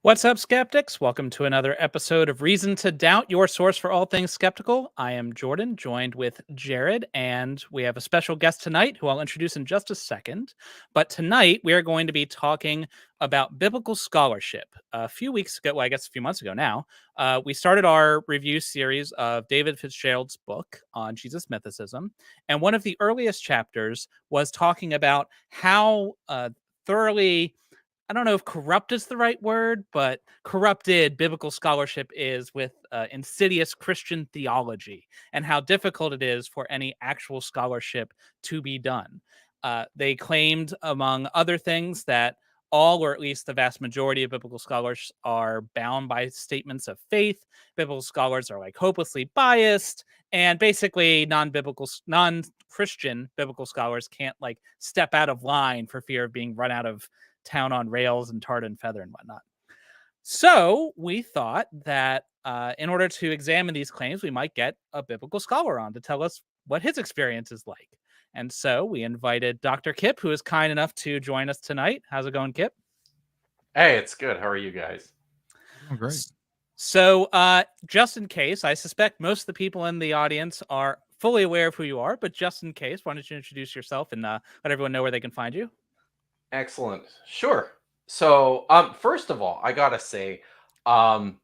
What's up, skeptics? Welcome to another episode of Reason to Doubt, your source for all things skeptical. I am Jordan, joined with Jared, and we have a special guest tonight who I'll introduce in just a second. But tonight, we are going to be talking about biblical scholarship. A few weeks ago, well, I guess a few months ago now, we started our review series of David Fitzgerald's book on Jesus mythicism. And one of the earliest chapters was talking about how thoroughly, I don't know if corrupt is the right word, but corrupted biblical scholarship is with insidious Christian theology and how difficult it is for any actual scholarship to be done. They claimed, among other things, that all, or at least the vast majority of biblical scholars are bound by statements of faith. Biblical scholars are like hopelessly biased, and basically non-Christian biblical scholars can't like step out of line for fear of being run out of town on rails and tarred and feather and whatnot. So we thought that in order to examine these claims, we might get a biblical scholar on to tell us what his experience is like. And so we invited Dr. Kipp, who is kind enough to join us tonight. How's it going, Kipp? Hey, it's good. How are you guys? Oh, great. So just in case, I suspect most of the people in the audience are fully aware of who you are, but just in case, why don't you introduce yourself and let everyone know where they can find you? Excellent. Sure. So, first of all, I gotta say, um,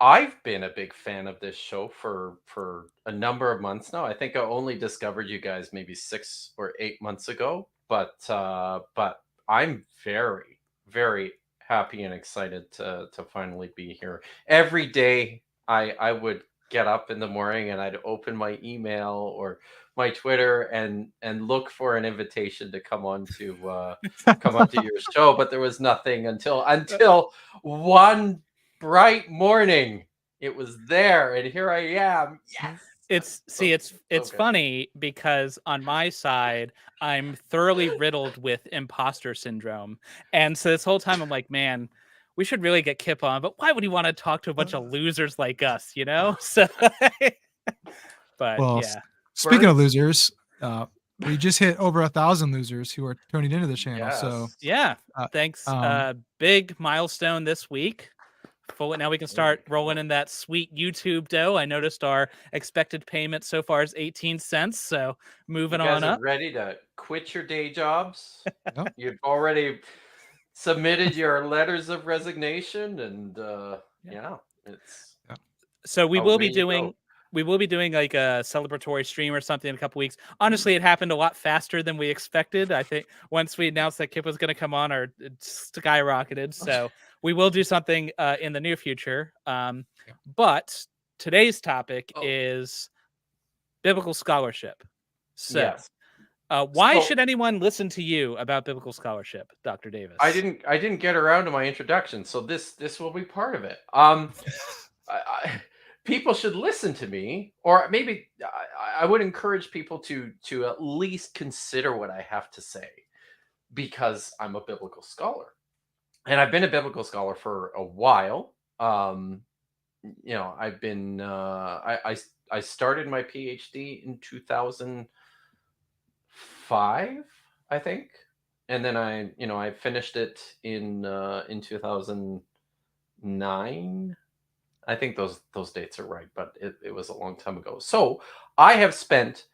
I've been a big fan of this show for a number of months now. I think I only discovered you guys maybe 6 or 8 months ago, but I'm very, very happy and excited to finally be here. Every day, I would get up in the morning and I'd open my email or my Twitter and look for an invitation to come onto your show, but there was nothing until one bright morning. It was there, and here I am. Yes. It's So good. funny because on my side I'm thoroughly riddled with imposter syndrome, and so this whole time I'm like, man, we should really get Kip on, but why would he want to talk to a bunch of losers like us, you know? So but Well, yeah. speaking of Birds. losers, we just hit over 1,000 losers who are tuning into the channel. So, Yes. Yeah, uh, thanks. um, Big milestone this week. Now we can start rolling in that sweet YouTube dough. I noticed our expected payment so far is 18 cents. So You moving on guys are up. ready to quit your day jobs? yep. You've already submitted your letters of resignation, and Yeah. yeah, it's Yeah. So away you go. we will be doing like a celebratory stream or something in a couple weeks. Honestly, it happened a lot faster than we expected. I think once we announced that Kip was going to come on, it skyrocketed. So we will do something in the near future. Yeah. But today's topic Oh, is biblical scholarship. So, yes. why So should anyone listen to you about biblical scholarship, Dr. I Davis? didn't I didn't get around to my introduction, so this will be part of it. People should listen to me, or maybe I would encourage people to at least consider what I have to say because I'm a biblical scholar, and I've been a biblical scholar for a while. I've been I started my PhD in 2005, I think, and then I finished it in 2009. I think those dates are right, but it was a long time ago. So I have spent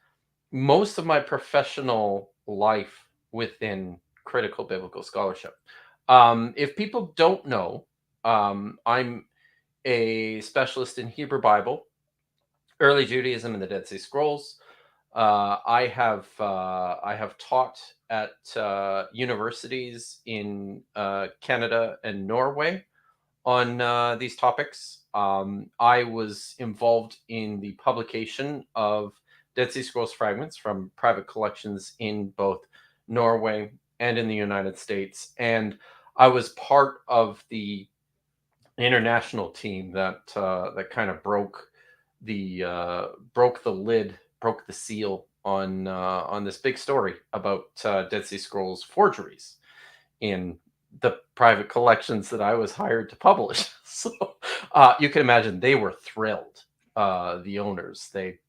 most of my professional life within critical biblical scholarship. If people don't know, I'm a specialist in Hebrew Bible, early Judaism, and the Dead Sea Scrolls. I have taught at universities in Canada and Norway on these topics. I was involved in the publication of Dead Sea Scrolls fragments from private collections in both Norway and in the United States, and I was part of the international team that kind of broke the lid, broke the seal on this big story about Dead Sea Scrolls forgeries in the private collections that I was hired to publish. So you can imagine they were thrilled. The owners, they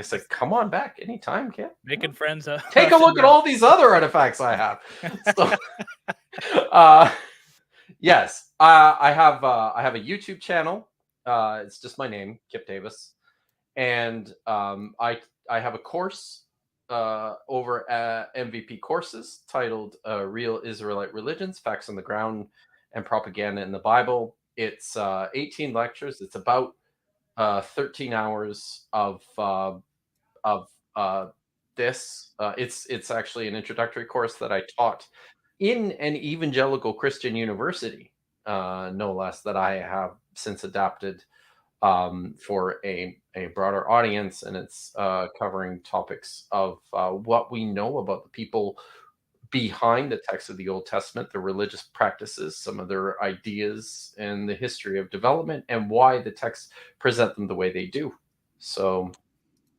said, "Come on back anytime, kid. Making friends. Take a look at all these other artifacts I have." So, uh, Yes, I have a YouTube channel. It's just my name, Kipp Davis, and I have a course over at MVP Courses titled "Real Israelite Religions: Facts on the Ground and Propaganda in the Bible." It's 18 lectures. It's about 13 hours of this. It's actually an introductory course that I taught in an evangelical Christian university, no less, that I have since adapted for a broader audience, and it's covering topics of what we know about the people behind the text of the Old Testament, their religious practices, some of their ideas, and the history of development, and why the texts present them the way they do. So,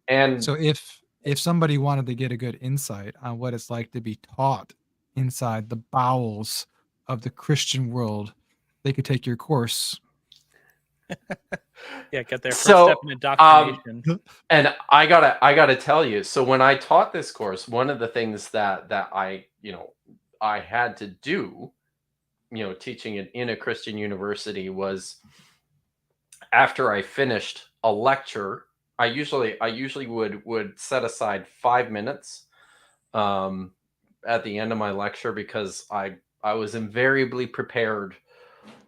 and So if somebody wanted to get a good insight on what it's like to be taught inside the bowels of the Christian world, they could take your course. Yeah, get their first step so, in indoctrination. and I gotta tell you, so when I taught this course, one of the things that I had to do, teaching it in a Christian university, was after I finished a lecture, I usually would set aside 5 minutes at the end of my lecture, because I was invariably prepared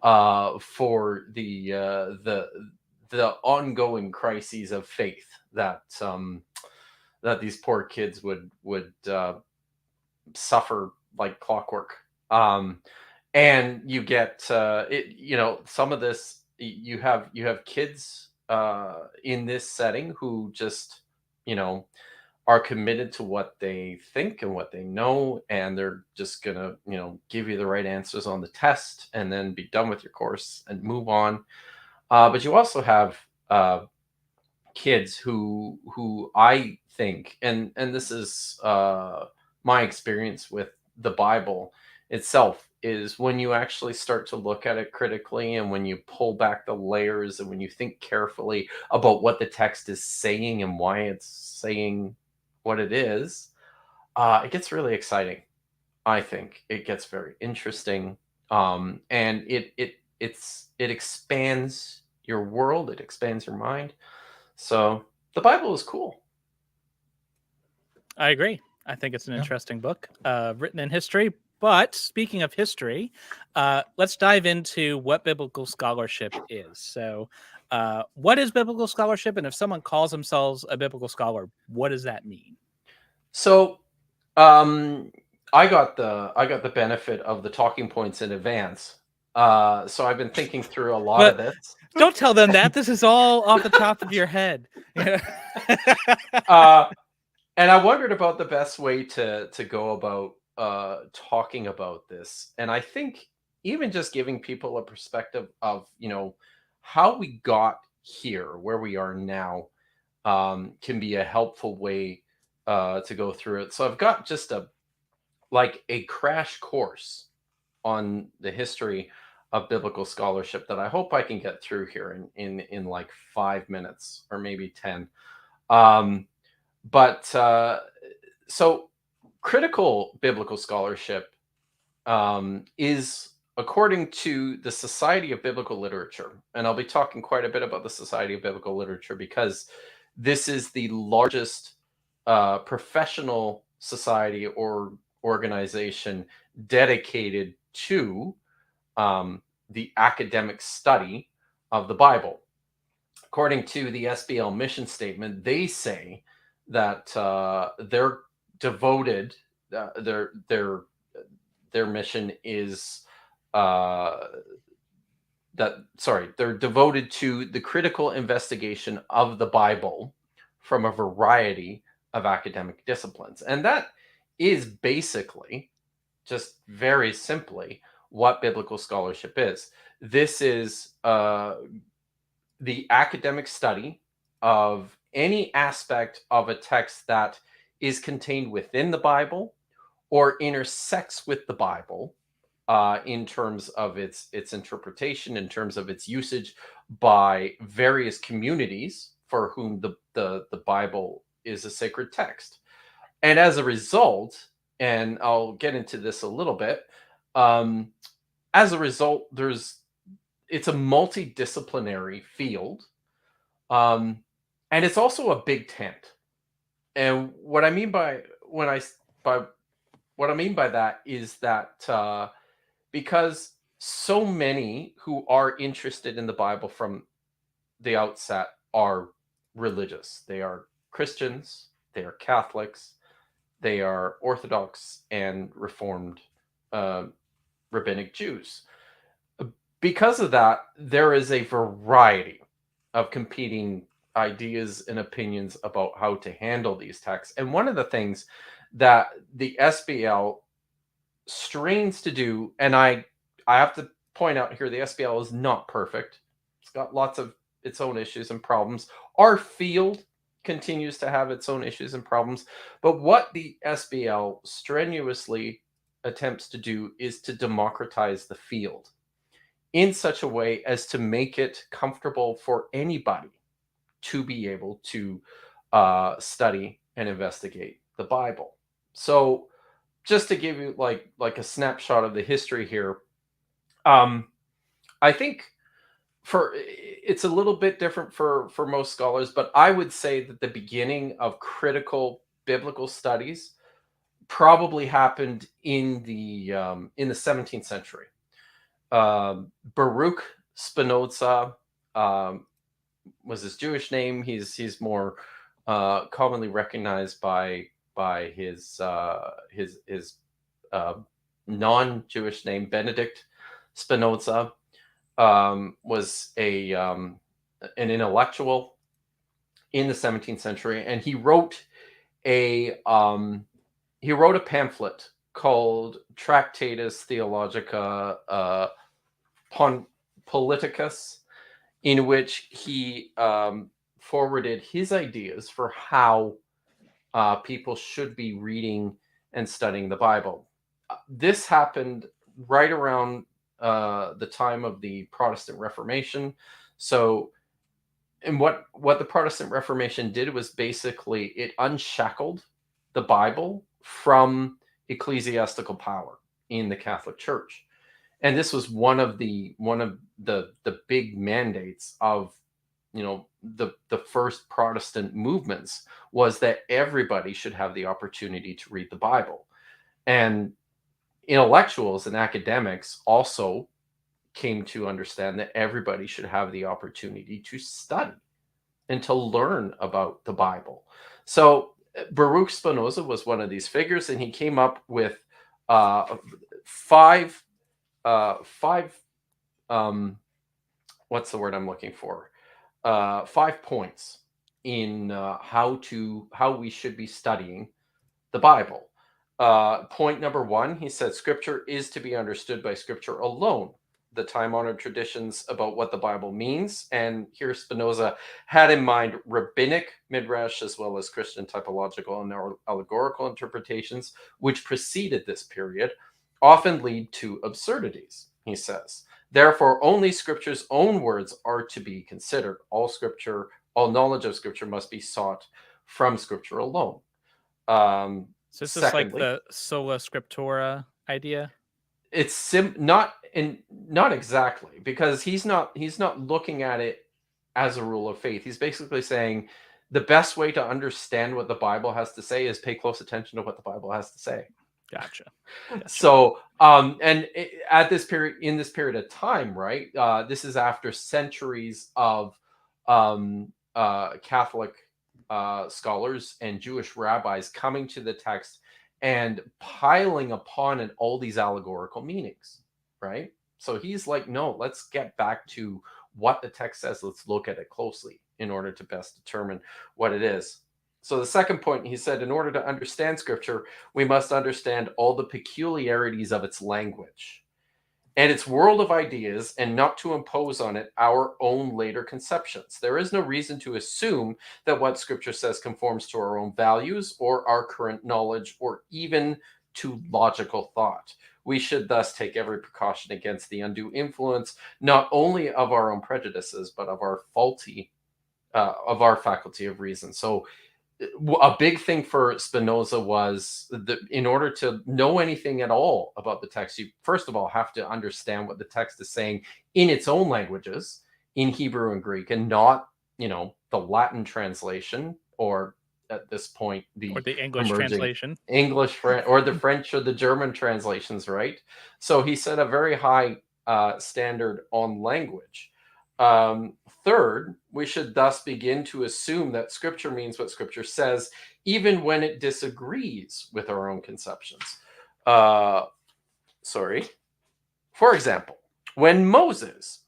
for the ongoing crises of faith that these poor kids would suffer like clockwork. And you get some of this. You have kids in this setting who just you know are committed to what they think and what they know, and they're just gonna give you the right answers on the test and then be done with your course and move on. But you also have kids who I think, and this is my experience with the Bible itself, is when you actually start to look at it critically, and when you pull back the layers, and when you think carefully about what the text is saying and why it's saying what it is, it gets really exciting. I think it gets very interesting, and it expands your world, it expands your mind. So the Bible is cool. I agree. I think it's an Yeah. interesting book, written in history. But speaking of history, let's dive into what biblical scholarship is. So, what is biblical scholarship? And if someone calls themselves a biblical scholar, what does that mean? So um, I got the benefit of the talking points in advance. So I've been thinking through a lot of But this. don't tell them that. This is all off the top of your head. Yeah. Uh, and I wondered about the best way to go about talking about this. And I think even just giving people a perspective of how we got here, where we are now, can be a helpful way to go through it. So I've got just a crash course on the history of biblical scholarship that I hope I can get through here in like 5 minutes or maybe 10. Um, but so critical biblical scholarship is, according to the Society of Biblical Literature, and I'll be talking quite a bit about the Society of Biblical Literature because this is the largest professional society or organization dedicated to the academic study of the Bible. According to the SBL mission statement, they say that they're devoted. Their mission is uh, they're devoted to the critical investigation of the Bible from a variety of academic disciplines, and that is basically, just very simply, what biblical scholarship is. This is the academic study of any aspect of a text that is contained within the Bible or intersects with the Bible, in terms of its interpretation, in terms of its usage by various communities for whom the Bible is a sacred text. And as a result, and I'll get into this a little bit, um, as a result, it's a multidisciplinary field, and it's also a big tent. And what I mean by what I mean by that is that because so many who are interested in the Bible from the outset are religious. They are Christians, they are Catholics, they are Orthodox and Reformed uh, rabbinic Jews. Because of that, there is a variety of competing ideas and opinions about how to handle these texts. And one of the things that the SBL strains to do, and I have to point out here, the SBL is not perfect. It's got lots of its own issues and problems. Our field continues to have its own issues and problems. But what the SBL strenuously attempts to do is to democratize the field in such a way as to make it comfortable for anybody to be able to study and investigate the Bible. So just to give you like a snapshot of the history here, I think it's a little bit different for most scholars, but I would say that the beginning of critical biblical studies probably happened in the 17th century. Baruch Spinoza was his Jewish name. He's more commonly recognized by his non-Jewish name. Benedict Spinoza was an intellectual in the 17th century, and he wrote a pamphlet called Tractatus Theologica Politicus, in which he forwarded his ideas for how people should be reading and studying the Bible. This happened right around the time of the Protestant Reformation. So, and what the Protestant Reformation did was basically it unshackled the Bible from ecclesiastical power in the Catholic Church. And this was one of the big mandates of the first Protestant movements, was that everybody should have the opportunity to read the Bible. And intellectuals and academics also came to understand that everybody should have the opportunity to study and to learn about the Bible. So Baruch Spinoza was one of these figures, and he came up with five what's the word I'm looking for? 5 points in how we should be studying the Bible. Point number 1, he said, Scripture is to be understood by Scripture alone. The time-honored traditions about what the Bible means, and here Spinoza had in mind rabbinic midrash as well as Christian typological and allegorical interpretations, which preceded this period, often lead to absurdities, he says. Therefore, only Scripture's own words are to be considered. All knowledge of Scripture must be sought from Scripture alone. So is this like the sola scriptura idea? It's not exactly, because he's not looking at it as a rule of faith. He's basically saying the best way to understand what the Bible has to say is pay close attention to what the Bible has to say. Gotcha. So, in this period of time, right? This is after centuries of Catholic scholars and Jewish rabbis coming to the text and piling upon it all these allegorical meanings, right? So he's like, no, let's get back to what the text says. Let's look at it closely in order to best determine what it is. So the second point, he said, in order to understand Scripture, we must understand all the peculiarities of its language and its world of ideas, and not to impose on it our own later conceptions. There is no reason to assume that what Scripture says conforms to our own values or our current knowledge or even to logical thought. We should thus take every precaution against the undue influence not only of our own prejudices, but of our faculty of reason. So a big thing for Spinoza was that in order to know anything at all about the text, you first of all have to understand what the text is saying in its own languages, in Hebrew and Greek, and not, the Latin translation, or at this point, Or the the English emerging translation. English, or the French or the German translations, right? So he set a very high standard on language. Third, we should thus begin to assume that Scripture means what Scripture says, even when it disagrees with our own conceptions. Sorry. For example, when Moses,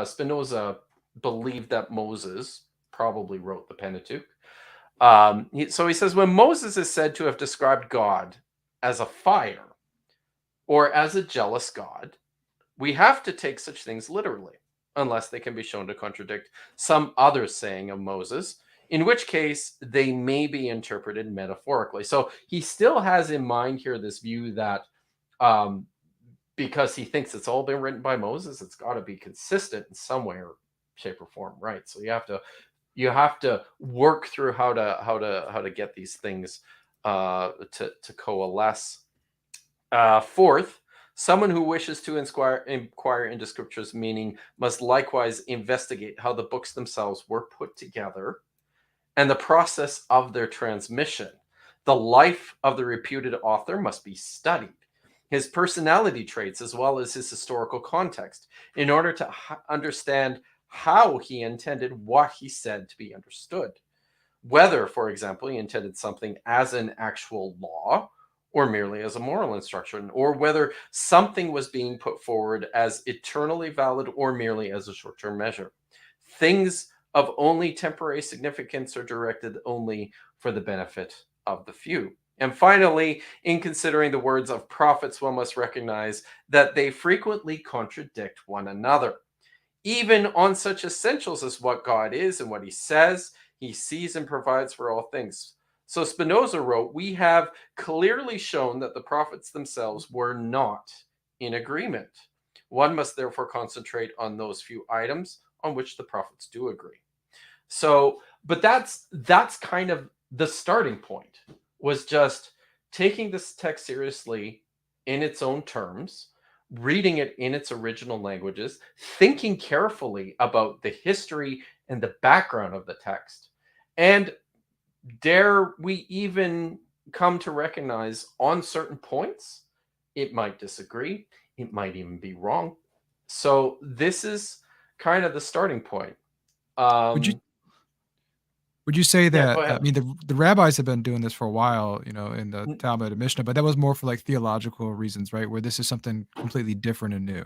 Spinoza believed that Moses probably wrote the Pentateuch. So he says, when Moses is said to have described God as a fire or as a jealous God, we have to take such things literally, unless they can be shown to contradict some other saying of Moses, in which case they may be interpreted metaphorically. So he still has in mind here this view that because he thinks it's all been written by Moses, it's got to be consistent in some way or shape or form, right? So you have to work through how to get these things to coalesce. Fourth, someone who wishes to inquire into Scripture's meaning must likewise investigate how the books themselves were put together and the process of their transmission. The life of the reputed author must be studied, his personality traits as well as his historical context, in order to understand how he intended what he said to be understood. Whether, for example, he intended something as an actual law or merely as a moral instruction, or whether something was being put forward as eternally valid or merely as a short-term measure. Things of only temporary significance are directed only for the benefit of the few. And finally, in considering the words of prophets, one must recognize that they frequently contradict one another. Even on such essentials as what God is and what he says, he sees and provides for all things. So Spinoza wrote, we have clearly shown that the prophets themselves were not in agreement. One must therefore concentrate on those few items on which the prophets do agree. So, but that's kind of the starting point, was just taking this text seriously in its own terms, reading it in its original languages, thinking carefully about the history and the background of the text. And dare we even come to recognize on certain points, it might disagree, it might even be wrong. So this is kind of the starting point. Would you say Yeah, that, go I ahead. mean, the rabbis have been doing this for a while, in the N- Talmud and Mishnah, but that was more for like theological reasons, right? Where this is something completely different and new.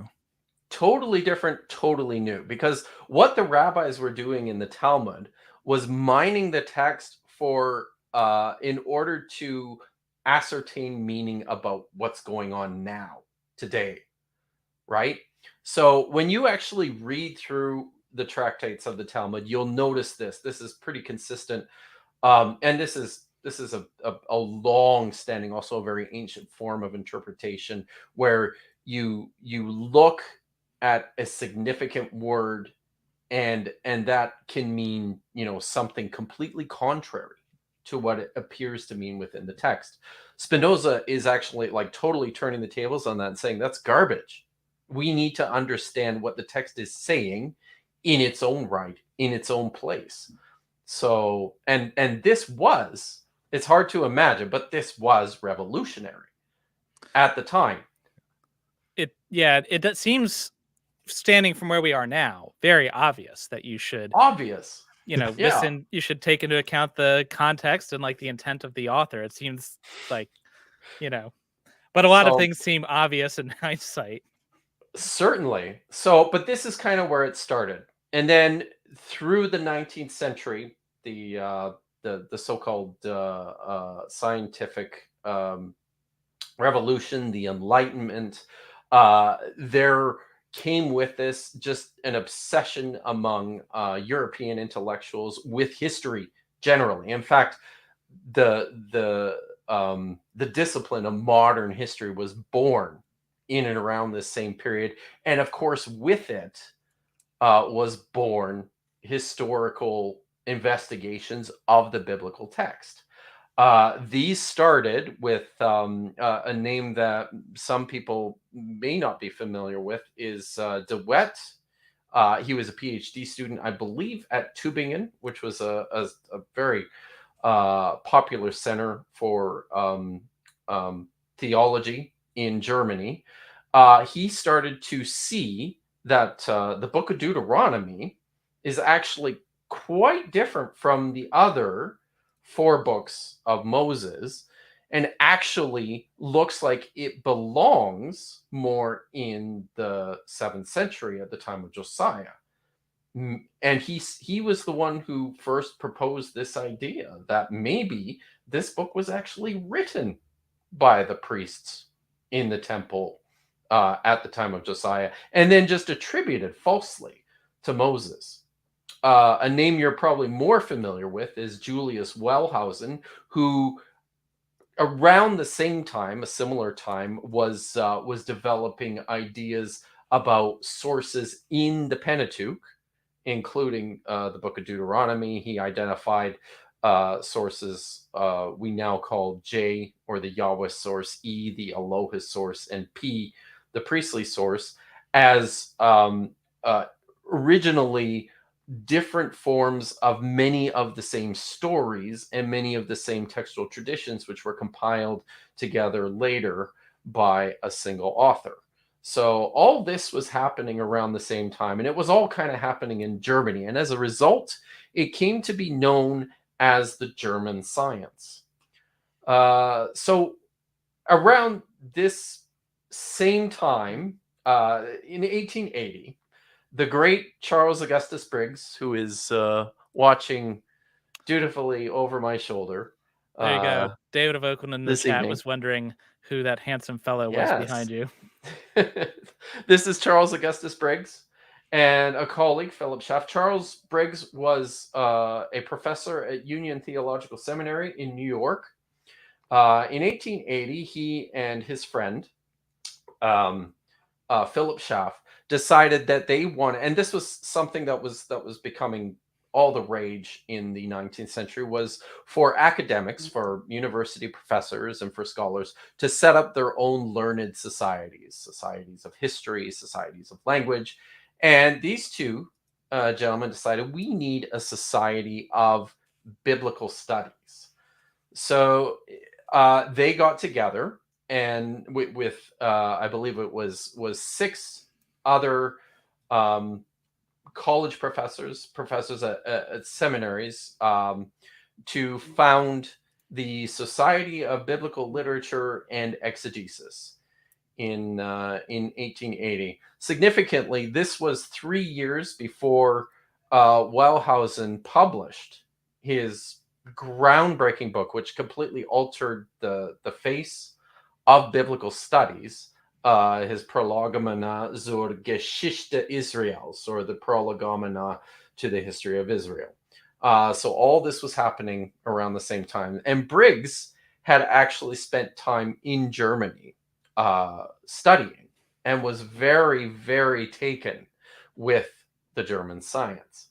Totally different, totally new. Because what the rabbis were doing in the Talmud was mining the text for in order to ascertain meaning about what's going on now, today, right? So when you actually read through the tractates of the Talmud, you'll notice this. This is pretty consistent, and this is a long-standing, also a very ancient form of interpretation, where you look at a significant word, and that can mean something completely contrary to what it appears to mean within the text. Spinoza is actually like totally turning the tables on that and saying that's garbage. We need to understand what the text is saying in its own right, in its own place. So, and this was, it's hard to imagine, but this was revolutionary at the time. It seems, standing from where we are now, very obvious that you should, Obvious. Yeah. listen, you should take into account the context and like the intent of the author. It seems like, but a lot of So things seem obvious in hindsight. certainly. So, but this is kind of where it started. And then through the 19th century, the so-called scientific revolution, the Enlightenment, there came with this just an obsession among European intellectuals with history generally. In fact, the discipline of modern history was born in and around this same period, and of course, with it was born historical investigations of the biblical text. These started with a name that some people may not be familiar with is DeWitt. He was a PhD student, I believe, at Tübingen, which was a very popular center for theology in Germany. He started to see that the book of Deuteronomy is actually quite different from the other 4 books of Moses, and actually looks like it belongs more in the 7th century at the time of Josiah. And he was the one who first proposed this idea that maybe this book was actually written by the priests in the temple at the time of Josiah, and then just attributed falsely to Moses. A name you're probably more familiar with is Julius Wellhausen, who around the same time, a similar time, was developing ideas about sources in the Pentateuch, including the book of Deuteronomy. He identified sources we now call J, or the Yahweh source, E, the Eloah source, and P, the priestly source, as originally different forms of many of the same stories and many of the same textual traditions, which were compiled together later by a single author. So all this was happening around the same time, and it was all kind of happening in Germany. And as a result, it came to be known as the German science. So around this same time, in 1880, the great Charles Augustus Briggs, who is watching dutifully over my shoulder. There you go. David of Oakland in the this chat evening. was wondering who that handsome fellow was Yes. behind you. This is Charles Augustus Briggs and a colleague, Philip Schaff. Charles Briggs was a professor at Union Theological Seminary in New York. In 1880, he and his friend, Philip Schaff, decided that they wanted, and this was something that was becoming all the rage in the 19th century, was for academics, for university professors, and for scholars to set up their own learned societies of history, societies of language. And these two gentlemen decided we need a society of biblical studies. So they got together, and with I believe it was 6 other college professors at seminaries, to found the Society of Biblical Literature and Exegesis in 1880. Significantly, this was 3 years before Wellhausen published his groundbreaking book, which completely altered the face of biblical studies, his Prolegomena zur Geschichte Israels, or the Prolegomena to the history of Israel. So all this was happening around the same time. And Briggs had actually spent time in Germany studying, and was very, very taken with the German science.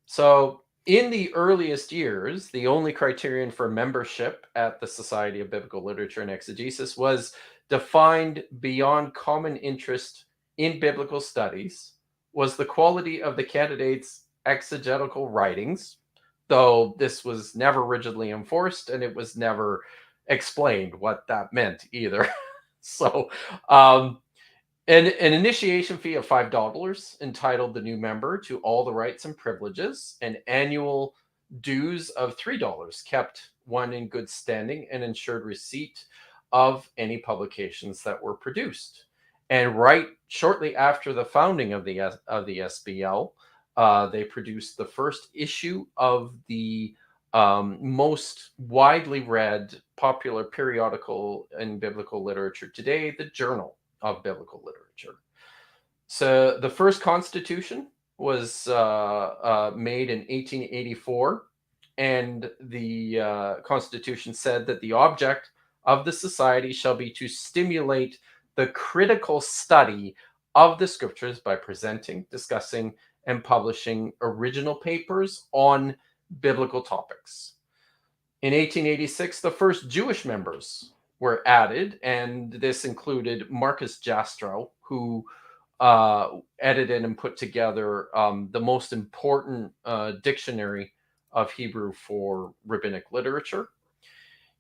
So in the earliest years, the only criterion for membership at the Society of Biblical Literature and Exegesis was defined beyond common interest in biblical studies, was the quality of the candidates' exegetical writings, though this was never rigidly enforced, and it was never explained what that meant either. So an initiation fee of $5 entitled the new member to all the rights and privileges, and annual dues of $3 kept one in good standing and ensured receipt of any publications that were produced. And right shortly after the founding of the SBL, they produced the first issue of the most widely read popular periodical in biblical literature today, the Journal of Biblical Literature. So the first constitution was made in 1884, and the constitution said that the object of the society shall be to stimulate the critical study of the scriptures by presenting, discussing, and publishing original papers on biblical topics. In 1886, the first Jewish members were added, and this included Marcus Jastrow, who edited and put together the most important dictionary of Hebrew for rabbinic literature.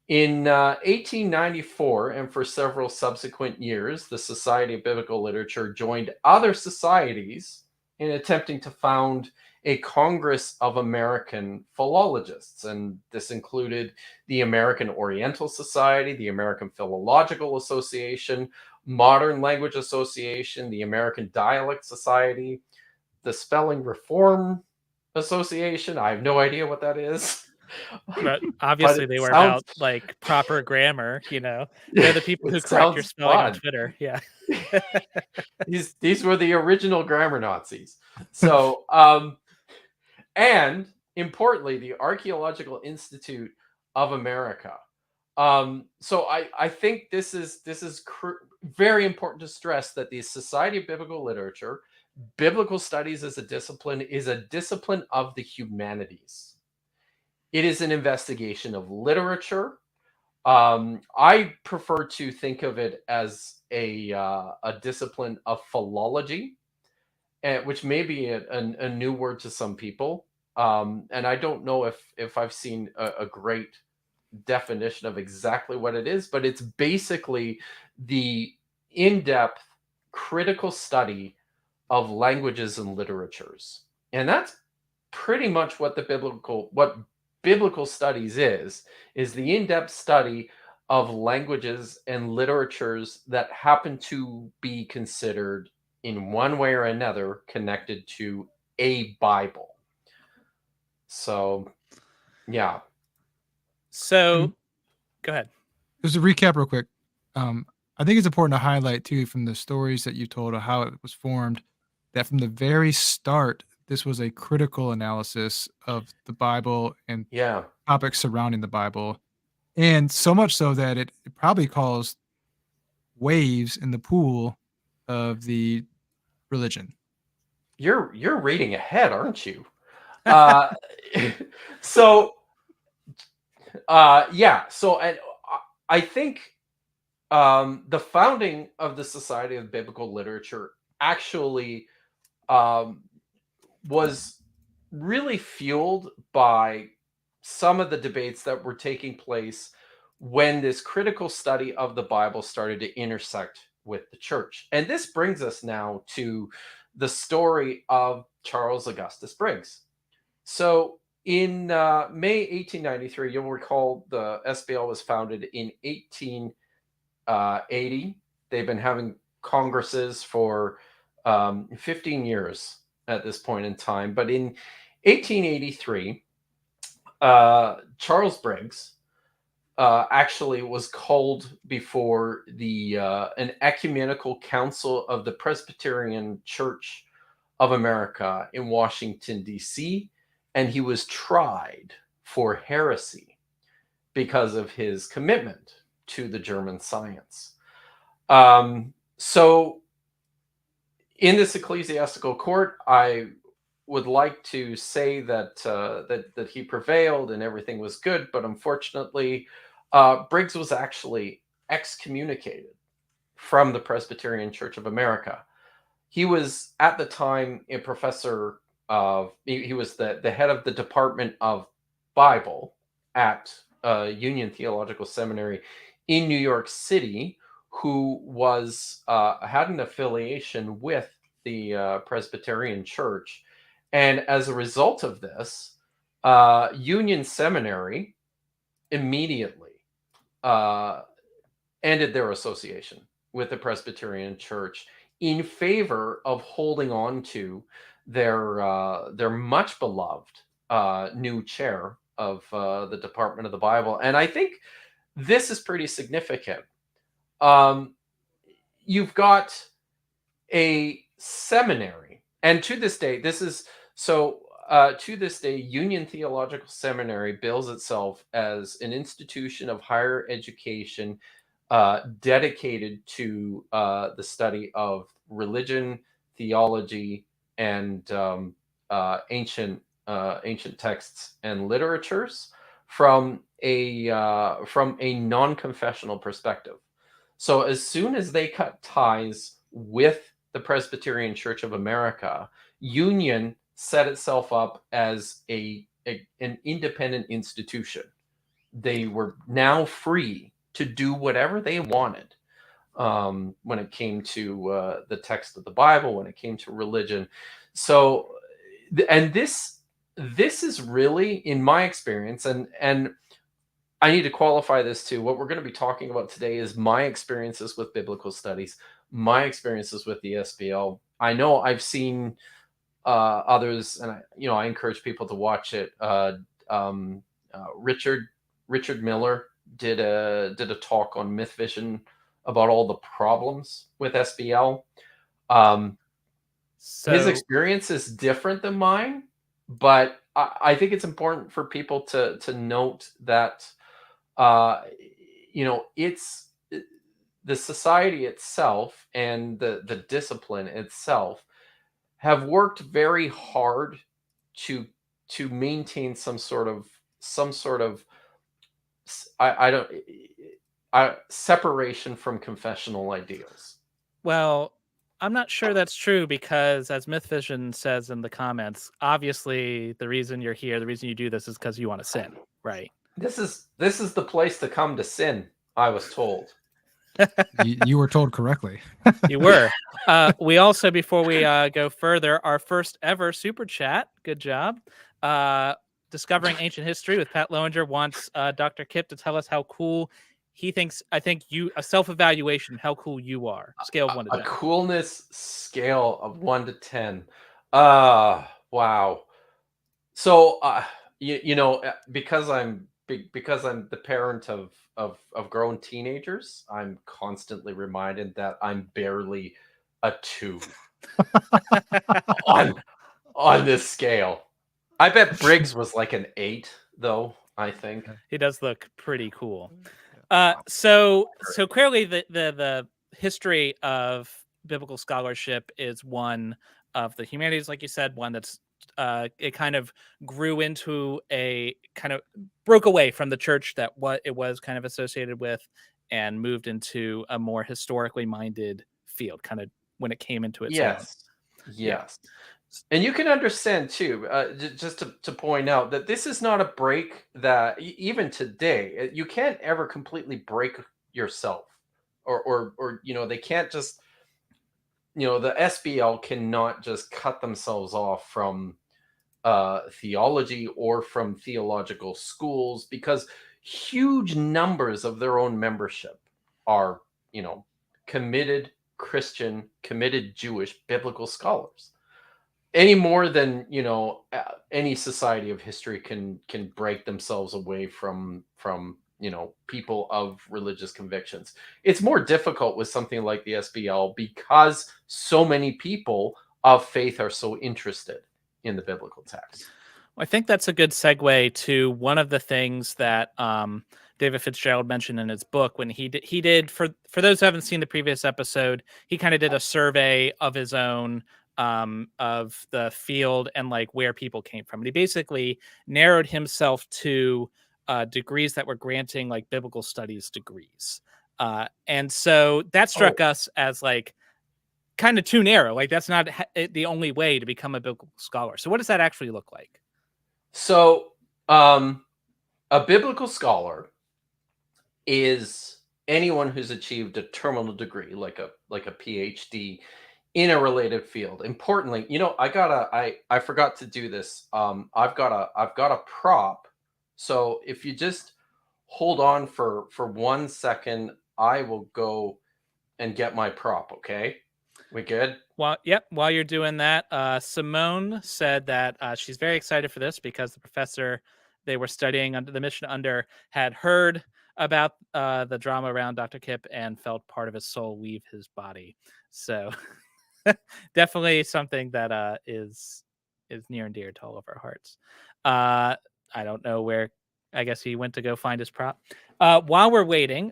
In 1894, and for several subsequent years, the Society of Biblical Literature joined other societies in attempting to found a Congress of American Philologists. And this included the American Oriental Society, the American Philological Association, Modern Language Association, the American Dialect Society, the Spelling Reform Association. I have no idea what that is. But But obviously it they were sounds about like proper grammar, they're the people it who correct your sounds spelling on fun. Twitter. Yeah. These were the original grammar Nazis. So and importantly, the Archaeological Institute of America. So I think this is very important to stress that the Society of Biblical Literature, biblical studies as a discipline, is a discipline of the humanities. It is an investigation of literature. I prefer to think of it as a discipline of philology, which may be a new word to some people. And I don't know if I've seen a great definition of exactly what it is, but it's basically the in-depth critical study of languages and literatures. And that's pretty much what biblical studies is the in-depth study of languages and literatures that happen to be considered in one way or another connected to a Bible. So, yeah. So go ahead. Just to recap real quick, I think it's important to highlight too from the stories that you told of how it was formed, that from the very start, this was a critical analysis of the Bible and Yeah. topics surrounding the Bible, and so much so that it probably caused waves in the pool of the religion. You're reading ahead, aren't you? Uh, so yeah. So and I think the founding of the Society of Biblical Literature actually um, was really fueled by some of the debates that were taking place when this critical study of the Bible started to intersect with the church. And this brings us now to the story of Charles Augustus Briggs. So in May 1893, you'll recall the SBL was founded in 1880. They've been having congresses for 15 years at this point in time. But in 1883, Charles Briggs actually was called before the an ecumenical council of the Presbyterian Church of America in Washington, D.C., and he was tried for heresy because of his commitment to the German science. So in this ecclesiastical court, I would like to say that that he prevailed and everything was good, but unfortunately, Briggs was actually excommunicated from the Presbyterian Church of America. He was at the time a professor of. He was the head of the Department of Bible at Union Theological Seminary in New York City, who was had an affiliation with the Presbyterian Church, and as a result of this, Union Seminary immediately ended their association with the Presbyterian Church in favor of holding on to their much beloved new chair of the Department of the Bible. And I think this is pretty significant. You've got a seminary, and to this day, this is so. To this day, Union Theological Seminary bills itself as an institution of higher education dedicated to the study of religion, theology, and ancient ancient texts and literatures from a non-confessional perspective. So as soon as they cut ties with the Presbyterian Church of America, Union set itself up as an independent institution. They were now free to do whatever they wanted when it came to the text of the Bible, when it came to religion. So, and this is really, in my experience, and I need to qualify this too. What we're going to be talking about today is my experiences with biblical studies, my experiences with the SBL. I know I've seen others, and I encourage people to watch it. Richard Miller did a talk on Myth Vision about all the problems with SBL. His experience is different than mine, but I think it's important for people to note that it's the society itself and the discipline itself have worked very hard to maintain some sort of separation from confessional ideals. Well, I'm not sure that's true because, as Myth Vision says in the comments, obviously the reason you're here, the reason you do this is because you want to sin, right? This is the place to come to sin, I was told. You were told correctly. You were. We also, before we go further, our first ever super chat. Good job. Discovering Ancient History with Pat Lowinger wants Dr. Kipp to tell us how cool he thinks. I think a self-evaluation, how cool you are. Scale of 1 to 10. A coolness scale of 1 to 10. Wow. So because I'm the parent of grown teenagers, I'm constantly reminded that I'm barely a 2 on this scale. I bet Briggs was like an 8, though. I think he does look pretty cool. So clearly the history of biblical scholarship is one of the humanities, like you said, one that's it kind of grew into a kind of broke away from the church that what it was kind of associated with and moved into a more historically minded field kind of when it came into its own. Yes. And you can understand too, just to point out that this is not a break that even today you can't ever completely break yourself, or they can't just the SBL cannot just cut themselves off from theology or from theological schools, because huge numbers of their own membership are committed Christian, committed Jewish biblical scholars. Any more than any society of history can break themselves away from people of religious convictions. It's more difficult with something like the SBL because so many people of faith are so interested in the biblical text. I think that's a good segue to one of the things that David Fitzgerald mentioned in his book when he did for those who haven't seen the previous episode, he kind of did a survey of his own of the field and like where people came from. And he basically narrowed himself to degrees that were granting like biblical studies degrees. And so that struck us as like kind of too narrow. Like that's not the only way to become a biblical scholar. So what does that actually look like? So a biblical scholar is anyone who's achieved a terminal degree, like a PhD in a related field. Importantly, I forgot to do this. I've got a prop. So if you just hold on for 1 second, I will go and get my prop. Okay, we good? Well, yep. While you're doing that, Simone said that she's very excited for this because the professor they were studying under the mission under had heard about the drama around Dr. Kipp and felt part of his soul leave his body. So definitely something that is near and dear to all of our hearts. I don't know where I guess he went to go find his prop. While we're waiting,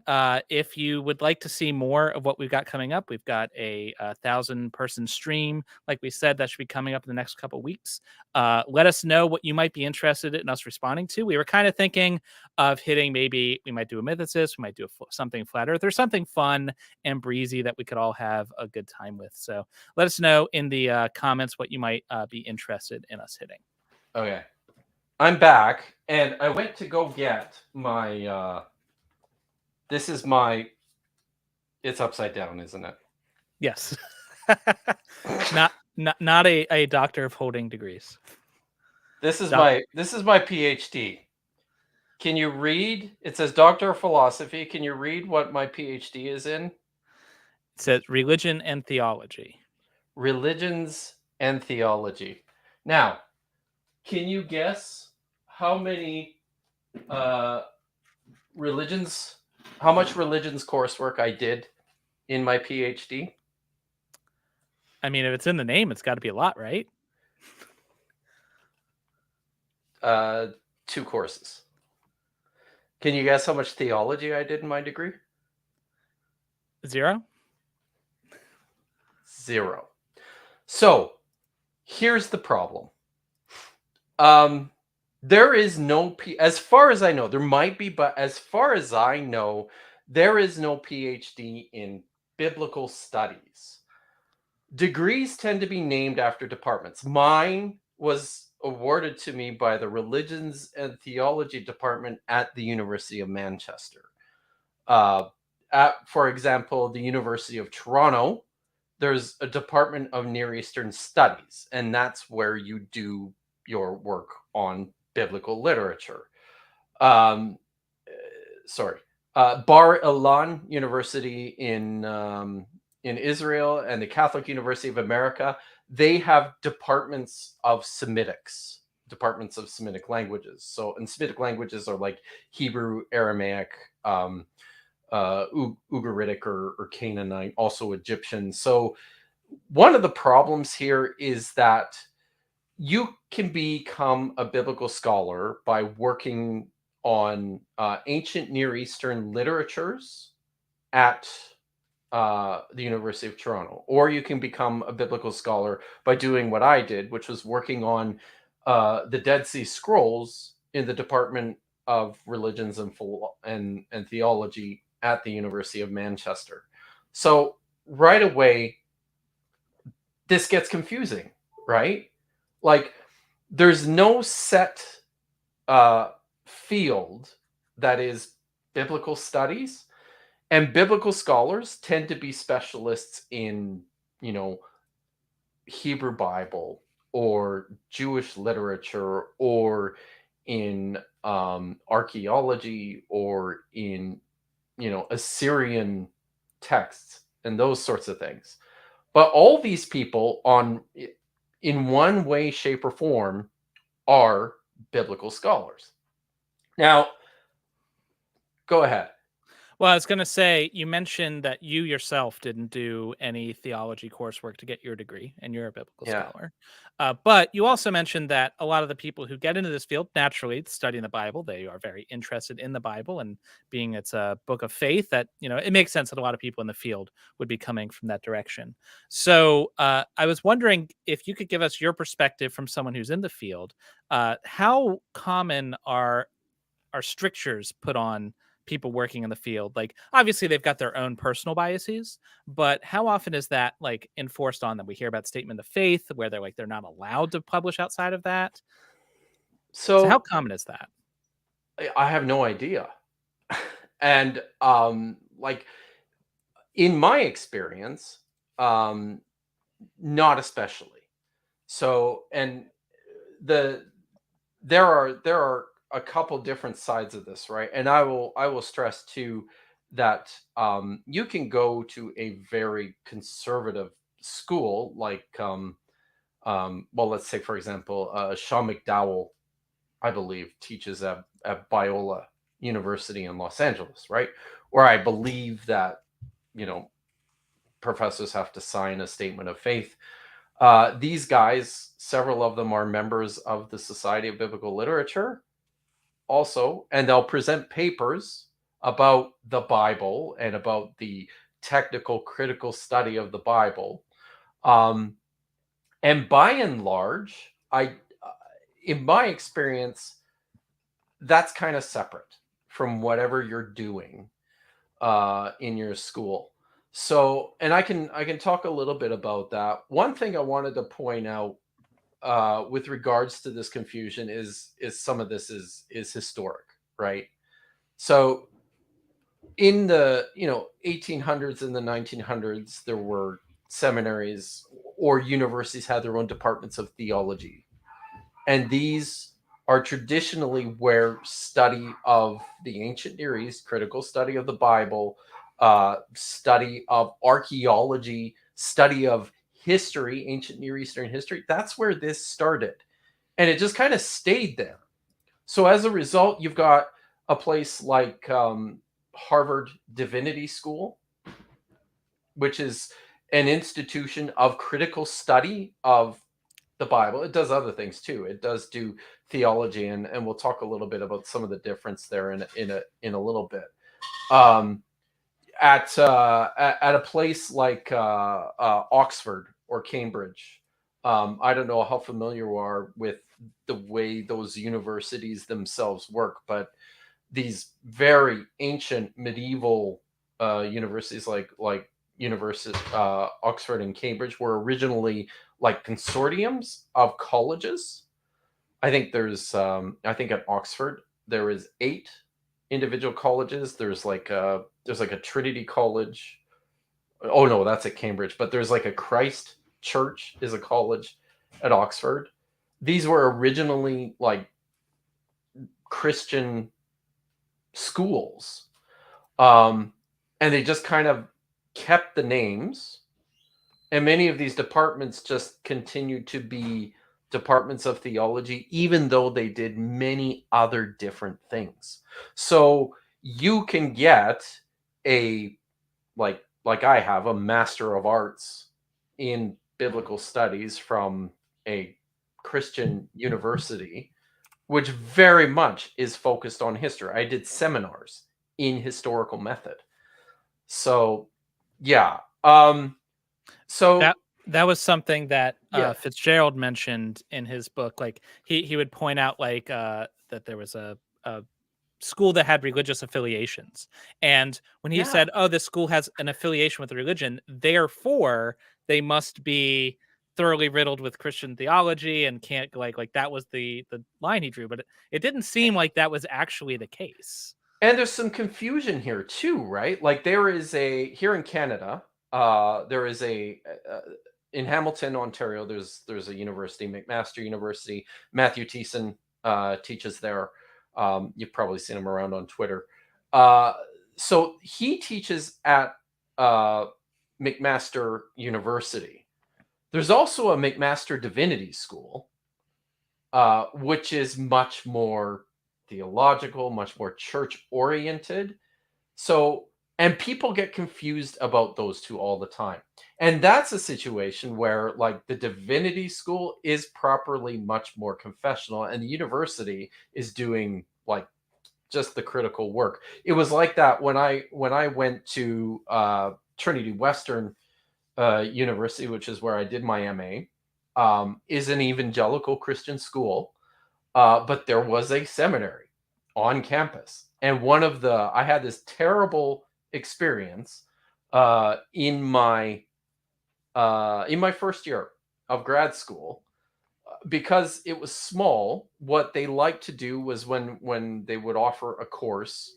if you would like to see more of what we've got coming up, we've got a 1,000-person stream. Like we said, that should be coming up in the next couple of weeks. Let us know what you might be interested in us responding to. We were kind of thinking of hitting, maybe we might do a mythicist, we might do something flat earth, or something fun and breezy that we could all have a good time with. So let us know in the comments what you might be interested in us hitting. Okay. I'm back, and I went to go get my, this is my, it's upside down, isn't it? Yes. not a doctor of holding degrees. This is my PhD. Can you read? It says Doctor of Philosophy. Can you read what my PhD is in? It says religion and theology. Religions and theology. Now, can you guess how many religions, how much religions coursework I did in my PhD? I mean, if it's in the name, it's got to be a lot, right? 2 courses. Can you guess how much theology I did in my degree? 0? 0. So here's the problem. There is no as far as I know, there might be, but as far as I know, there is no PhD in biblical studies. Degrees tend to be named after departments. Mine was awarded to me by the Religions and Theology Department at the University of Manchester. For example, the University of Toronto, there's a Department of Near Eastern Studies, and that's where you do your work on biblical literature. Bar Ilan University in Israel and the Catholic University of America, they have departments of Semitics, departments of Semitic languages. So, and Semitic languages are like Hebrew, Aramaic, Ugaritic or Canaanite, also Egyptian. So one of the problems here is that you can become a biblical scholar by working on ancient Near Eastern literatures at the University of Toronto, or you can become a biblical scholar by doing what I did, which was working on the Dead Sea Scrolls in the Department of Religions and Theology at the University of Manchester. So right away, this gets confusing, right? Like, there's no set field that is biblical studies, and biblical scholars tend to be specialists in, Hebrew Bible or Jewish literature or in archaeology or in, Assyrian texts and those sorts of things. But all these people in one way, shape, or form are biblical scholars. Now, go ahead. Well, I was going to say, you mentioned that you yourself didn't do any theology coursework to get your degree, and you're a biblical scholar. But you also mentioned that a lot of the people who get into this field, naturally, studying the Bible, they are very interested in the Bible, and being it's a book of faith, that, it makes sense that a lot of people in the field would be coming from that direction. So I was wondering if you could give us your perspective from someone who's in the field. How common are strictures put on people working in the field? Like, obviously they've got their own personal biases, but how often is that like enforced on them? We hear about statement of faith where they're not allowed to publish outside of that. So how common is that? I have no idea. And like, in my experience, not especially. So, and there are a couple different sides of this, right? And I will stress too that you can go to a very conservative school, like well, let's say, for example, Sean McDowell, I believe, teaches at Biola University in Los Angeles, right? Where I believe that, professors have to sign a statement of faith. These guys, several of them are members of the Society of Biblical Literature. also, and they'll present papers about the Bible and about the technical critical study of the Bible. And by and large, in my experience, that's kind of separate from whatever you're doing in your school. So, and I can talk a little bit about that. One thing I wanted to point out with regards to this confusion is some of this is historic, right? So in the 1800s and the 1900s, there were seminaries or universities had their own departments of theology, and these are traditionally where study of the ancient Near East, critical study of the Bible, study of archaeology, study of history, ancient Near Eastern history, that's where this started. And it just kind of stayed there. So as a result, you've got a place like Harvard Divinity School, which is an institution of critical study of the Bible. It does other things too. It does do theology, and we'll talk a little bit about some of the difference there in a little bit. At a place like Oxford or Cambridge, I don't know how familiar you are with the way those universities themselves work, but these very ancient medieval universities like University Oxford and Cambridge were originally like consortiums of colleges. I think at Oxford there is 8 individual colleges. There's like a Trinity College. Oh no, that's at Cambridge. But there's like a Christ Church is a college at Oxford. These were originally like Christian schools, and they just kind of kept the names. And many of these departments just continued to be departments of theology, even though they did many other different things. So you can get a like I have a Master of Arts in Biblical Studies from a Christian university, which very much is focused on history. I did seminars in historical method. So yeah. So that was something that Yeah. Fitzgerald mentioned in his book. Like he would point out like that there was a school that had religious affiliations, and when he Yeah. said, "Oh, this school has an affiliation with a religion, therefore they must be thoroughly riddled with Christian theology and can't like that was the line he drew." But it didn't seem like that was actually the case. And there's some confusion here too, right? Like here in Canada, there is in Hamilton, Ontario, there's a university, McMaster University. Matthew Thiessen teaches there. You've probably seen him around on Twitter. So he teaches at McMaster University. There's also a McMaster Divinity School, which is much more theological, much more church oriented. So, and people get confused about those two all the time. And that's a situation where, like, the divinity school is properly much more confessional, and the university is doing like just the critical work. It was like that when I went to Trinity Western University, which is where I did my MA. Is an evangelical Christian school, but there was a seminary on campus, and I had this terrible experience in my first year of grad school because it was small. What they liked to do was when they would offer a course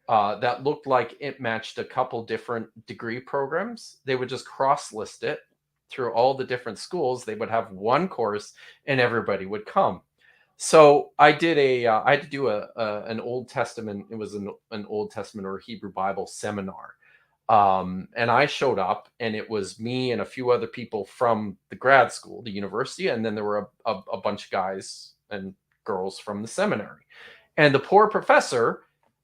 that looked like it matched a couple different degree programs, they would just cross list it through all the different schools. They would have one course and everybody would come. So I did I had to do an Old Testament. It was an Old Testament or Hebrew Bible seminar. And I showed up, and it was me and a few other people from the grad school, the university. And then there were a bunch of guys and girls from the seminary. And the poor professor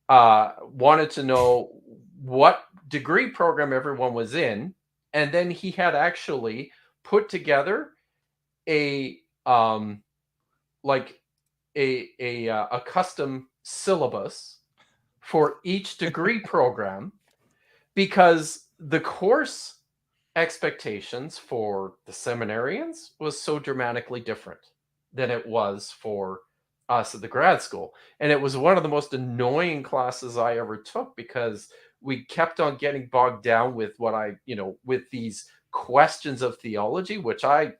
wanted to know what degree program everyone was in. And then he had actually put together a custom syllabus for each degree program, because the course expectations for the seminarians was so dramatically different than it was for us at the grad school. And it was one of the most annoying classes I ever took, because we kept on getting bogged down with with these questions of theology, which I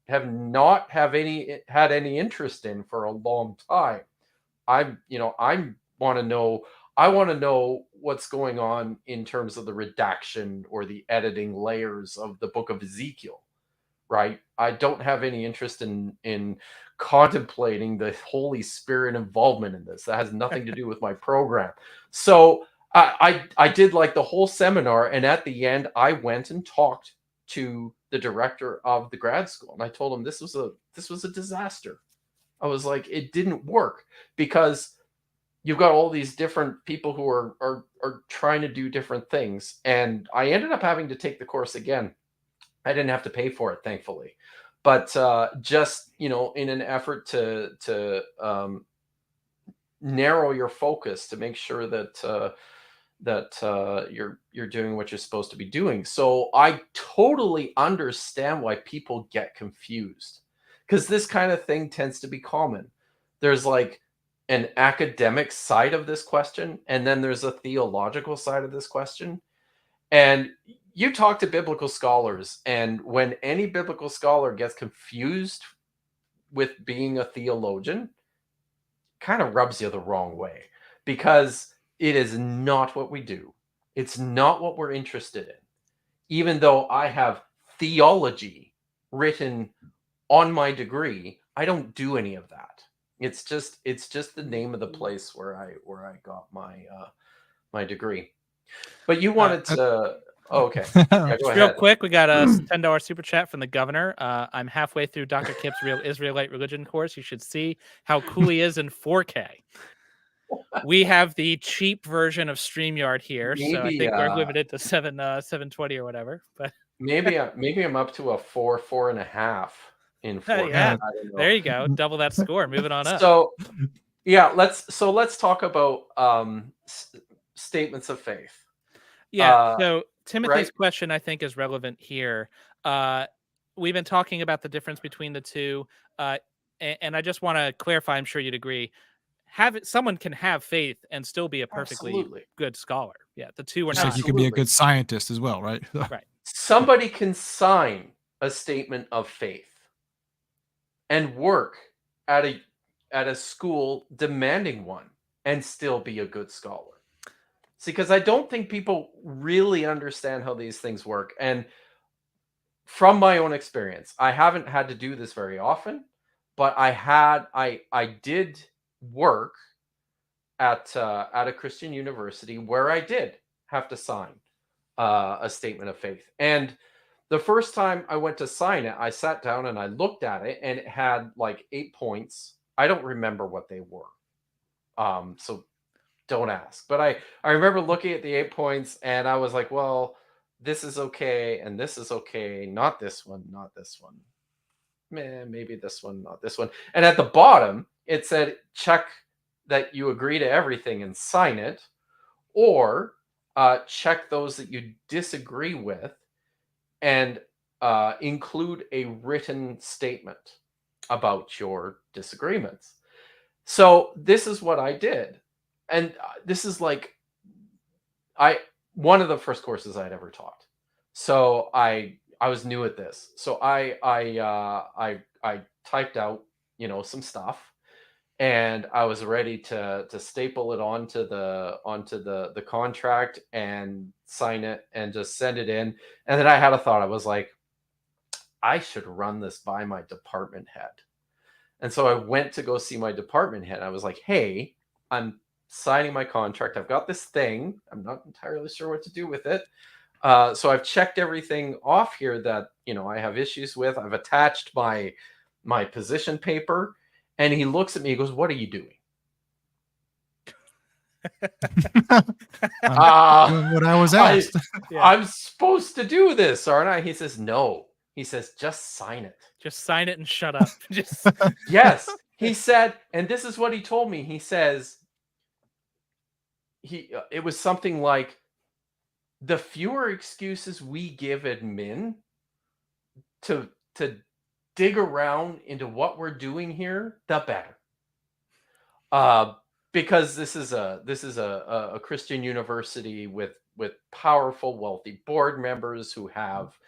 have not had any interest in for a long time. I want to know I want to know what's going on in terms of the redaction or the editing layers of the book of Ezekiel, right? I don't have any interest in contemplating the Holy Spirit involvement in this. That has nothing to do with my program. So I did like the whole seminar, and at the end I went and talked to the director of the grad school, and I told him this was a disaster. I was like, it didn't work, because you've got all these different people who are trying to do different things. And I ended up having to take the course again. I didn't have to pay for it, thankfully, but just in an effort to narrow your focus, to make sure that you're doing what you're supposed to be doing. So I totally understand why people get confused, because this kind of thing tends to be common. There's like an academic side of this question, and then there's a theological side of this question. And you talk to biblical scholars, and when any biblical scholar gets confused with being a theologian, kind of rubs you the wrong way, because it is not what we do. It's not what we're interested in. Even though I have theology written on my degree, I don't do any of that. It's just the name of the place where I got my degree. But you wanted to okay. Yeah, go Real ahead. quick, we got a $10 super chat from the governor. I'm halfway through Dr. Kipp's Real Israelite Religion course. You should see how cool he is in 4K. We have the cheap version of StreamYard here, so I think we're limited to 720 or whatever. But maybe I'm up to a 4.5 in 4K. yeah, there you go, double that score. Moving on up. So yeah, let's talk about statements of faith. Yeah. So Timothy's right? question, I think, is relevant here. We've been talking about the difference between the two, and I just want to clarify. I'm sure you'd agree. Someone can have faith and still be a perfectly good scholar. Yeah, the two are just not. like you can be a good scientist as well, right? Right. Somebody can sign a statement of faith and work at a school demanding one and still be a good scholar. See, because I don't think people really understand how these things work. And from my own experience, I haven't had to do this very often, but I did work at a Christian university where I did have to sign a statement of faith. And the first time I went to sign it, I sat down and I looked at it, and it had like 8 points. I don't remember what they were. So don't ask. But I remember looking at the 8 points, and I was like, well, this is okay, and this is okay. Not this one, not this one. Maybe this one, not this one. And at the bottom, it said, check that you agree to everything and sign it, or check those that you disagree with and include a written statement about your disagreements. So this is what I did. And this is like one of the first courses I'd ever taught. So I was new at this. So I typed out, some stuff, and I was ready to staple it onto the contract and sign it and just send it in. And then I had a thought. I was like, I should run this by my department head. And so I went to go see my department head. I was like, hey, I'm signing my contract. I've got this thing. I'm not entirely sure what to do with it. So I've checked everything off here that, I have issues with. I've attached my position paper. And he looks at me, he goes, what are you doing? What I was asked. I'm supposed to do this, aren't I? He says, no. He says, just sign it. Just sign it and shut up. Yes. He said, and this is what he told me. He says, it was something like, the fewer excuses we give admin to dig around into what we're doing here, the better. Because this is a Christian university with powerful, wealthy board members who have,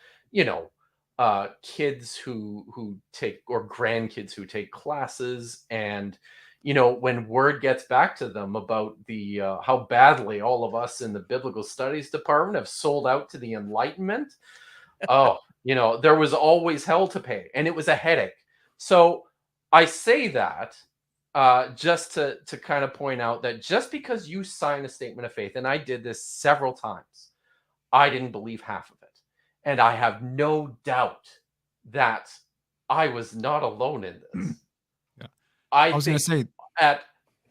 kids who take, or grandkids who take classes, and when word gets back to them about the how badly all of us in the biblical studies department have sold out to the Enlightenment, oh, there was always hell to pay, and it was a headache. So I say that just to kind of point out that just because you sign a statement of faith, and I did this several times, I didn't believe half of it. And I have no doubt that I was not alone in this. Yeah. I was going to think say, at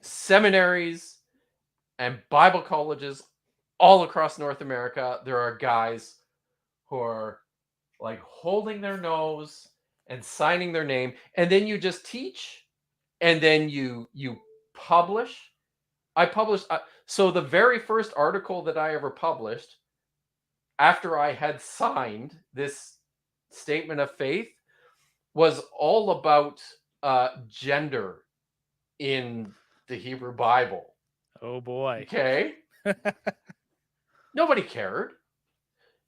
seminaries and Bible colleges all across North America, there are guys who are like holding their nose and signing their name, and then you just teach, and then you publish. I published, so the very first article that I ever published after I had signed this statement of faith was all about gender in the Hebrew Bible. Oh boy. Okay. Nobody cared.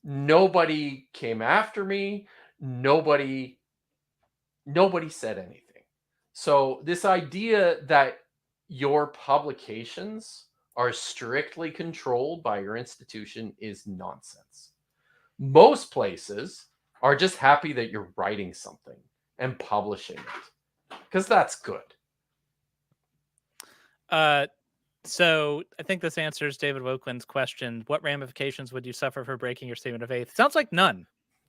Nobody came after me. Nobody said anything. So this idea that your publications are strictly controlled by your institution is nonsense. Most places are just happy that you're writing something and publishing it, because that's good. So I think this answers David Wokeland's question. What ramifications would you suffer for breaking your statement of faith? Sounds like none,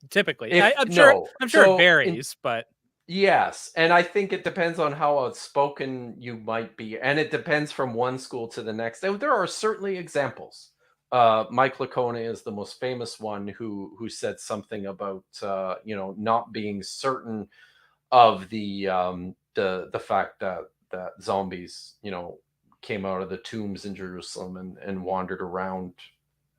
typically. I'm sure it varies, but yes. And I think it depends on how outspoken you might be. And it depends from one school to the next. There are certainly examples. Mike Lacona is the most famous one who said something about not being certain of the fact that zombies came out of the tombs in Jerusalem and wandered around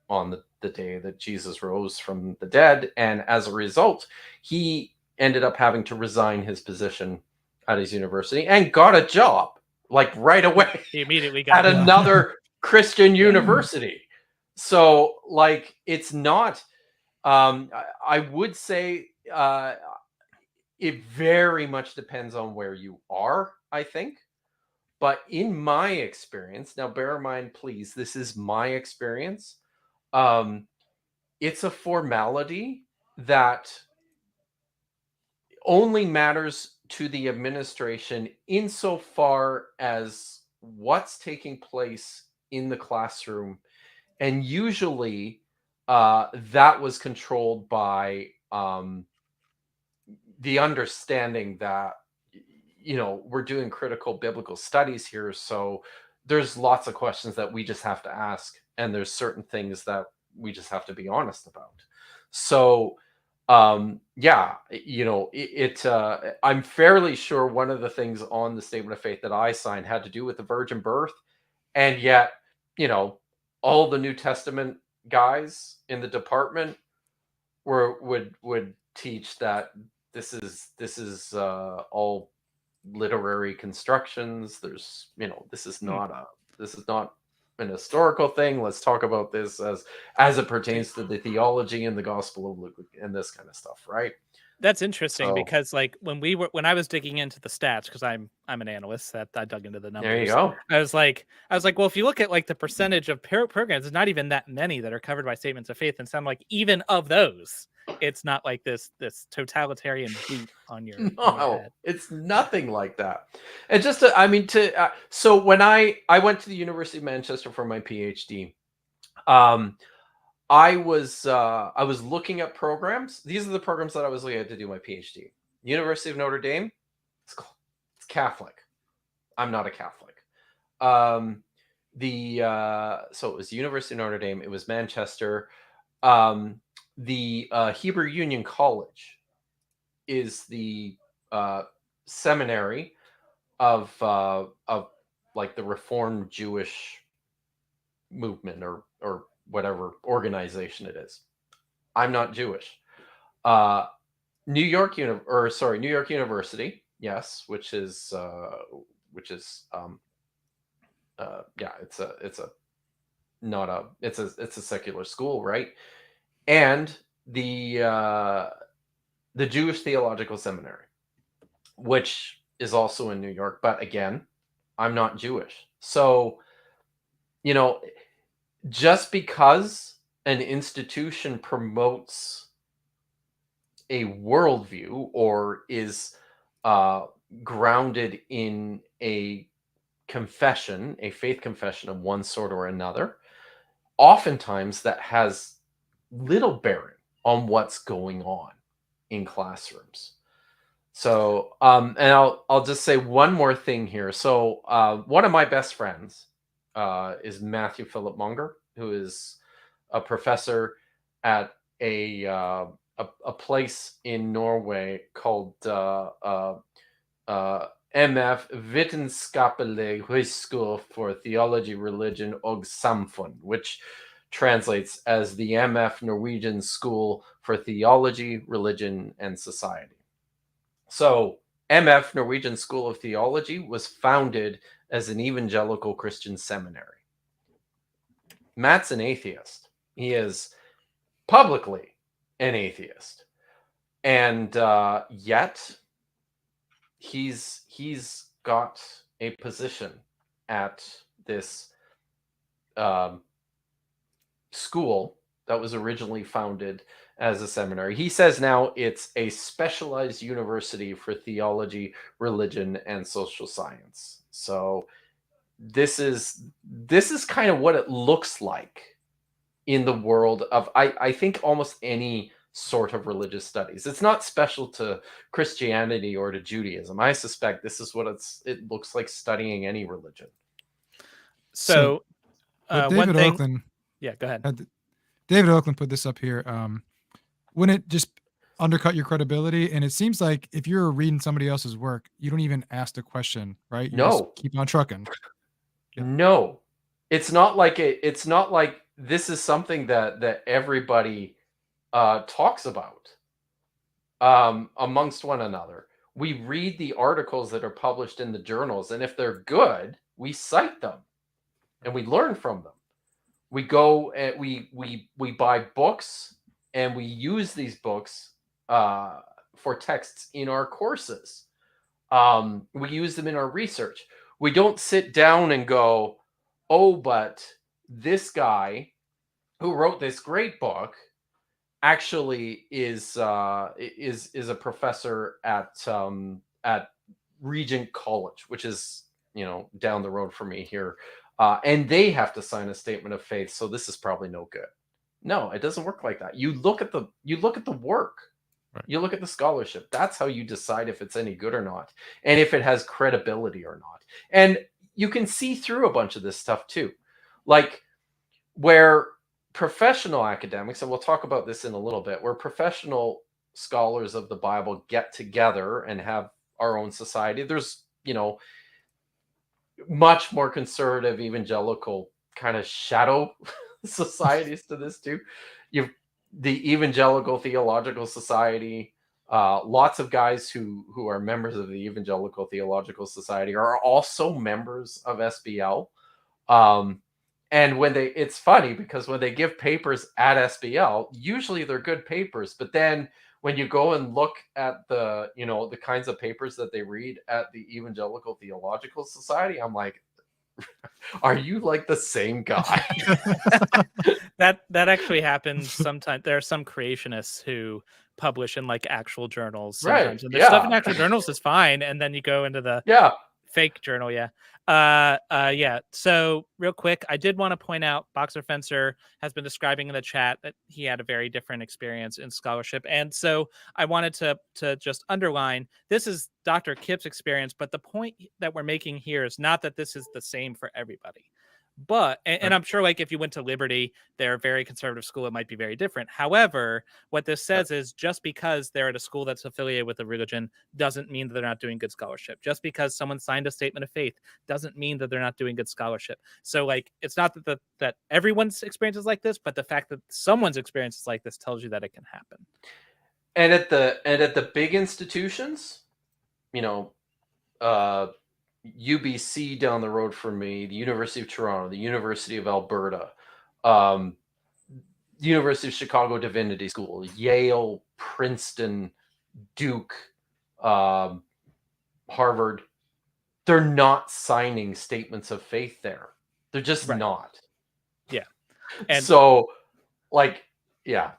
on the day that Jesus rose from the dead, and as a result, he ended up having to resign his position at his university and got a job like right away. He immediately got at another Christian university. So like, it's not, I would say it very much depends on where you are, I think. But in my experience, now bear in mind, please, this is my experience. It's a formality that only matters to the administration insofar as what's taking place in the classroom. And usually that was controlled by the understanding that, we're doing critical biblical studies here. So there's lots of questions that we just have to ask. And there's certain things that we just have to be honest about. So I'm fairly sure one of the things on the statement of faith that I signed had to do with the virgin birth. And yet, all the New Testament guys in the department would teach that this is all literary constructions. There's, this is not an historical thing. Let's talk about this as it pertains to the theology and the Gospel of Luke and this kind of stuff, right? That's interesting because like when I was digging into the stats, because I'm an analyst, that I dug into the numbers. There you go. I was like, well, if you look at like the percentage of programs, there's not even that many that are covered by statements of faith, and some like even of those, it's not like this totalitarian boot on your head. It's nothing like that. And just so when I went to the University of Manchester for my PhD, I was looking at programs. These are the programs that I was looking at to do my PhD. University of Notre Dame, it's Catholic. I'm not a Catholic. So it was University of Notre Dame. It was Manchester. The Hebrew Union College is the seminary of like the Reformed Jewish movement or whatever organization it is. I'm not Jewish. New York University, yes, which is yeah, it's a secular school, right? And the Jewish Theological Seminary, which is also in New York, but again, I'm not Jewish. So, you know, just because an institution promotes a worldview or is grounded in a confession, a faith confession of one sort or another, oftentimes that has little bearing on what's going on in classrooms. So, and I'll just say one more thing here. So, one of my best friends is Matthew Philip Munger, who is a professor at a place in Norway called MF Vitenskapelig Høyskole for Theology, Religion og Samfunn, which translates as the MF Norwegian School for Theology, Religion, and Society. So, MF Norwegian School of Theology was founded as an evangelical Christian seminary. Matt's an atheist. He is publicly an atheist, and yet he's got a position at this school that was originally founded as a seminary. He says now it's a specialized university for theology, religion, and social science. So this is kind of what it looks like in the world of I think almost any sort of religious studies. It's not special to Christianity or to Judaism. I suspect this is what it looks like studying any religion. So one thing. Oakland, yeah, go ahead. David Oakland put this up here. Wouldn't it just undercut your credibility? And it seems like if you're reading somebody else's work, you don't even ask the question, right? You just keep on trucking. Yeah. No, it's not like this is something that everybody talks about amongst one another. We read the articles that are published in the journals, and if they're good, we cite them and we learn from them. We go and we buy books and we use these books for texts in our courses. We use them in our research. We don't sit down and go, oh, but this guy who wrote this great book actually is a professor at Regent College, which is down the road for me here, and they have to sign a statement of faith. So this is probably no good. No, it doesn't work like that. You look at the work. Right. You look at the scholarship. That's how you decide if it's any good or not, and if it has credibility or not. And you can see through a bunch of this stuff too, like where professional academics, and we'll talk about this in a little bit, where professional scholars of the Bible get together and have our own society. There's, much more conservative evangelical kind of shadow societies to this too. You've the Evangelical Theological Society. Lots of guys who are members of the Evangelical Theological Society are also members of SBL. And when it's funny because when they give papers at SBL, usually they're good papers. But then when you go and look at the kinds of papers that they read at the Evangelical Theological Society, I'm like, are you like the same guy? that actually happens sometimes. There are some creationists who publish in like actual journals sometimes, right? And their stuff in actual journals is fine, and then you go into the fake journal. So real quick, I did want to point out Boxer Fencer has been describing in the chat that he had a very different experience in scholarship, and so I wanted to just underline this is Dr. Kipp's experience, but the point that we're making here is not that this is the same for everybody. But and I'm sure, like, if you went to Liberty, they're a very conservative school, it might be very different. However, what this says is just because they're at a school that's affiliated with a religion doesn't mean that they're not doing good scholarship. Just because someone signed a statement of faith doesn't mean that they're not doing good scholarship. So, like, it's not that everyone's experience is like this, but the fact that someone's experience is like this tells you that it can happen. And at the big institutions, UBC down the road from me, the University of Toronto, the University of Alberta, University of Chicago Divinity School, Yale, Princeton, Duke, Harvard, they're not signing statements of faith there. They're just not. Yeah. And so, like, yeah.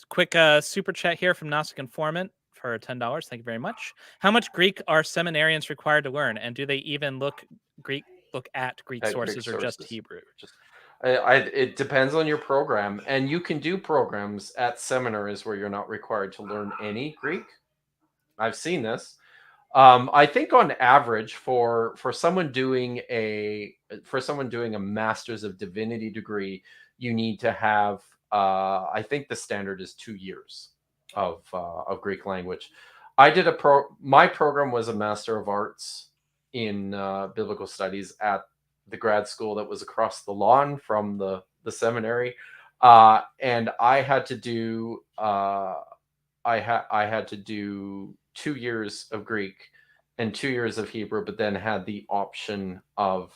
Quick super chat here from Gnostic Informant for $10. Thank you very much. How much Greek are seminarians required to learn, and do they even look at Greek sources or just Hebrew? It depends on your program, and you can do programs at seminaries where you're not required to learn any Greek. I've seen this. I think on average for someone doing a Master's of Divinity degree, you need to have I think the standard is 2 years of Greek language. My program was a Master of Arts in Biblical Studies at the grad school that was across the lawn from the seminary, and I had to do 2 years of Greek and 2 years of Hebrew, but then had the option of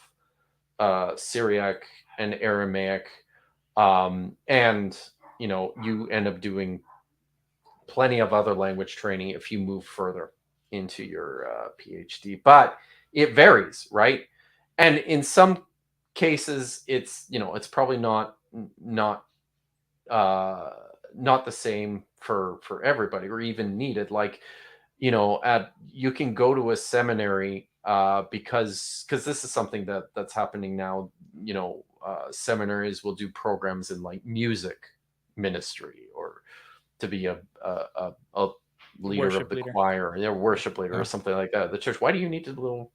Syriac and Aramaic, and you end up doing plenty of other language training if you move further into your PhD. But it varies, right? And in some cases, it's probably not the same for everybody, or even needed. Like, you can go to a seminary because this is something that's happening now. Seminaries will do programs in like music ministry, or to be a leader Worship of the leader. choir, worship leader, or something like that. The church. Why do you need to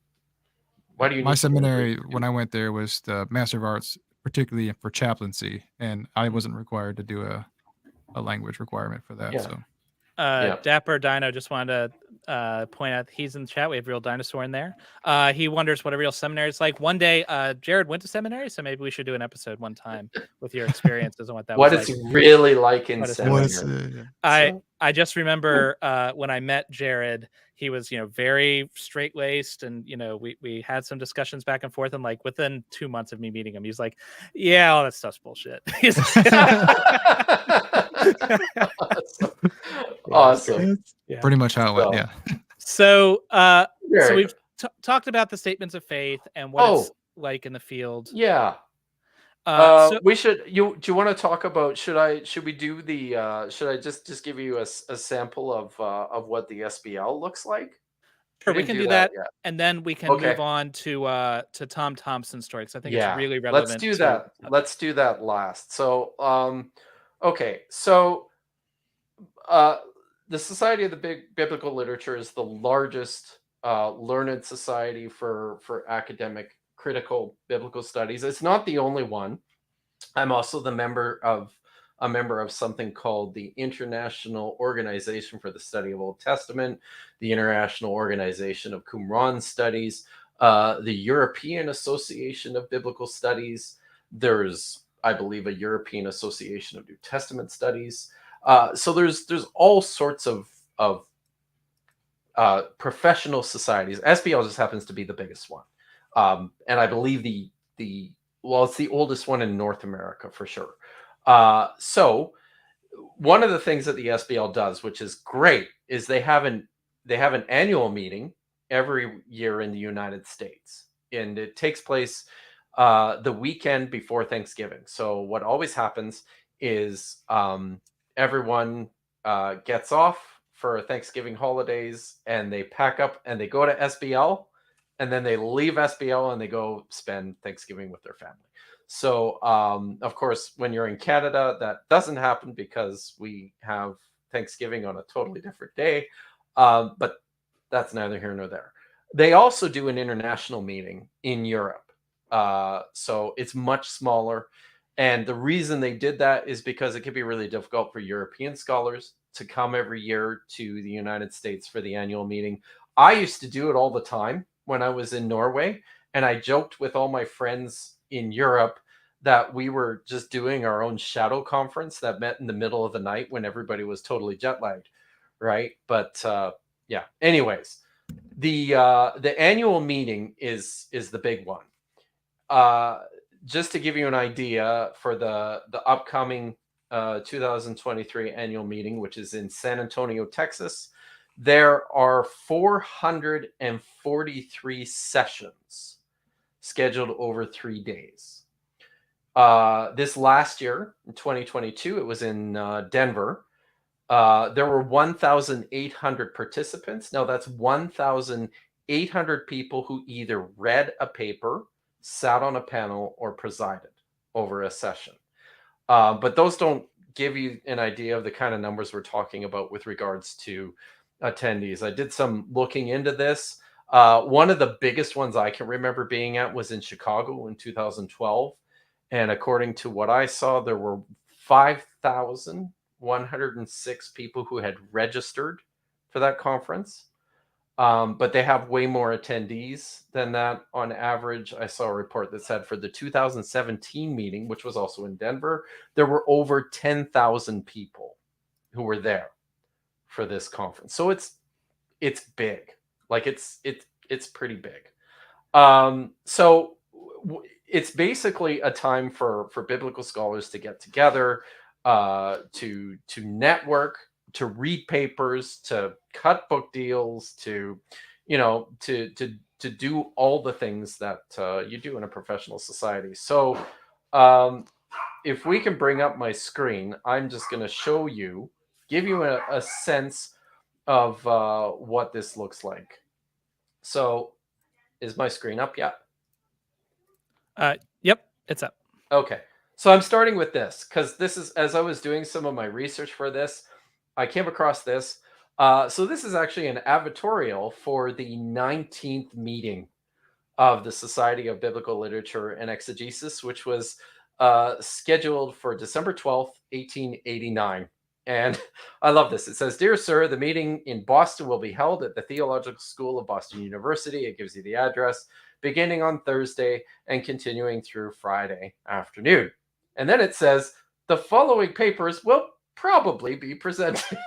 My seminary, when I went there, was the Master of Arts, particularly for chaplaincy, and I wasn't required to do a language requirement for that. So Dapper Dino just wanted to point out he's in the chat. We have Real Dinosaur in there. He wonders what a real seminary is like. One day, Jared went to seminary, so maybe we should do an episode one time with your experiences and what that was like. What it's really like in seminary. I just remember when I met Jared, he was very straight laced, and we had some discussions back and forth, and like within 2 months of me meeting him, he's like, "Yeah, all that stuff's bullshit." Awesome. Yeah. Pretty much how it went. Yeah. So we've talked about the statements of faith and what it's like in the field. Yeah. We should. Do you want to talk about? Should we do the? Should I just give you a sample of what the SBL looks like? Sure, we can do that, and then we can move on to Tom Thompson's story, because I think it's really relevant. Let's do that. Let's do that last. So, okay. So, the Society of the Biblical Literature is the largest learned society for academic critical biblical studies. It's not the only one. I'm also a member of something called the International Organization for the Study of Old Testament, the International Organization of Qumran Studies, the European Association of Biblical Studies. There's, I believe, a European Association of New Testament Studies. So there's all sorts of professional societies. SBL just happens to be the biggest one. And I believe it's the oldest one in North America for sure. So one of the things that the SBL does, which is great, is they have an annual meeting every year in the United States, and it takes place the weekend before Thanksgiving. So what always happens is everyone gets off for Thanksgiving holidays, and they pack up and they go to SBL. And then they leave SBL and they go spend Thanksgiving with their family. So, of course, when you're in Canada, that doesn't happen because we have Thanksgiving on a totally different day. But that's neither here nor there. They also do an international meeting in Europe. So it's much smaller. And the reason they did that is because it can be really difficult for European scholars to come every year to the United States for the annual meeting. I used to do it all the time when I was in Norway, and I joked with all my friends in Europe that we were just doing our own shadow conference that met in the middle of the night when everybody was totally jet lagged, right? But yeah. Anyways, the annual meeting is the big one. Just to give you an idea, for the upcoming 2023 annual meeting, which is in San Antonio, Texas, there are 443 sessions scheduled over 3 days. This last year, in 2022, it was in Denver. There were 1,800 participants. Now, that's 1,800 people who either read a paper, sat on a panel, or presided over a session. But those don't give you an idea of the kind of numbers we're talking about with regards to attendees. I did some looking into this. One of the biggest ones I can remember being at was in Chicago in 2012. And according to what I saw, there were 5,106 people who had registered for that conference. But they have way more attendees than that on average. I saw a report that said for the 2017 meeting, which was also in Denver, there were over 10,000 people who were there for this conference. So it's big. Like it's pretty big. So it's basically a time for biblical scholars to get together, to network, to read papers, to cut book deals, to do all the things that you do in a professional society. So if we can bring up my screen, I'm just going to give you a sense of what this looks like. So is my screen up yet? Yep, it's up. Okay. So I'm starting with this because this is, as I was doing some of my research for this, I came across this. So this is actually an advertorial for the 19th meeting of the Society of Biblical Literature and Exegesis, which was scheduled for December 12th, 1889. And I love this. It says, "Dear Sir, the meeting in Boston will be held at the Theological School of Boston University." It gives you the address, beginning on Thursday and continuing through Friday afternoon. And then it says, "The following papers will probably be presented."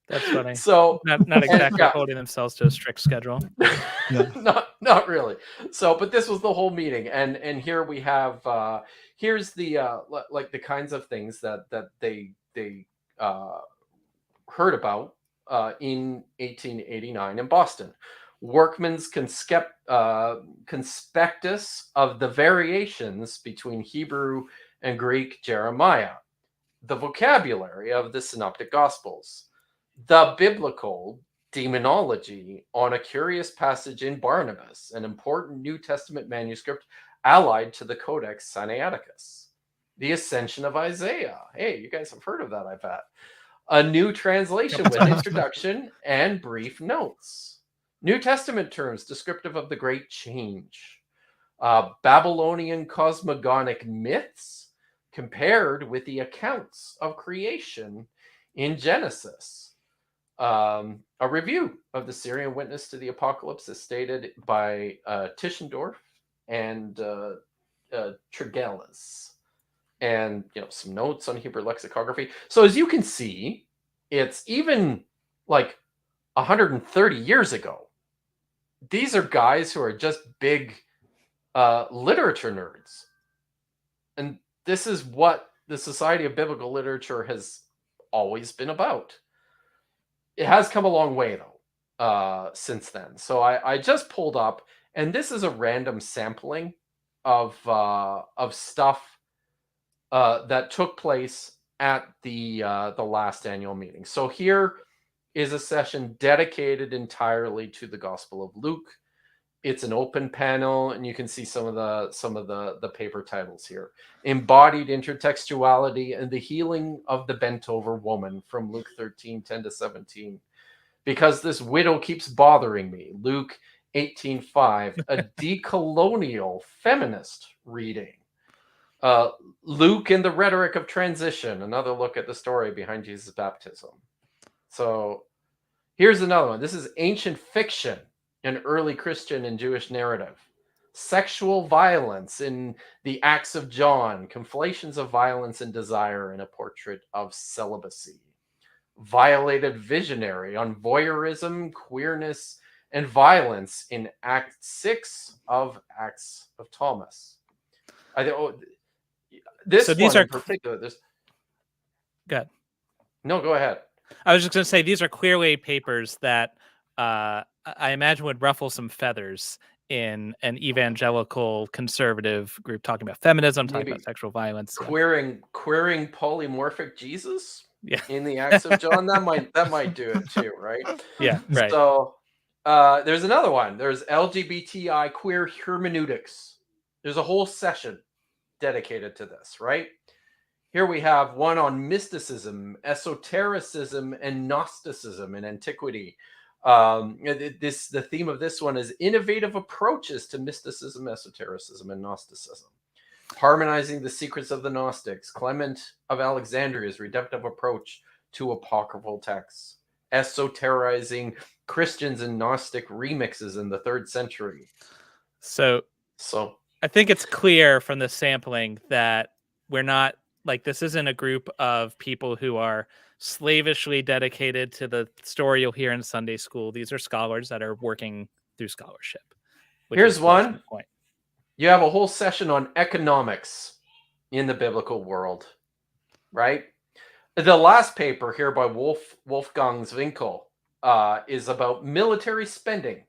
That's funny. So not exactly holding themselves to a strict schedule. not really. So, but this was the whole meeting, and here we have here's the like the kinds of things that they heard about in 1889 in Boston. Workman's conspectus of the variations between Hebrew and Greek Jeremiah, the vocabulary of the Synoptic Gospels, the biblical demonology on a curious passage in Barnabas, an important New Testament manuscript allied to the Codex Sinaiticus, the Ascension of Isaiah. Hey, you guys have heard of that, I bet. A new translation with introduction and brief notes. New Testament terms descriptive of the Great Change. Babylonian cosmogonic myths compared with the accounts of creation in Genesis. A review of the Syrian witness to the apocalypse as stated by Tischendorf and Tregelles. And some notes on Hebrew lexicography. So as you can see, it's even like 130 years ago. These are guys who are just big literature nerds. And this is what the Society of Biblical Literature has always been about. It has come a long way, though, since then. So I just pulled up, and this is a random sampling of stuff that took place at the last annual meeting. So here is a session dedicated entirely to the Gospel of Luke. It's an open panel, and you can see some of the paper titles here. Embodied Intertextuality and the Healing of the Bent Over Woman from Luke 13, 10 to 17. Because this widow keeps bothering me. Luke 18:5, a decolonial feminist reading. Luke and the Rhetoric of Transition, another look at the story behind Jesus' baptism. So here's another one. This is Ancient Fiction, an early Christian and Jewish narrative. Sexual violence in the Acts of John, conflations of violence and desire in a portrait of celibacy. Violated Visionary on voyeurism, queerness, and violence in Act 6 of Acts of Thomas. This So these one are in particular. good. No, go ahead. I was just going to say these are clearly papers that I imagine would ruffle some feathers in an evangelical conservative group talking about feminism, talking Maybe about sexual violence. Queering polymorphic Jesus Yeah. in the Acts of John. That might do it too, right? Yeah, right. So there's another one. There's LGBTI queer hermeneutics. There's a whole session dedicated to this, right? Here we have one on mysticism, esotericism, and Gnosticism in antiquity. The theme of this one is innovative approaches to mysticism, esotericism, and Gnosticism. Harmonizing the secrets of the Gnostics, Clement of Alexandria's redemptive approach to apocryphal texts, esoterizing Christians and Gnostic remixes in the 3rd century. So I think it's clear from the sampling that we're not like this isn't a group of people who are slavishly dedicated to the story you'll hear in Sunday school. These are scholars that are working through scholarship. Here's one. Point. You have a whole session on economics in the biblical world, right? The last paper here by Wolfgang Zwinkel is about military spending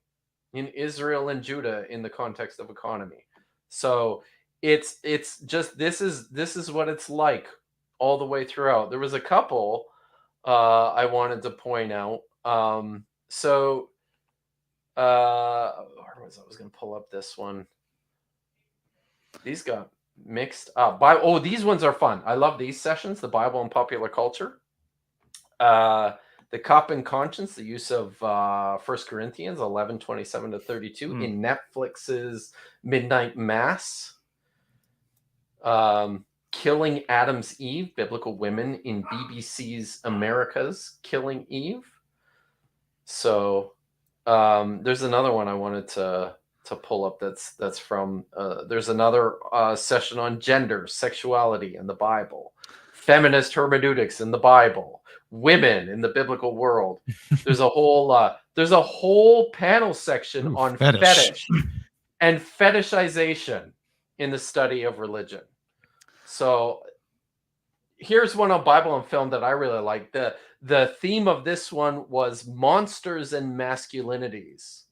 in Israel and Judah in the context of economy. So it's just this is what it's like all the way throughout. There was a couple I wanted to point out. I was going to pull up this one. These got mixed up. These ones are fun. I love these sessions, the Bible and popular culture. The Cup and Conscience, the use of 1 Corinthians 11:27-32 in Netflix's Midnight Mass. Killing Adam's Eve, biblical women in BBC's America's Killing Eve. So there's another one I wanted to pull up that's from there's another session on gender, sexuality in the Bible, feminist hermeneutics in the Bible, women in the biblical world. There's a whole panel section on fetish and fetishization in the study of religion. So here's one on Bible and film that I really like. The theme of this one was monsters and masculinities.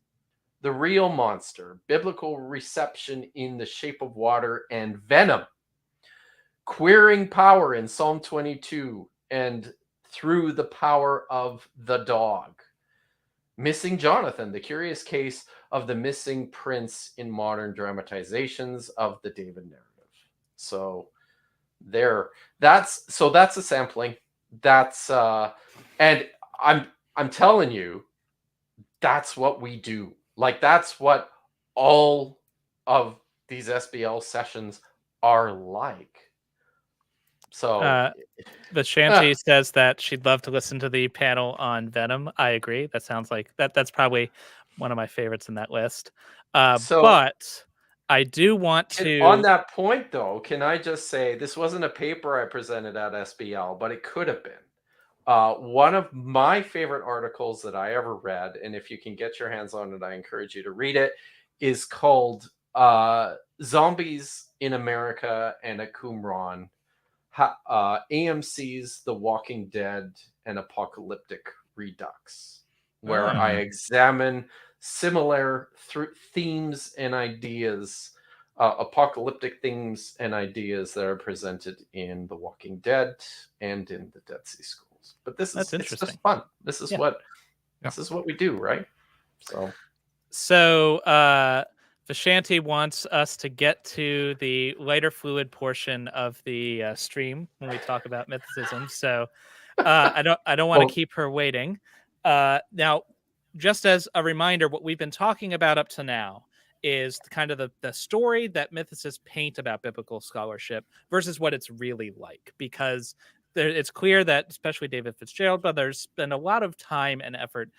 The real monster, biblical reception in the shape of water, and venom. Queering power in Psalm 22 and through the power of the dog. Missing Jonathan, the curious case of the missing prince in modern dramatizations of the David narrative. So that's a sampling. That's and I'm telling you, that's what we do. Like that's what all of these SBL sessions are like. So Vishanti says that she'd love to listen to the panel on Venom. I agree. That sounds like that's probably one of my favorites in that list. But I do want to... On that point, though, can I just say this wasn't a paper I presented at SBL, but it could have been. One of my favorite articles that I ever read, and if you can get your hands on it, I encourage you to read it, is called Zombies in America and at Qumran, AMC's The Walking Dead and Apocalyptic Redux, where I examine similar themes and ideas, apocalyptic themes and ideas that are presented in The Walking Dead and in the Dead Sea Scrolls. But this is it's just fun. This is what we do, right? So Vishanti wants us to get to the lighter fluid portion of the stream when we talk about mythicism. So I don't want to keep her waiting. Now, just as a reminder, what we've been talking about up to now is kind of the story that mythicists paint about biblical scholarship versus what it's really like, because it's clear that especially David Fitzgerald, but there's been a lot of time and effort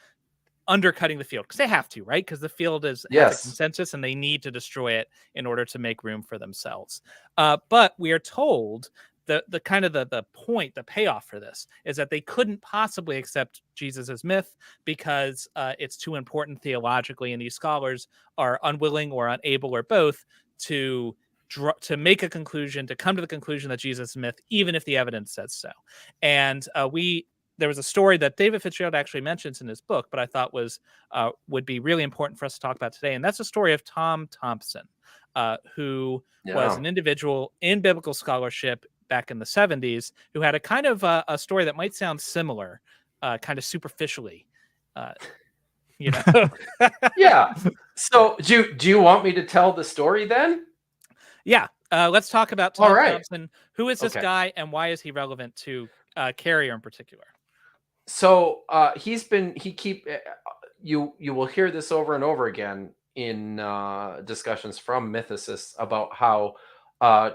undercutting the field because they have to, right? Because the field has a consensus and they need to destroy it in order to make room for themselves. But we are told the kind of the point, the payoff for this is that they couldn't possibly accept Jesus as myth because it's too important theologically, and these scholars are unwilling or unable or both to make a conclusion, to come to the conclusion that Jesus is myth, even if the evidence says so. And there was a story that David Fitzgerald actually mentions in his book, but I thought would be really important for us to talk about today. And that's the story of Tom Thompson, who was an individual in biblical scholarship back in the 70s who had a kind of a story that might sound similar, kind of superficially, you know. Yeah. So do you want me to tell the story then? Yeah. Let's talk about Tom Thompson. Who is this guy and why is he relevant to Carrier in particular? So you will hear this over and over again in discussions from mythicists about how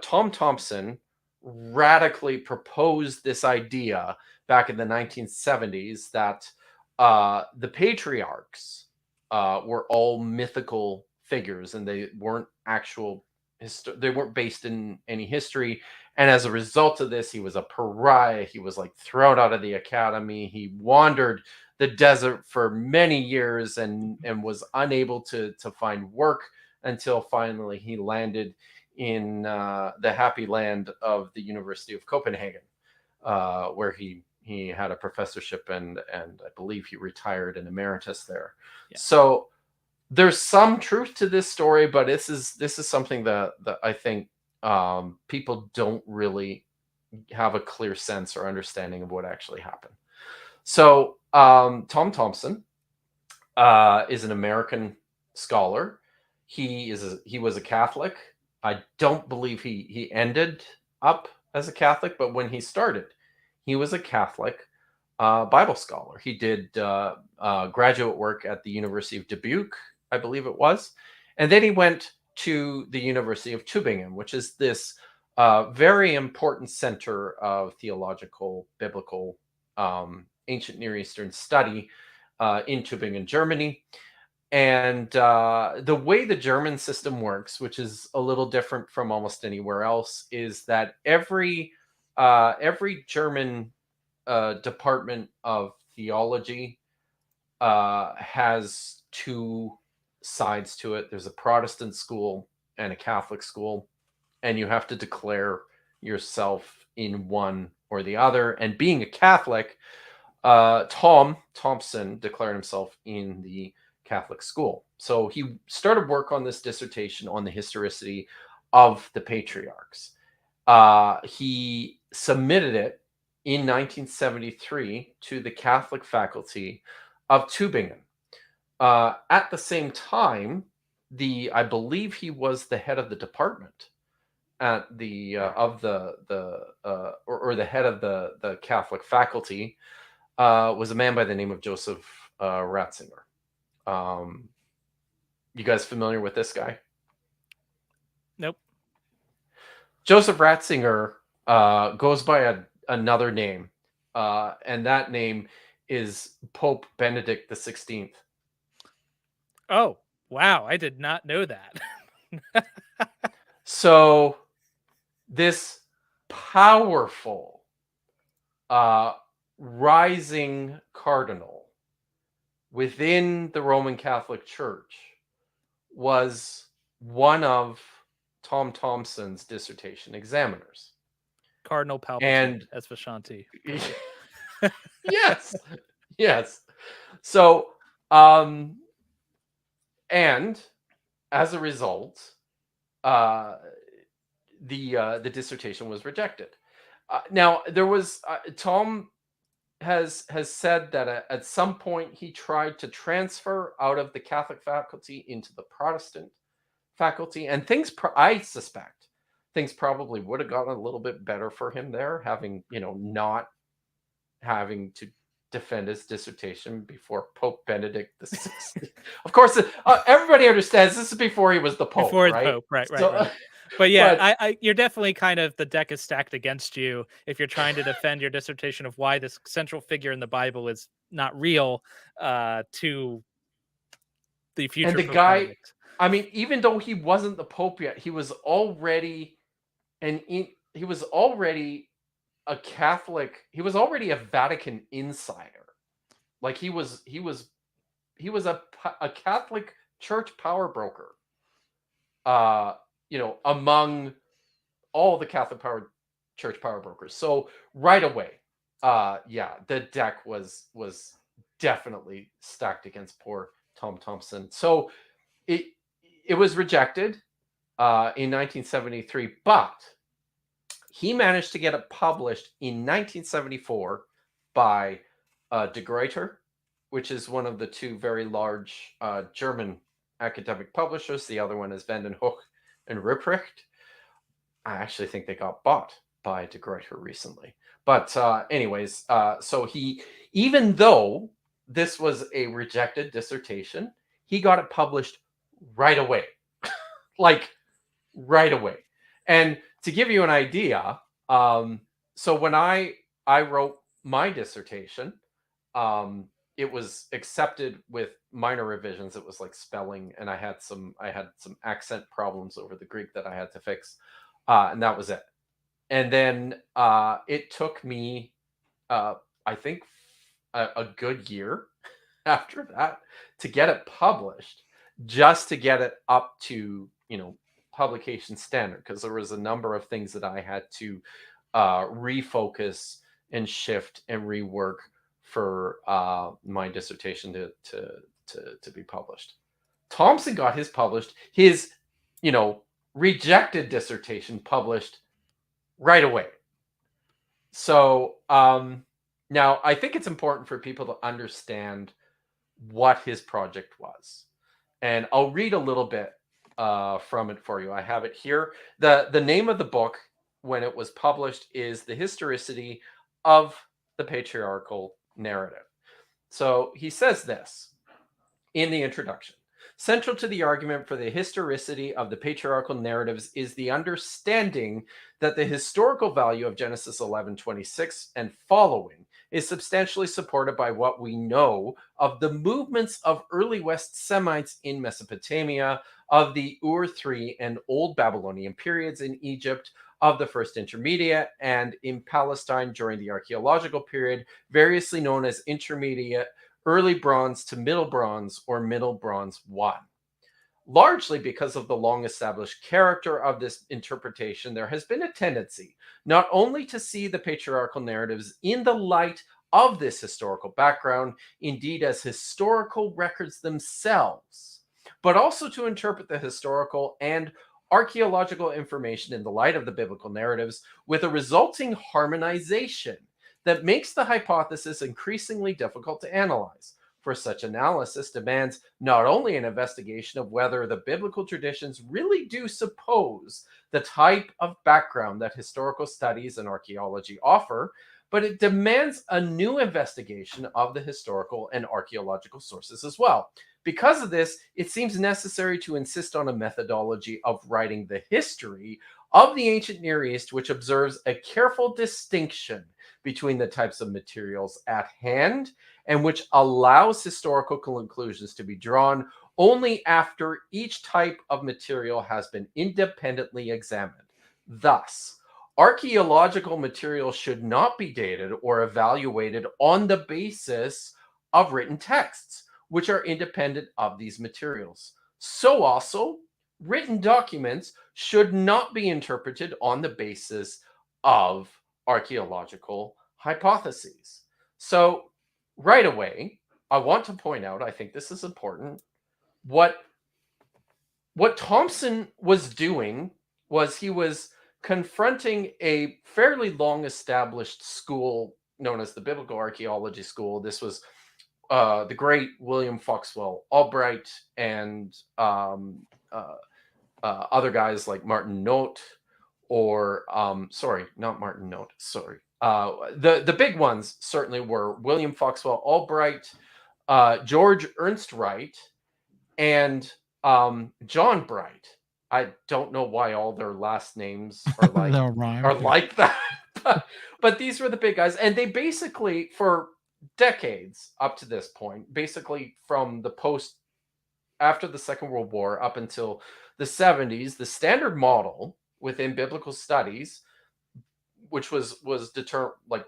Tom Thompson radically proposed this idea back in the 1970s that the patriarchs were all mythical figures and they weren't they weren't based in any history. And as a result of this, he was a pariah. He was like thrown out of the academy. He wandered the desert for many years and was unable to find work until finally he landed in the happy land of the University of Copenhagen, where he had a professorship and I believe he retired in emeritus there. Yeah. So there's some truth to this story, but this is something that I think people don't really have a clear sense or understanding of what actually happened. So Tom Thompson is an American scholar. He was a Catholic. I don't believe he ended up as a Catholic, but when he started, he was a Catholic Bible scholar. He did graduate work at the University of Dubuque, I believe it was. And then he went to the University of Tübingen, which is this very important center of theological, biblical, ancient Near Eastern study in Tübingen, Germany. And the way the German system works, which is a little different from almost anywhere else, is that every German department of theology has two sides to it. There's a Protestant school and a Catholic school, and you have to declare yourself in one or the other. And being a Catholic, Tom Thompson declared himself in the Catholic school. So he started work on this dissertation on the historicity of the patriarchs. He submitted it in 1973 to the Catholic faculty of Tübingen. At the same time, I believe he was the head of the department at the of or the head of the Catholic faculty was a man by the name of Joseph Ratzinger. You guys familiar with this guy? Nope. Joseph Ratzinger goes by another name, and that name is Pope Benedict XVI. Oh, wow. I did not know that. So this powerful rising cardinal within the Roman Catholic Church was one of Tom Thompson's dissertation examiners. Cardinal Palpatine, as Vishanti. Yes. So, and as a result, the dissertation was rejected. Now, there was Tom has said that at some point he tried to transfer out of the Catholic faculty into the Protestant faculty, and I suspect things probably would have gotten a little bit better for him there, having not having to defend his dissertation before Pope Benedict XVI. Of course, everybody understands this is before he was the Pope, Before the right? Pope, right. So, But yeah, but you're definitely kind of, the deck is stacked against you if you're trying to defend your dissertation of why this central figure in the Bible is not real to the and future the Pope guy, Benedict. I mean, even though he wasn't the Pope yet, he was already he was already a Catholic. He was already a Vatican insider. Like he was a Catholic Church power broker. Among all the Catholic Church power brokers. So right away, the deck was definitely stacked against poor Tom Thompson. So it was rejected in 1973, but he managed to get it published in 1974 by De Gruyter, which is one of the two very large German academic publishers. The other one is Vanden Hoch and Ruprecht. I actually think they got bought by De Gruyter recently. But anyways, so even though this was a rejected dissertation, he got it published right away. Like right away. And to give you an idea, so when I wrote my dissertation, it was accepted with minor revisions. It was like spelling, and I had some accent problems over the Greek that I had to fix, and that was it. And then it took me, I think, a good year after that to get it published, just to get it up to publication standard, because there was a number of things that I had to refocus and shift and rework for my dissertation to be published. Thompson got his published, his rejected dissertation published right away. So now I think it's important for people to understand what his project was, and I'll read a little bit from it for you. I have it here. The name of the book when it was published is The Historicity of the Patriarchal Narrative. So he says this in the introduction. Central to the argument for the historicity of the patriarchal narratives is the understanding that the historical value of Genesis 11:26 and following is substantially supported by what we know of the movements of early West Semites in Mesopotamia, of the Ur III and Old Babylonian periods in Egypt, of the First Intermediate, and in Palestine during the archaeological period, variously known as Intermediate, Early Bronze to Middle Bronze, or Middle Bronze I. Largely because of the long-established character of this interpretation, there has been a tendency not only to see the patriarchal narratives in the light of this historical background, indeed as historical records themselves, but also to interpret the historical and archaeological information in the light of the biblical narratives, with a resulting harmonization that makes the hypothesis increasingly difficult to analyze. For such analysis demands not only an investigation of whether the biblical traditions really do suppose the type of background that historical studies and archaeology offer, but it demands a new investigation of the historical and archaeological sources as well. Because of this, it seems necessary to insist on a methodology of writing the history of the ancient Near East, which observes a careful distinction between the types of materials at hand, and which allows historical conclusions to be drawn only after each type of material has been independently examined. Thus, archaeological material should not be dated or evaluated on the basis of written texts, which are independent of these materials. So also, written documents should not be interpreted on the basis of archaeological hypotheses. So right away, I want to point out, I think this is important, what Thompson was doing was he was confronting a fairly long established school known as the Biblical Archaeology School. This was the great William Foxwell Albright and other guys like Martin Note, or not Martin Note, The big ones certainly were William Foxwell Albright, George Ernst Wright, and John Bright. I don't know why all their last names are They'll rhyme. like that, but these were the big guys, and they basically, for decades up to this point, basically from the post after the Second World War up until the 70s, the standard model within biblical studies, which was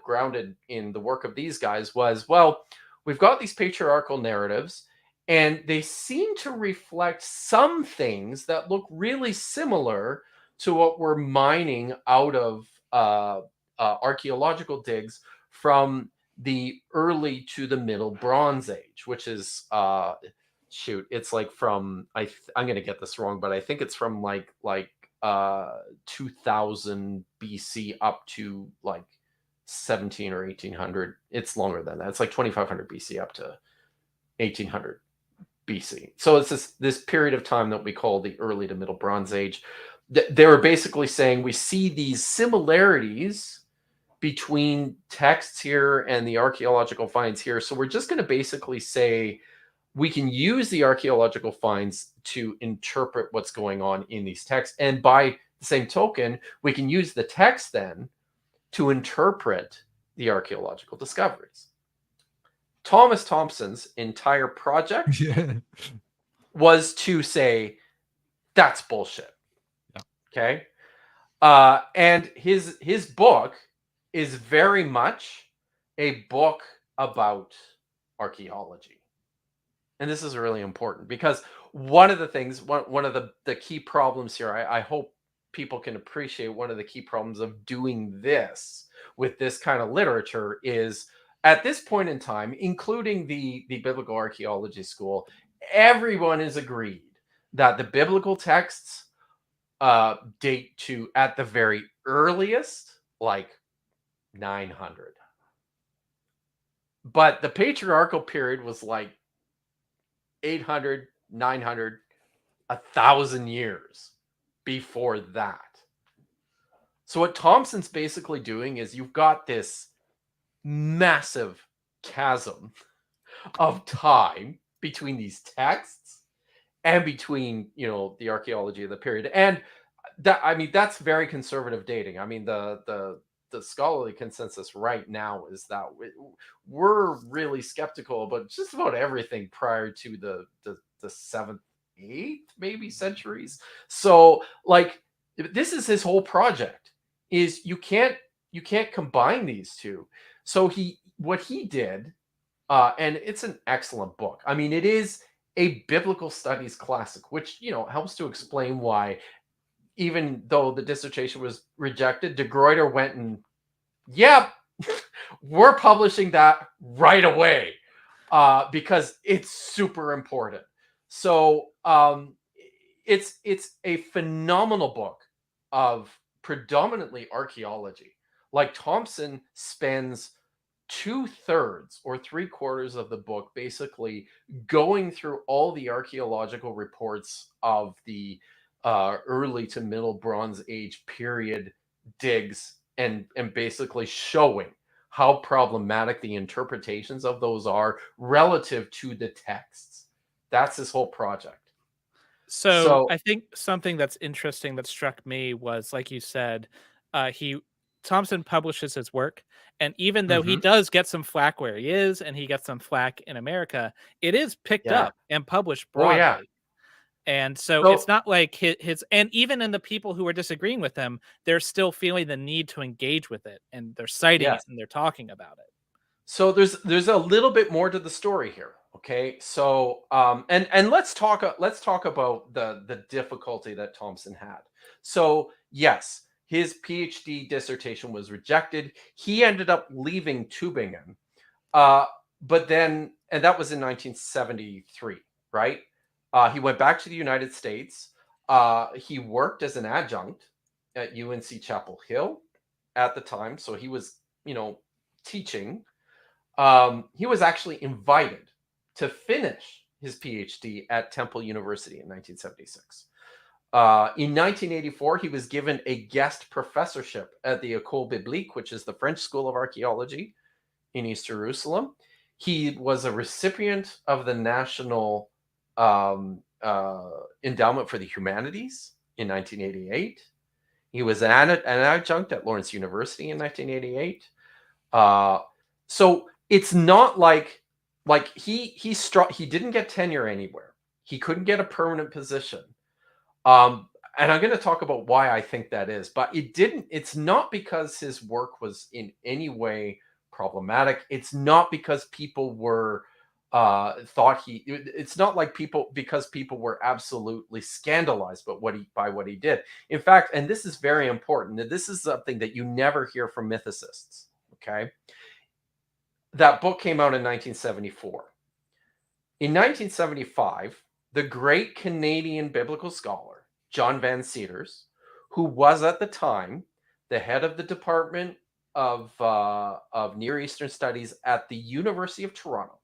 grounded in the work of these guys, was, well, we've got these patriarchal narratives, and they seem to reflect some things that look really similar to what we're mining out of archaeological digs from the early to the middle Bronze Age, which is it's like from I'm going to get this wrong, but I think it's from like 2000 BC up to like 17 or 1800. It's longer than that. It's like 2500 BC up to 1800 BC. So it's this period of time that we call the early to middle Bronze Age. They were basically saying we see these similarities between texts here and the archaeological finds here. So we're just going to basically say we can use the archaeological finds to interpret what's going on in these texts. And by the same token, we can use the text then to interpret the archaeological discoveries. Thomas Thompson's entire project was to say, that's bullshit. Yeah. Okay. And his book is very much a book about archaeology. And this is really important because one of the things, one of the key problems here, I hope people can appreciate, one of the key problems of doing this with this kind of literature is, at this point in time, including the biblical archaeology school, everyone is agreed that the biblical texts date to, at the very earliest, like 900. But the patriarchal period was like 800, 900, 1,000 years before that. So what Thompson's basically doing is, you've got this massive chasm of time between these texts and between, the archaeology of the period. And that, I mean, that's very conservative dating. I mean, the scholarly consensus right now is that we're really skeptical about just about everything prior to the 7th, 8th, maybe centuries. So, like, this is his whole project, is you can't combine these two. So what he did, and it's an excellent book. I mean, it is a biblical studies classic, which, helps to explain why, even though the dissertation was rejected, De Gruyter went and, we're publishing that right away, because it's super important. So it's a phenomenal book of predominantly archaeology. Like, Thompson spends 2/3 or 3/4 of the book basically going through all the archaeological reports of the early to middle Bronze Age period digs, and basically showing how problematic the interpretations of those are relative to the texts. That's his whole project. So I think something that's interesting that struck me was, like you said, Thompson publishes his work, and even though he does get some flack where he is, and he gets some flack in America, it is picked up and published broadly. yeah. And so it's not like his, and even in the people who are disagreeing with him, they're still feeling the need to engage with it, and they're citing it and they're talking about it. So there's a little bit more to the story here. Okay. So and let's talk about the difficulty that Thompson had. So yes, his PhD dissertation was rejected. He ended up leaving Tübingen. But then, and that was in 1973, right? He went back to the United States. He worked as an adjunct at UNC Chapel Hill at the time. So he was, teaching. He was actually invited to finish his PhD at Temple University in 1976. In 1984, he was given a guest professorship at the École Biblique, which is the French School of Archaeology in East Jerusalem. He was a recipient of the National Endowment for the Humanities in 1988. He was an adjunct at Lawrence University in 1988. So it's not like he didn't get tenure anywhere. He couldn't get a permanent position. And I'm going to talk about why I think that is, but it's not because his work was in any way problematic. It's not because people were it's not like because people were absolutely scandalized by what he did. In fact, and this is very important, this is something that you never hear from mythicists. Okay. That book came out in 1974. In 1975, the great Canadian biblical scholar, John Van Seters, who was at the time the head of the Department of Near Eastern Studies at the University of Toronto,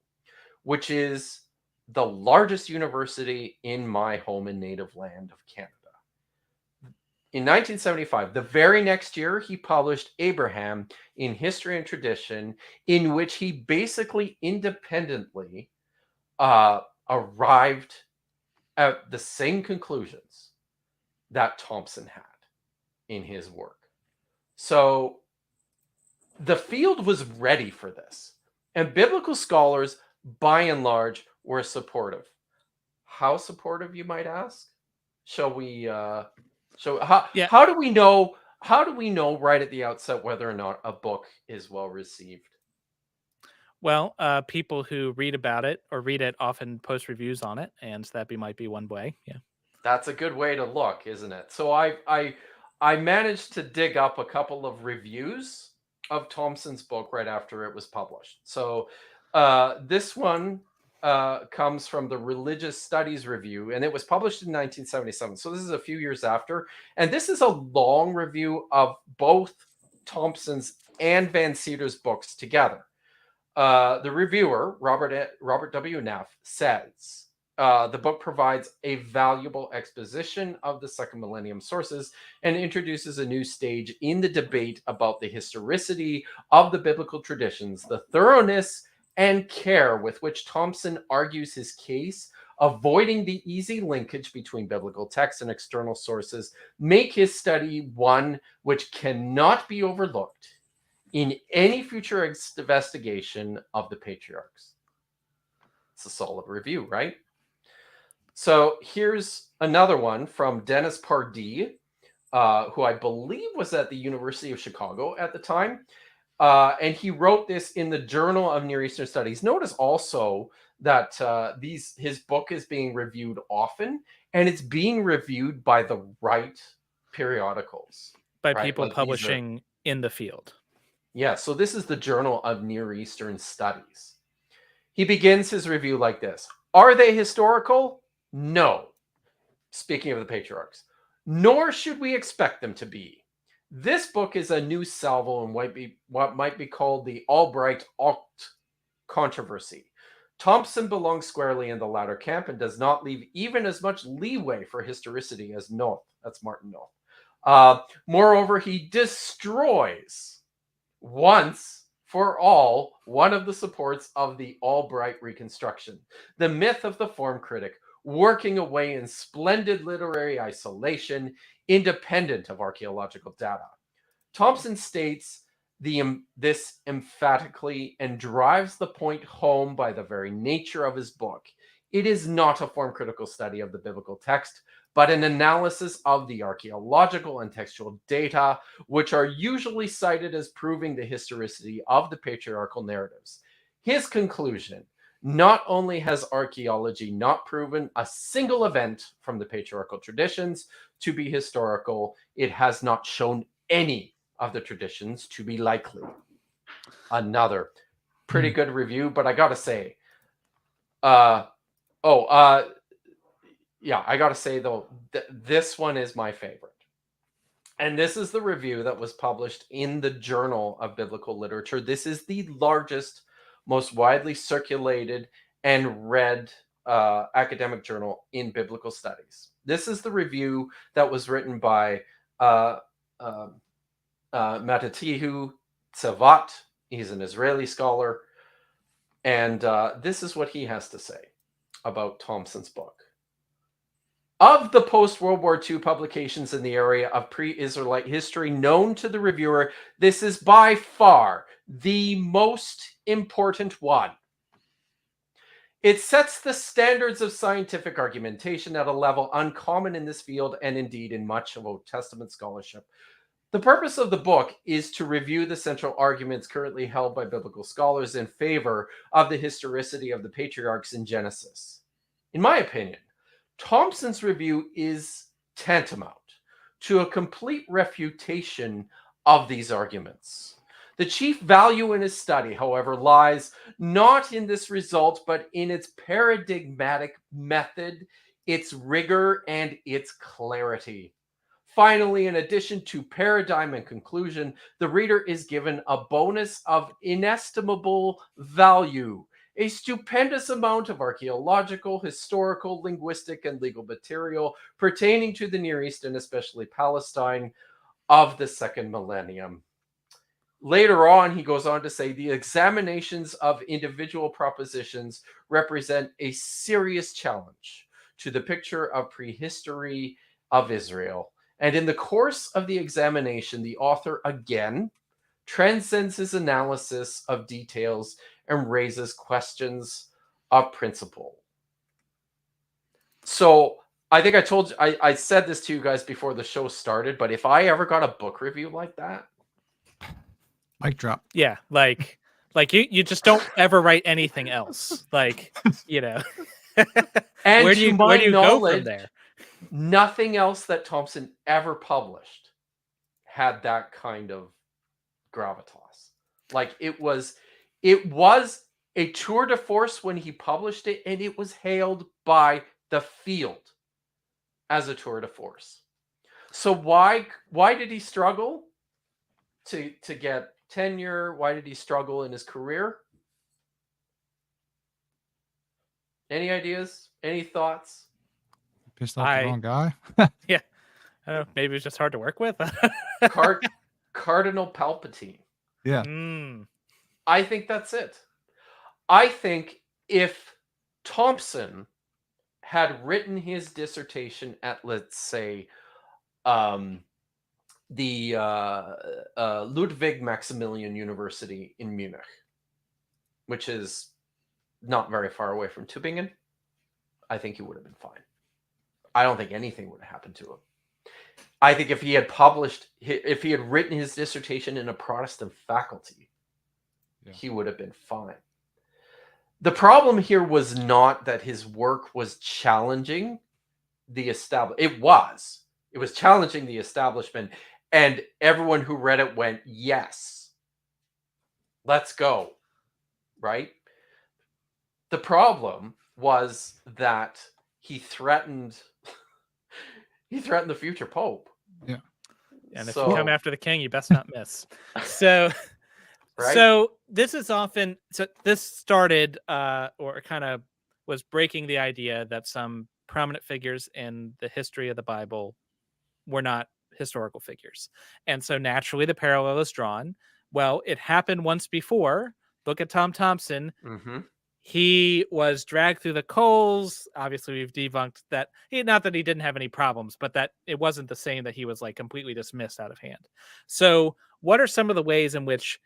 which is the largest university in my home and native land of Canada. In 1975, the very next year, he published Abraham in History and Tradition, in which he basically independently arrived at the same conclusions that Thompson had in his work. So the field was ready for this, and biblical scholars, by and large, were supportive. How supportive, you might ask? Shall we? How do we know? How do we know right at the outset whether or not a book is well received? Well, people who read about it or read it often post reviews on it, and that might be one way. Yeah, that's a good way to look, isn't it? So I managed to dig up a couple of reviews of Thompson's book right after it was published. So this one comes from the Religious Studies Review, and it was published in 1977. So this is a few years after, and this is a long review of both Thompson's and Van Seters' books together. The reviewer, Robert W. Neff, says the book provides a valuable exposition of the second millennium sources and introduces a new stage in the debate about the historicity of the biblical traditions. The thoroughness and care with which Thompson argues his case, avoiding the easy linkage between biblical texts and external sources, make his study one which cannot be overlooked in any future investigation of the patriarchs. It's a solid review, right? So here's another one from Dennis Pardee, who I believe was at the University of Chicago at the time. And he wrote this in the Journal of Near Eastern Studies. Notice also that his book is being reviewed often, and it's being reviewed by the right periodicals. By people publishing in the field. Yeah, so this is the Journal of Near Eastern Studies. He begins his review like this. Are they historical? No. Speaking of the patriarchs. Nor should we expect them to be. This book is a new salvo in what might be called the Albright-Ocht controversy. Thompson belongs squarely in the latter camp and does not leave even as much leeway for historicity as North. That's Martin North. Moreover, he destroys once for all one of the supports of the Albright reconstruction, the myth of the form critic, working away in splendid literary isolation, independent of archaeological data. Thompson states this emphatically and drives the point home by the very nature of his book. It is not a form critical study of the biblical text, but an analysis of the archaeological and textual data, which are usually cited as proving the historicity of the patriarchal narratives. His conclusion: not only has archaeology not proven a single event from the patriarchal traditions to be historical, it has not shown any of the traditions to be likely. Another pretty good review, but I gotta say, I gotta say though, this one is my favorite. And this is the review that was published in the Journal of Biblical Literature. This is the largest, most widely circulated and read academic journal in biblical studies. This is the review that was written by Mythicists Tzavat. He's an Israeli scholar. And this is what he has to say about Thompson's book. Of the post-World War II publications in the area of pre-Israelite history known to the reviewer, this is by far the most important one. It sets the standards of scientific argumentation at a level uncommon in this field and indeed in much of Old Testament scholarship. The purpose of the book is to review the central arguments currently held by biblical scholars in favor of the historicity of the patriarchs in Genesis. In my opinion, Thompson's review is tantamount to a complete refutation of these arguments. The chief value in his study, however, lies not in this result, but in its paradigmatic method, its rigor, and its clarity. Finally, in addition to paradigm and conclusion, the reader is given a bonus of inestimable value, a stupendous amount of archaeological, historical, linguistic, and legal material pertaining to the Near East and especially Palestine of the second millennium. Later on, he goes on to say the examinations of individual propositions represent a serious challenge to the picture of prehistory of Israel. And in the course of the examination, the author again transcends his analysis of details and raises questions of principle. So I think I said this to you guys before the show started, but if I ever got a book review like that, Mic drop. Yeah, like you just don't ever write anything else. Like, and where do you go from there? Nothing else that Thompson ever published had that kind of gravitas. Like it was a tour de force when he published it, and it was hailed by the field as a tour de force. So why did he struggle to get tenure? Why did he struggle in his career? Any ideas? Any thoughts? Pissed off the wrong guy. Yeah, I don't know. Maybe it was just hard to work with. Cardinal Palpatine. Yeah. I think that's it. I think if Thompson had written his dissertation at, let's say, the Ludwig Maximilian University in Munich, which is not very far away from Tübingen, I think he would have been fine. I don't think anything would have happened to him. I think if he had written his dissertation in a Protestant faculty, he would have been fine. The problem here was not that his work was challenging the establishment. It was challenging the establishment, and everyone who read it went, yes, let's go, right? The problem was that he threatened the future pope. Yeah. And if you come after the king, you best not miss. So, right? So this started or kind of was breaking the idea that some prominent figures in the history of the Bible were not historical figures. And so naturally the parallel is drawn. Well, it happened once before. Look at Tom Thompson. Mm-hmm. He was dragged through the coals. Obviously, we've debunked that. Not that he didn't have any problems, but that it wasn't the same that he was like completely dismissed out of hand. So what are some of the ways in which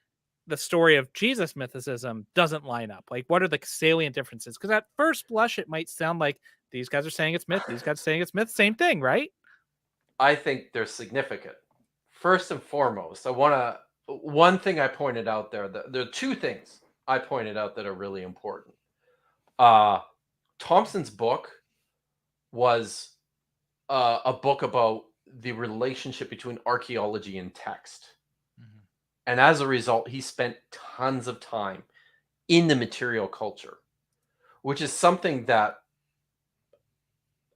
the story of Jesus mythicism doesn't line up? Like, what are the salient differences? Because at first blush, it might sound like these guys are saying it's myth. These guys are saying it's myth. Same thing, right? I think they're significant. First and foremost, one thing I pointed out there are two things I pointed out that are really important. Thompson's book was a book about the relationship between archaeology and text. Mm-hmm. And as a result, he spent tons of time in the material culture, which is something that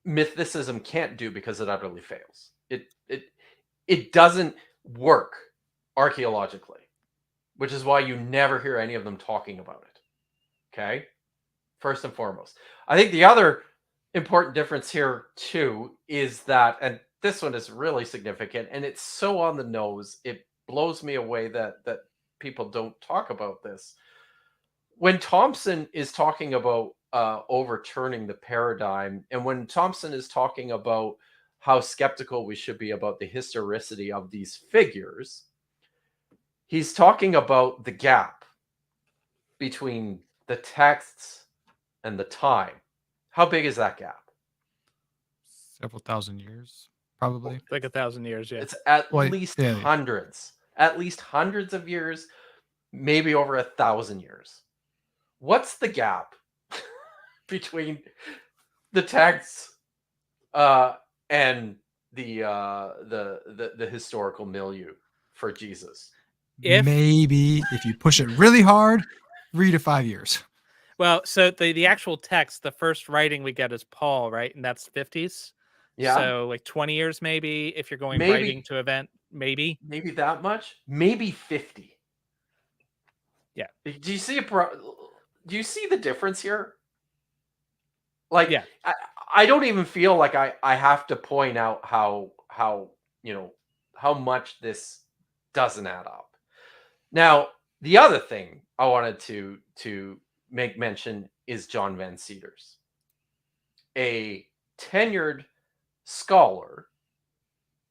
mythicism can't do because it utterly fails. It doesn't work archaeologically, which is why you never hear any of them talking about it. Okay? First and foremost. I think the other important difference here too is that, and this one is really significant, and it's so on the nose, it blows me away that people don't talk about this. When Thompson is talking about overturning the paradigm, and when Thompson is talking about how skeptical we should be about the historicity of these figures, he's talking about the gap between the texts and the time. How big is that gap? Several thousand years, probably. Like 1,000 years, yeah. It's at Well, least yeah. hundreds, at least hundreds of years, maybe over 1,000 years. What's the gap between the texts and the historical milieu for Jesus? Maybe if you push it really hard, 3 to 5 years. Well, so the actual text, the first writing we get is Paul, right? And that's 50s. Yeah. So like 20 years maybe if you're going Maybe. writing to event, maybe. Maybe that much? Maybe 50. Yeah. Do you see do you see the difference here? Like, yeah. I don't even feel like I have to point out how how much this doesn't add up. Now, the other thing I wanted to make mention is John Van Seters, a tenured scholar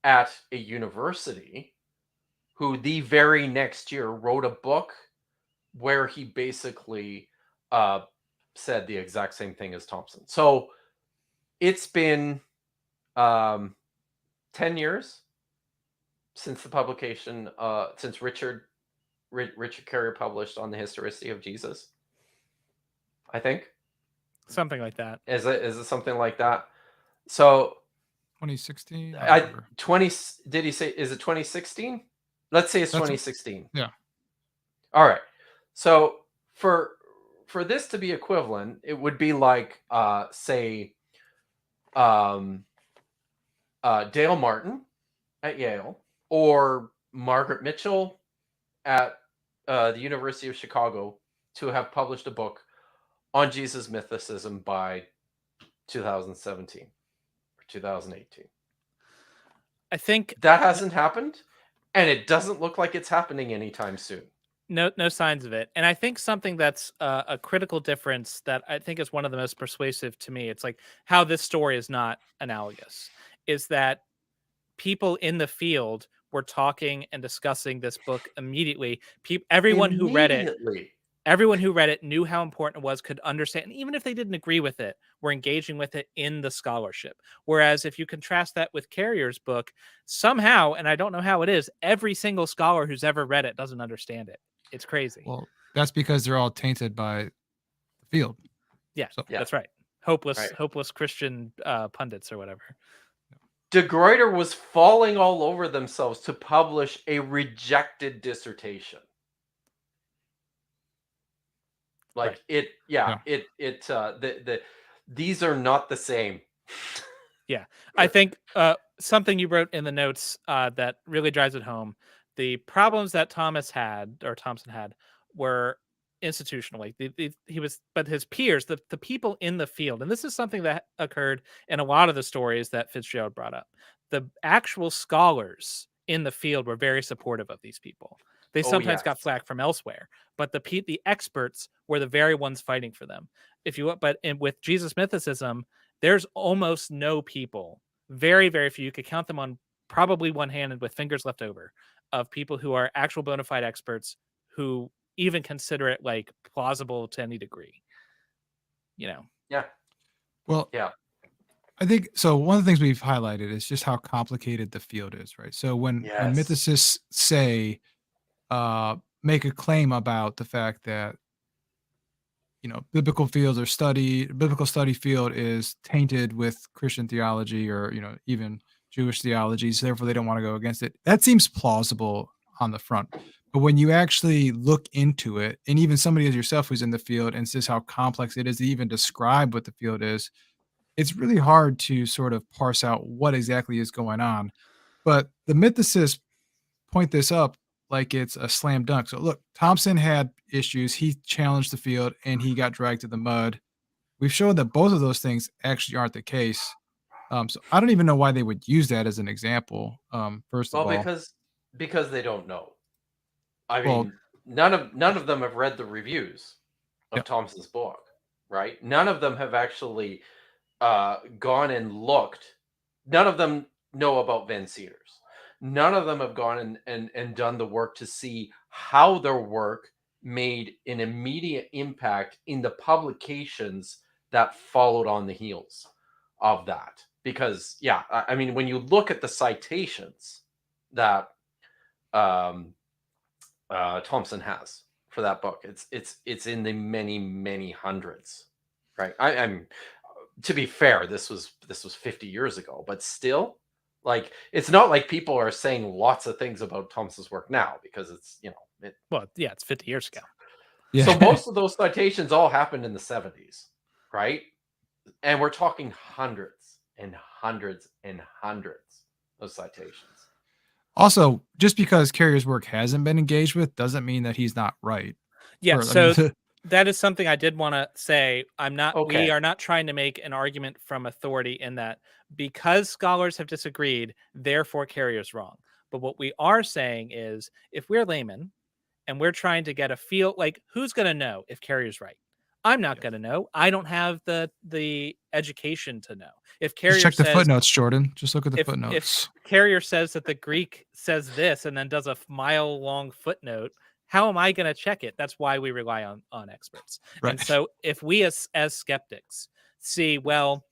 at a university who the very next year wrote a book where he basically said the exact same thing as Thompson. So it's been 10 years since the publication, since Richard Carrier published on the historicity of Jesus, I think. Something like that. Is it something like that? So 2016. Did he say, is it 2016? Let's say it's 2016. Yeah. All right. So for this to be equivalent, it would be like say Dale Martin at Yale or Margaret Mitchell at the University of Chicago to have published a book on Jesus mythicism by 2017 or 2018. I think that hasn't happened, and it doesn't look like it's happening anytime soon. No signs of it. And I think something that's a critical difference that I think is one of the most persuasive to me, it's like how this story is not analogous, is that people in the field were talking and discussing this book immediately. Everyone who read it knew how important it was, could understand, and even if they didn't agree with it, were engaging with it in the scholarship. Whereas if you contrast that with Carrier's book, somehow, and I don't know how it is, every single scholar who's ever read it doesn't understand it. It's crazy. Well, that's because they're all tainted by the field. Yeah, that's right. Hopeless Christian pundits or whatever. De Gruyter was falling all over themselves to publish a rejected dissertation. Like these are not the same. Yeah, I think something you wrote in the notes that really drives it home. The problems that Thompson had were institutionally. But his peers, the people in the field, and this is something that occurred in a lot of the stories that Fitzgerald brought up. The actual scholars in the field were very supportive of these people. They sometimes got flack from elsewhere, but the experts were the very ones fighting for them. With Jesus mythicism, there's almost no people, very, very few. You could count them on probably one hand and with fingers left over, of people who are actual bona fide experts who even consider it like plausible to any degree. Yeah. Well, yeah. I think so. One of the things we've highlighted is just how complicated the field is, right? So when mythicists say, make a claim about the fact that biblical study field is tainted with Christian theology or even Jewish theologies, therefore they don't want to go against it. That seems plausible on the front, but when you actually look into it, and even somebody as yourself who's in the field and says how complex it is to even describe what the field is, it's really hard to sort of parse out what exactly is going on. But the mythicists point this up like it's a slam dunk. So look, Thompson had issues. He challenged the field and he got dragged to the mud we've shown that both of those things actually aren't the case. So I don't even know why they would use that as an example. First of Well, all, because they don't know. I well, mean, none of them have read the reviews yeah, of Thompson's book, right? None of them have actually gone and looked. None of them know about Van Sears. None of them have gone and done the work to see how their work made an immediate impact in the publications that followed on the heels of that. Because, yeah, I mean, when you look at the citations that um, Thompson has for that book, it's in the many hundreds, right? I'm to be fair, this was 50 years ago, but still, like, it's not like people are saying lots of things about Thompson's work now because it's, Well, yeah, it's 50 years ago. so yeah. most of those citations all happened in the 70s, right? And we're talking hundreds and hundreds and hundreds of citations. Also, just because Carrier's work hasn't been engaged with doesn't mean that he's not right. Yeah, Or, I so mean, that is something I did want to say. We Okay. are not trying to make an argument from authority in that because scholars have disagreed, therefore Carrier's wrong. But what we are saying is if we're laymen and we're trying to get a feel, like, who's going to know if Carrier's right? I'm not Yes. going to know. I don't have the education to know. If just Carrier check the says footnotes, Jordan. Just look at the if footnotes. Carrier says that the Greek says this and then does a mile long footnote, how am I going to check it? That's why we rely on experts. Right. And so if we as skeptics see, well,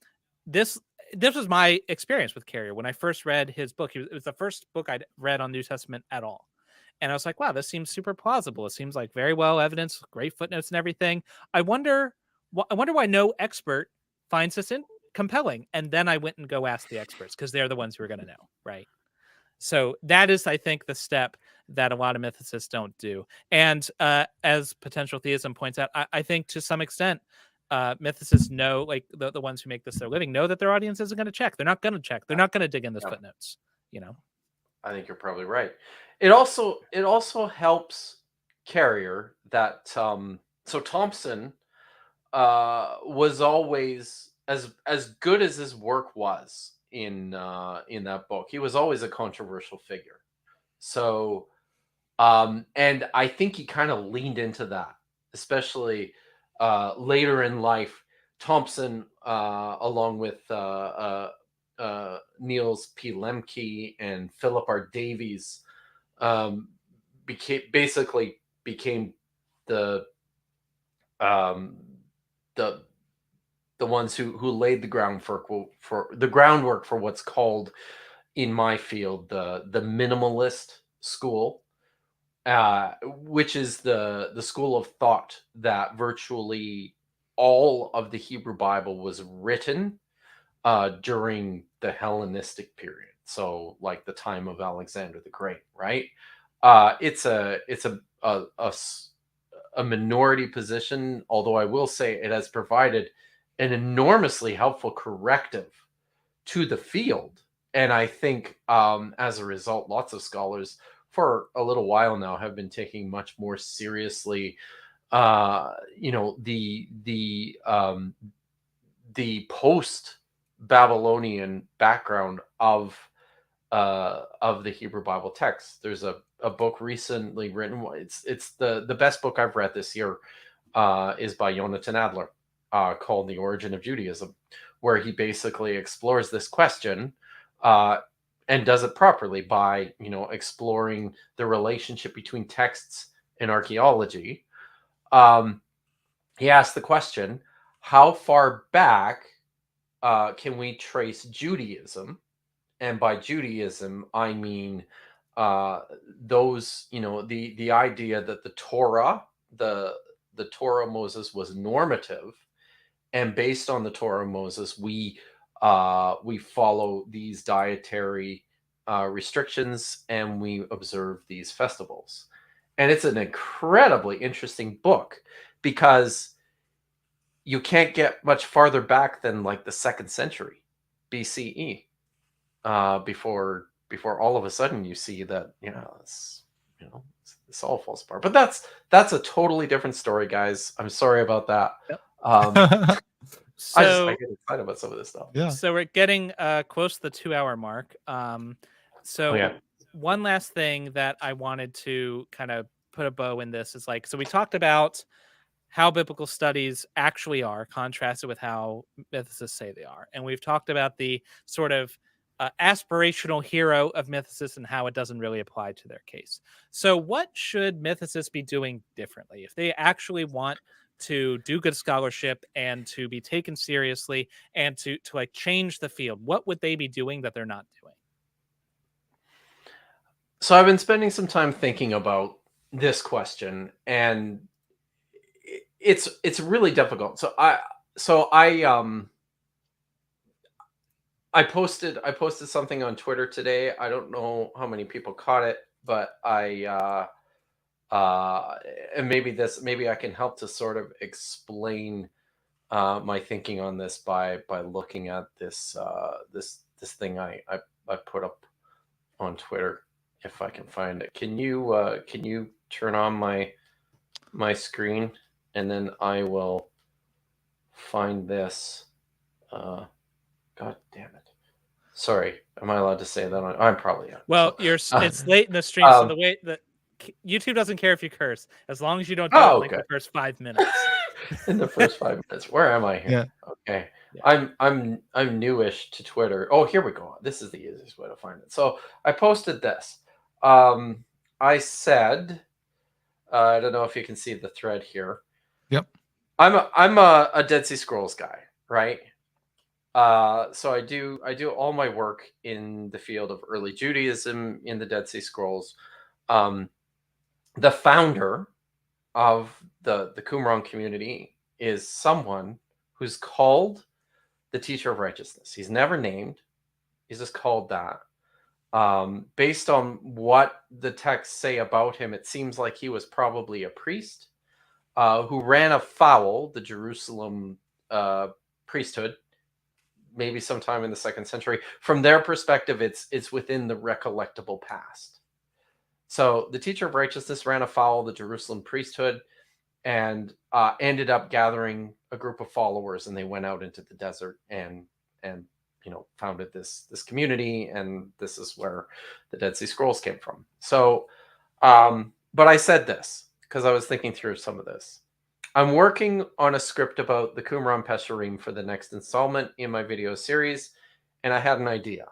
this was my experience with Carrier when I first read his book. It was the first book I'd read on New Testament at all. And I was like, wow, this seems super plausible. It seems like very well evidenced, great footnotes and everything. I wonder why no expert finds this compelling. And then I went and go ask the experts because they're the ones who are going to know, right? So that is, I think, the step that a lot of mythicists don't do. And as potential theism points out, I think to some extent, mythicists know, like the ones who make this their living, know that their audience isn't going to check. They're not going to check. They're not going to dig in those footnotes, I think you're probably right. It also helps Carrier that so Thompson was always as good as his work was in that book. He was always a controversial figure. So and I think he kind of leaned into that, especially later in life. Thompson, along with Niels P. Lemke and Philip R. Davies, became the um, the the ones who laid the groundwork for what's called in my field the minimalist school, which is the school of thought that virtually all of the Hebrew Bible was written during the Hellenistic period. So, like the time of Alexander the Great, right? It's a minority position, although I will say it has provided an enormously helpful corrective to the field. And I think as a result, lots of scholars for a little while now have been taking much more seriously, the post Babylonian background of the Hebrew Bible text. There's a book recently written. It's the best book I've read this year, is by Jonathan Adler, called The Origin of Judaism, where he basically explores this question and does it properly by exploring the relationship between texts and archaeology. He asked the question, how far back can we trace Judaism? And by Judaism, I mean the idea that the Torah, the Torah of Moses was normative, and based on the Torah of Moses, we follow these dietary restrictions and we observe these festivals. And it's an incredibly interesting book because you can't get much farther back than like the 2nd century BCE before all of a sudden you see that this all falls apart. But that's a totally different story, guys. I'm sorry about that. Yep. So I get excited about some of this stuff. Yeah. So we're getting close to the 2-hour mark. So Oh, yeah. one last thing that I wanted to kind of put a bow in this is like, so we talked about how biblical studies actually are contrasted with how mythicists say they are. And we've talked about the sort of aspirational hero of mythicists and how it doesn't really apply to their case. So what should mythicists be doing differently if they actually want to do good scholarship and to be taken seriously and to like change the field? What would they be doing that they're not doing? So I've been spending some time thinking about this question, and it's really difficult. I posted something on Twitter today. I don't know how many people caught it, but and maybe I can help to sort of explain my thinking on this by looking at this thing I put up on Twitter, if I can find it. Can you turn on my screen, and then I will find this. God damn it! Sorry, am I allowed to say that? I'm probably am. Well, So, it's late in the stream, so um, the way that YouTube doesn't care if you curse, as long as you don't do it in oh, like okay. the first 5 minutes. In the first 5 minutes, where am I here? Yeah. Okay, Yeah. I'm newish to Twitter. Oh, here we go. This is the easiest way to find it. So I posted this. I said, I don't know if you can see the thread here. Yep. I'm a Dead Sea Scrolls guy, right? So I do all my work in the field of early Judaism in the Dead Sea Scrolls. The founder of the Qumran community is someone who's called the teacher of righteousness. He's never named. He's just called that. Based on what the texts say about him, it seems like he was probably a priest who ran afoul the Jerusalem priesthood, maybe sometime in the 2nd century. From their perspective, it's within the recollectable past. So the teacher of righteousness ran afoul the Jerusalem priesthood and ended up gathering a group of followers, and they went out into the desert and founded this community, and this is where the Dead Sea Scrolls came from. So, but I said this because I was thinking through some of this. I'm working on a script about the Qumran Pesharim for the next installment in my video series, and I had an idea.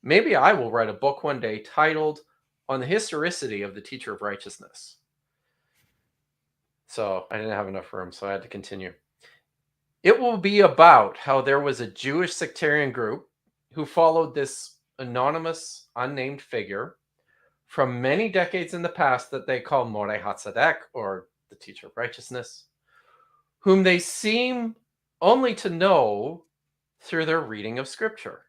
Maybe I will write a book one day titled "On the Historicity of the Teacher of Righteousness." So I didn't have enough room, so I had to continue. It will be about how there was a Jewish sectarian group who followed this anonymous, unnamed figure from many decades in the past that they call Moreh HaTzedek, or the teacher of righteousness, whom they seem only to know through their reading of scripture,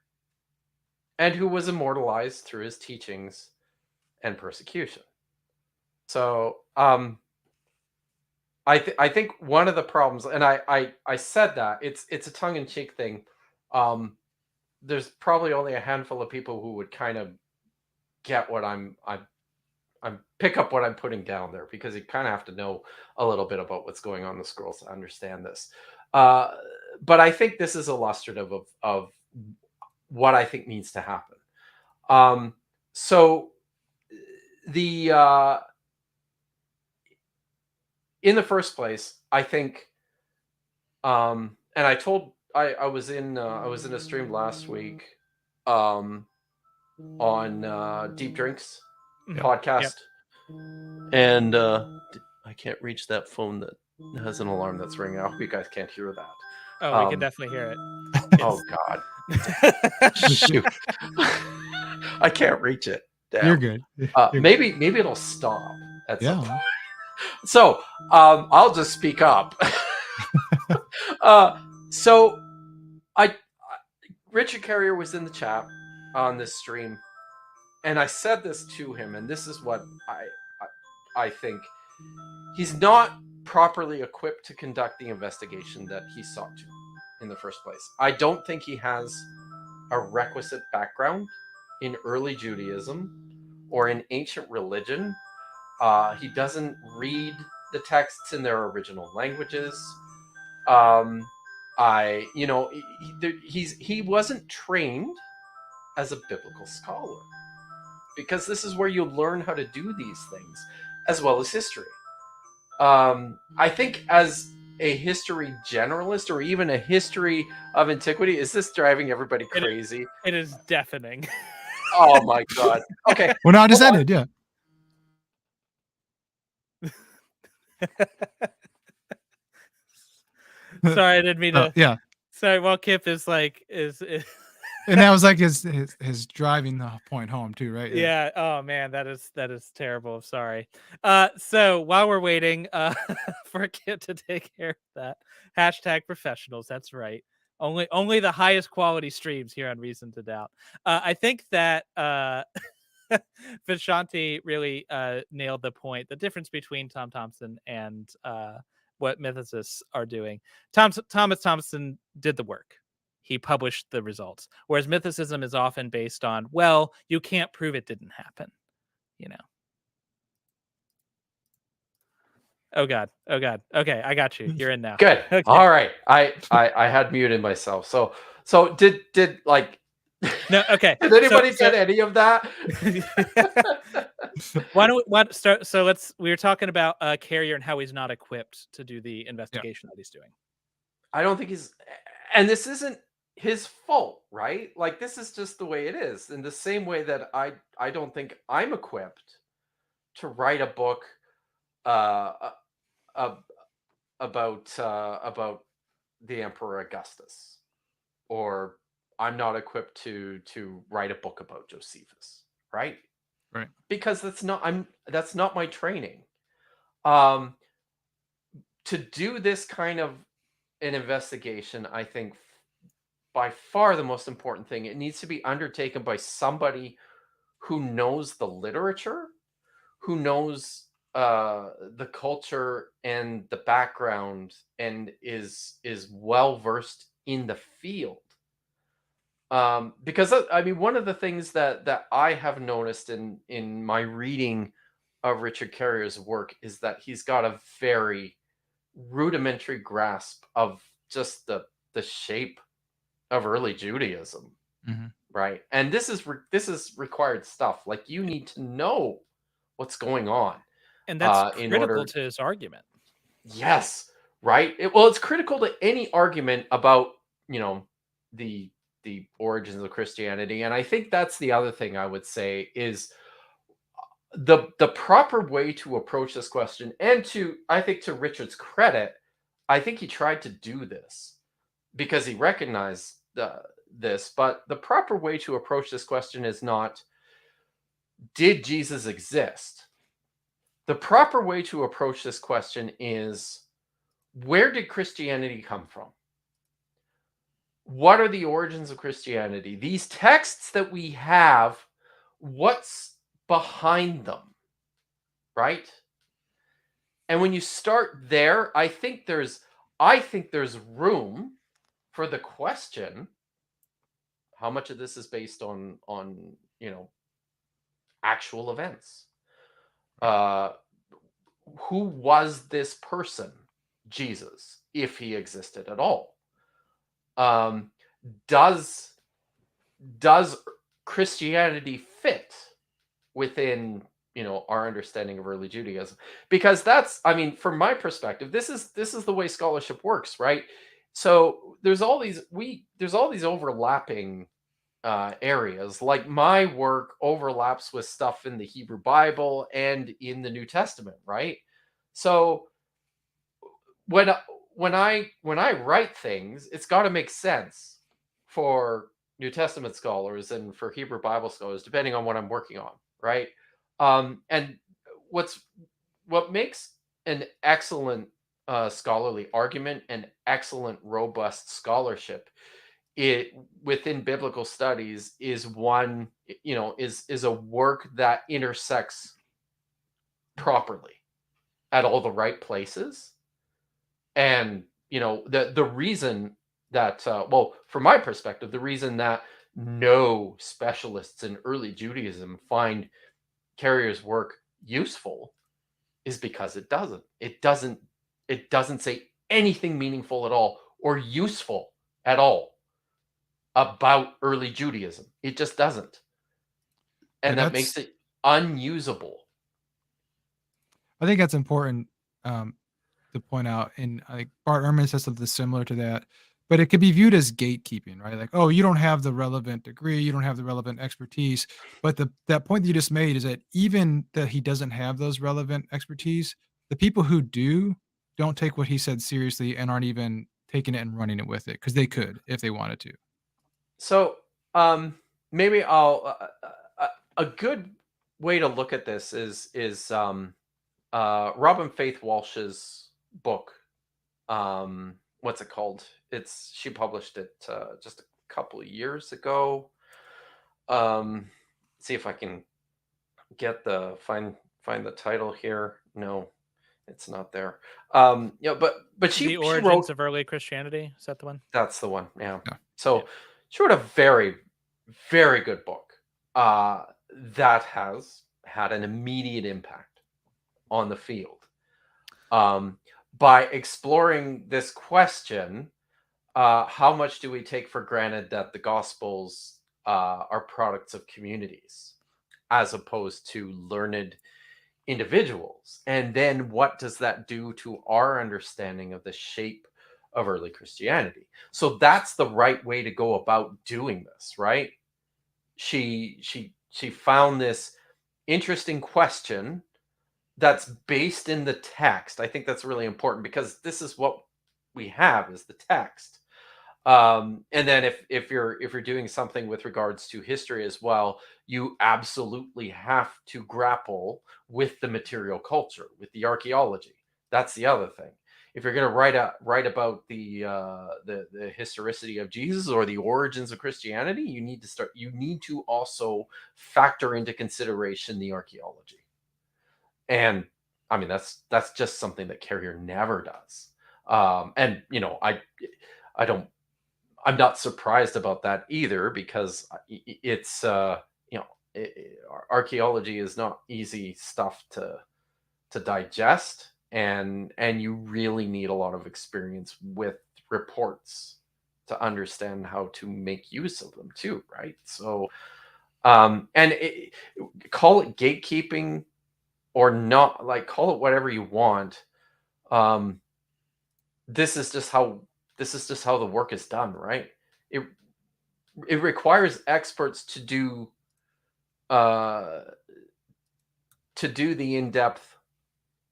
and who was immortalized through his teachings and persecution. So I think one of the problems, and I said that it's a tongue-in-cheek thing. There's probably only a handful of people who would kind of get what I'm pick up what I'm putting down there, because you kind of have to know a little bit about what's going on in the scrolls to understand this. But I think this is illustrative of what I think needs to happen. So the in the first place, I think, and I was in a stream last week on Deep Drinks podcast, and I can't reach that phone that has an alarm that's ringing. I hope you guys can't hear that. Oh, we can definitely hear it. Oh God! Shoot, I can't reach it. Damn. You're good. Maybe it'll stop at some point. Yeah. So I'll just speak up. So Richard Carrier was in the chat on this stream, and I said this to him, and this is what I think. He's not properly equipped to conduct the investigation that he sought to in the first place. I don't think he has a requisite background in early Judaism or in ancient religion. He doesn't read the texts in their original languages. he wasn't trained as a biblical scholar, because this is where you learn how to do these things, as well as history. I think as a history generalist, or even a history of antiquity, is this driving everybody crazy? It is deafening. Oh my God. Okay. Well, no, I just ended. Yeah. Sorry, I didn't mean to. Yeah. Sorry, while Kipp is And that was like his driving the point home too, right? yeah. Oh man, that is terrible. Sorry. So while we're waiting for Kipp to take care of that, hashtag professionals. That's right. Only the highest quality streams here on Reason to Doubt. I think that Vishanti really nailed the point. The difference between Tom Thompson and what Mythicists are doing. Thomas Thompson did the work. He published the results. Whereas mythicism is often based on, well, you can't prove it didn't happen. You know. Oh God. Okay, I got you. You're in now. Good. Okay. All right. I had muted myself. So did like No, okay. did anybody get any of that? Why don't we start? So we were talking about Carrier and how he's not equipped to do the investigation that he's doing. I don't think and this isn't his fault, right? Like, this is just the way it is. In the same way that I don't think I'm equipped to write a book about the Emperor Augustus, or I'm not equipped to write a book about Josephus, right? Right. Because that's not my training. To do this kind of an investigation, I think by far the most important thing, it needs to be undertaken by somebody who knows the literature, who knows the culture and the background, and is well versed in the field. Because I mean, one of the things that I have noticed in my reading of Richard Carrier's work is that he's got a very rudimentary grasp of just the shape of early Judaism, right? And this is required stuff. Like, you need to know what's going on, and that's critical to his argument. Yes, right. It's critical to any argument about the origins of Christianity, and I think that's the other thing I would say is the proper way to approach this question. And I think to Richard's credit, I think he tried to do this because he recognized this. But the proper way to approach this question is not, did Jesus exist? The proper way to approach this question is, where did Christianity come from? What are the origins of Christianity? These texts that we have, what's behind them, right? And when you start there, I think there's room for the question, how much of this is based on actual events? Who was this person, Jesus, if he existed at all? Does Christianity fit within our understanding of early Judaism? Because that's, I mean, from my perspective, this is the way scholarship works, right? So there's all these overlapping areas. Like, my work overlaps with stuff in the Hebrew Bible and in the New Testament, right? So when I write things, it's got to make sense for New Testament scholars and for Hebrew Bible scholars, depending on what I'm working on, right? And what makes an excellent scholarly argument and excellent robust scholarship within biblical studies is a work that intersects properly at all the right places. And the reason that from my perspective, the reason that no specialists in early Judaism find Carrier's work useful is because it doesn't say anything meaningful at all or useful at all about early Judaism. It just doesn't. And that makes it unusable. I think that's important to point out. And I think Bart Ehrman says something similar to that, but it could be viewed as gatekeeping, right? Like, oh, you don't have the relevant degree, you don't have the relevant expertise. But that point that you just made is that even that he doesn't have those relevant expertise, the people who do don't take what he said seriously and aren't even taking it and running it with it because they could if they wanted to. So maybe a good way to look at this is Robin Faith Walsh's book. What's it called? She published it just a couple of years ago. See if I can get find the title here. No, it's not there. But she The Origins wrote of Early Christianity. Is that the one? That's the one. Yeah. Yeah. So she wrote a very, very good book that has had an immediate impact on the field. By exploring this question, how much do we take for granted that the Gospels are products of communities as opposed to learned individuals? And then what does that do to our understanding of the shape of early Christianity? So that's the right way to go about doing this, right? She found this interesting question that's based in the text. I think that's really important because this is what we have is the text. And then if you're doing something with regards to history as well, you absolutely have to grapple with the material culture, with the archaeology. That's the other thing. If you're going to write about the historicity of Jesus or the origins of Christianity, you need to also factor into consideration the archaeology. And I mean that's just something that Carrier never does. And I'm not surprised about that either because it's archaeology is not easy stuff to digest, and you really need a lot of experience with reports to understand how to make use of them too, right? So call it gatekeeping or not, like call it whatever you want. This is just how the work is done, right? It requires experts to do the in-depth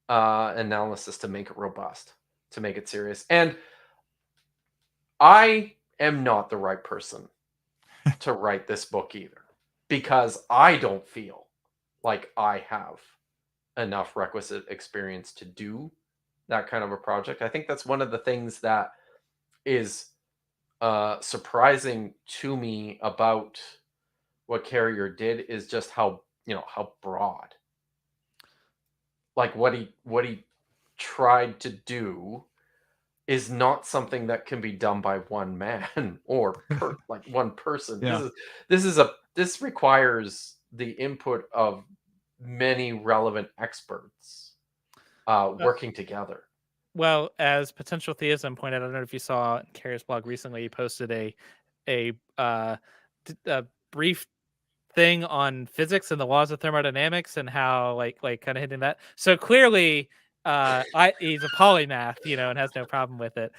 analysis to make it robust, to make it serious. And I am not the right person to write this book either, because I don't feel like I have enough requisite experience to do that kind of a project. I think that's one of the things that is surprising to me about what Carrier did is just how broad, like what he tried to do is not something that can be done by one man or like one person. Yeah. This requires the input of many relevant experts working together. Well, as Potential Theism pointed out, I don't know if you saw in Carrier's blog recently, he posted a brief thing on physics and the laws of thermodynamics and how like kind of hitting that. So clearly he's a polymath, and has no problem with it.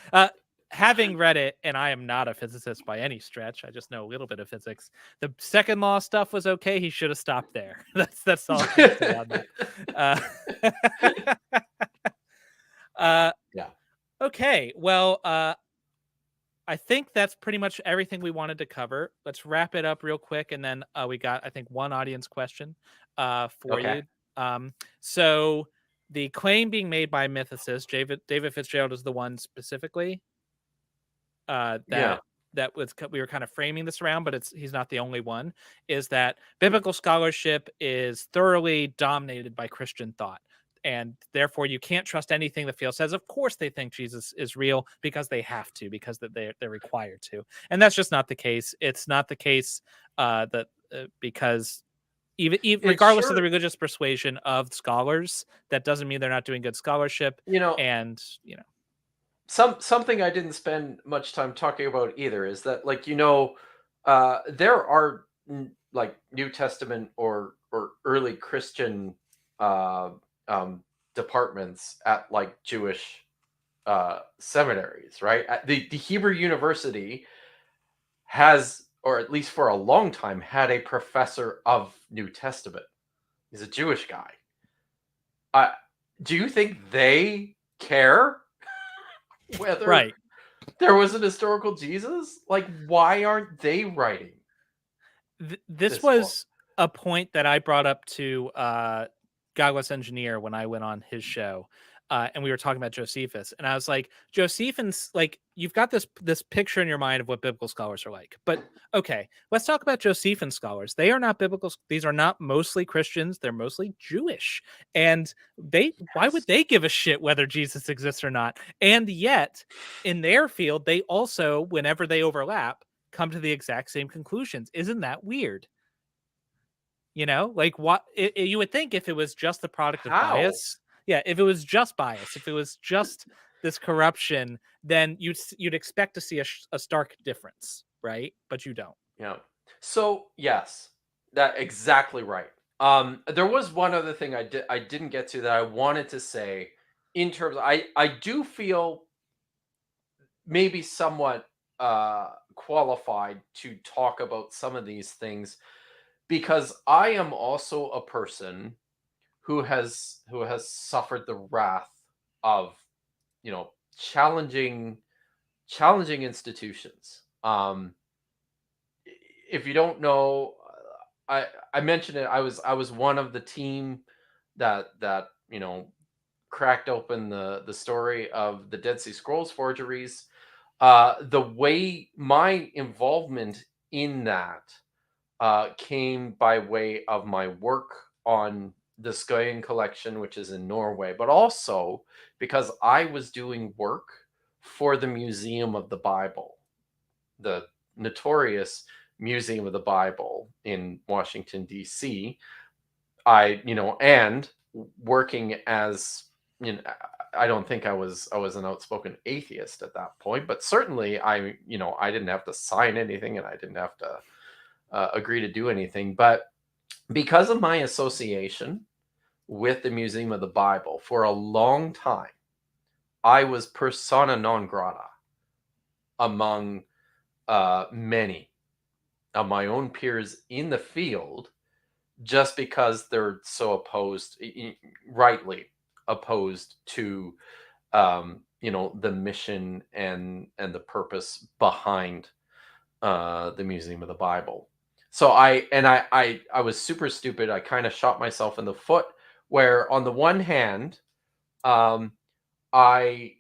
Having read it, and I am not a physicist by any stretch, I just know a little bit of physics. The second law stuff was okay. He should have stopped there. That's all I can say on that. Yeah. Okay. Well, I think that's pretty much everything we wanted to cover. Let's wrap it up real quick, and then we got, I think, one audience question for you. So the claim being made by Mythicists, David Fitzgerald is the one specifically that we were kind of framing this around, but he's not the only one, is that biblical scholarship is thoroughly dominated by Christian thought. And therefore, you can't trust anything the field says. Of course, they think Jesus is real because they have to, because they're required to. And that's just not the case. It's not the case because even regardless of the religious persuasion of scholars, that doesn't mean they're not doing good scholarship. And something I didn't spend much time talking about either is that, like, there are like New Testament or early Christian uh, um, departments at like Jewish seminaries, right? The Hebrew University has, or at least for a long time, had a professor of New Testament. He's a Jewish guy. Do you think they care whether Right. there was an historical Jesus? Like, why aren't they writing This this book? was a point that I brought up to Godless Engineer when I went on his show. And we were talking about Josephus, and I was like, Josephus, like, you've got this picture in your mind of what biblical scholars are like, but okay, let's talk about Josephus scholars. They are not biblical. These are not mostly Christians. They're mostly Jewish, and why would they give a shit whether Jesus exists or not? And yet, in their field, they also, whenever they overlap, come to the exact same conclusions. Isn't that weird? Like, what you would think if it was just the product of How? bias. Yeah, if it was just bias, if it was just this corruption, then you'd expect to see a stark difference, right? But you don't. Yeah. So yes, that exactly right. There was one other thing I didn't get to that I wanted to say in terms. I do feel maybe somewhat qualified to talk about some of these things because I am also a person who has suffered the wrath of challenging institutions. If you don't know, I mentioned it. I was one of the team that cracked open the story of the Dead Sea Scrolls forgeries. The way my involvement in that came by way of my work on the Skøyen collection, which is in Norway, but also because I was doing work for the Museum of the Bible, the notorious Museum of the Bible in Washington, D.C. And working as, I don't think I was an outspoken atheist at that point, but certainly I didn't have to sign anything and I didn't have to agree to do anything. But because of my association with the Museum of the Bible for a long time, I was persona non grata among many of my own peers in the field, just because they're so opposed, rightly opposed to the mission and the purpose behind the Museum of the Bible. So I was super stupid. I kind of shot myself in the foot, where on the one hand, I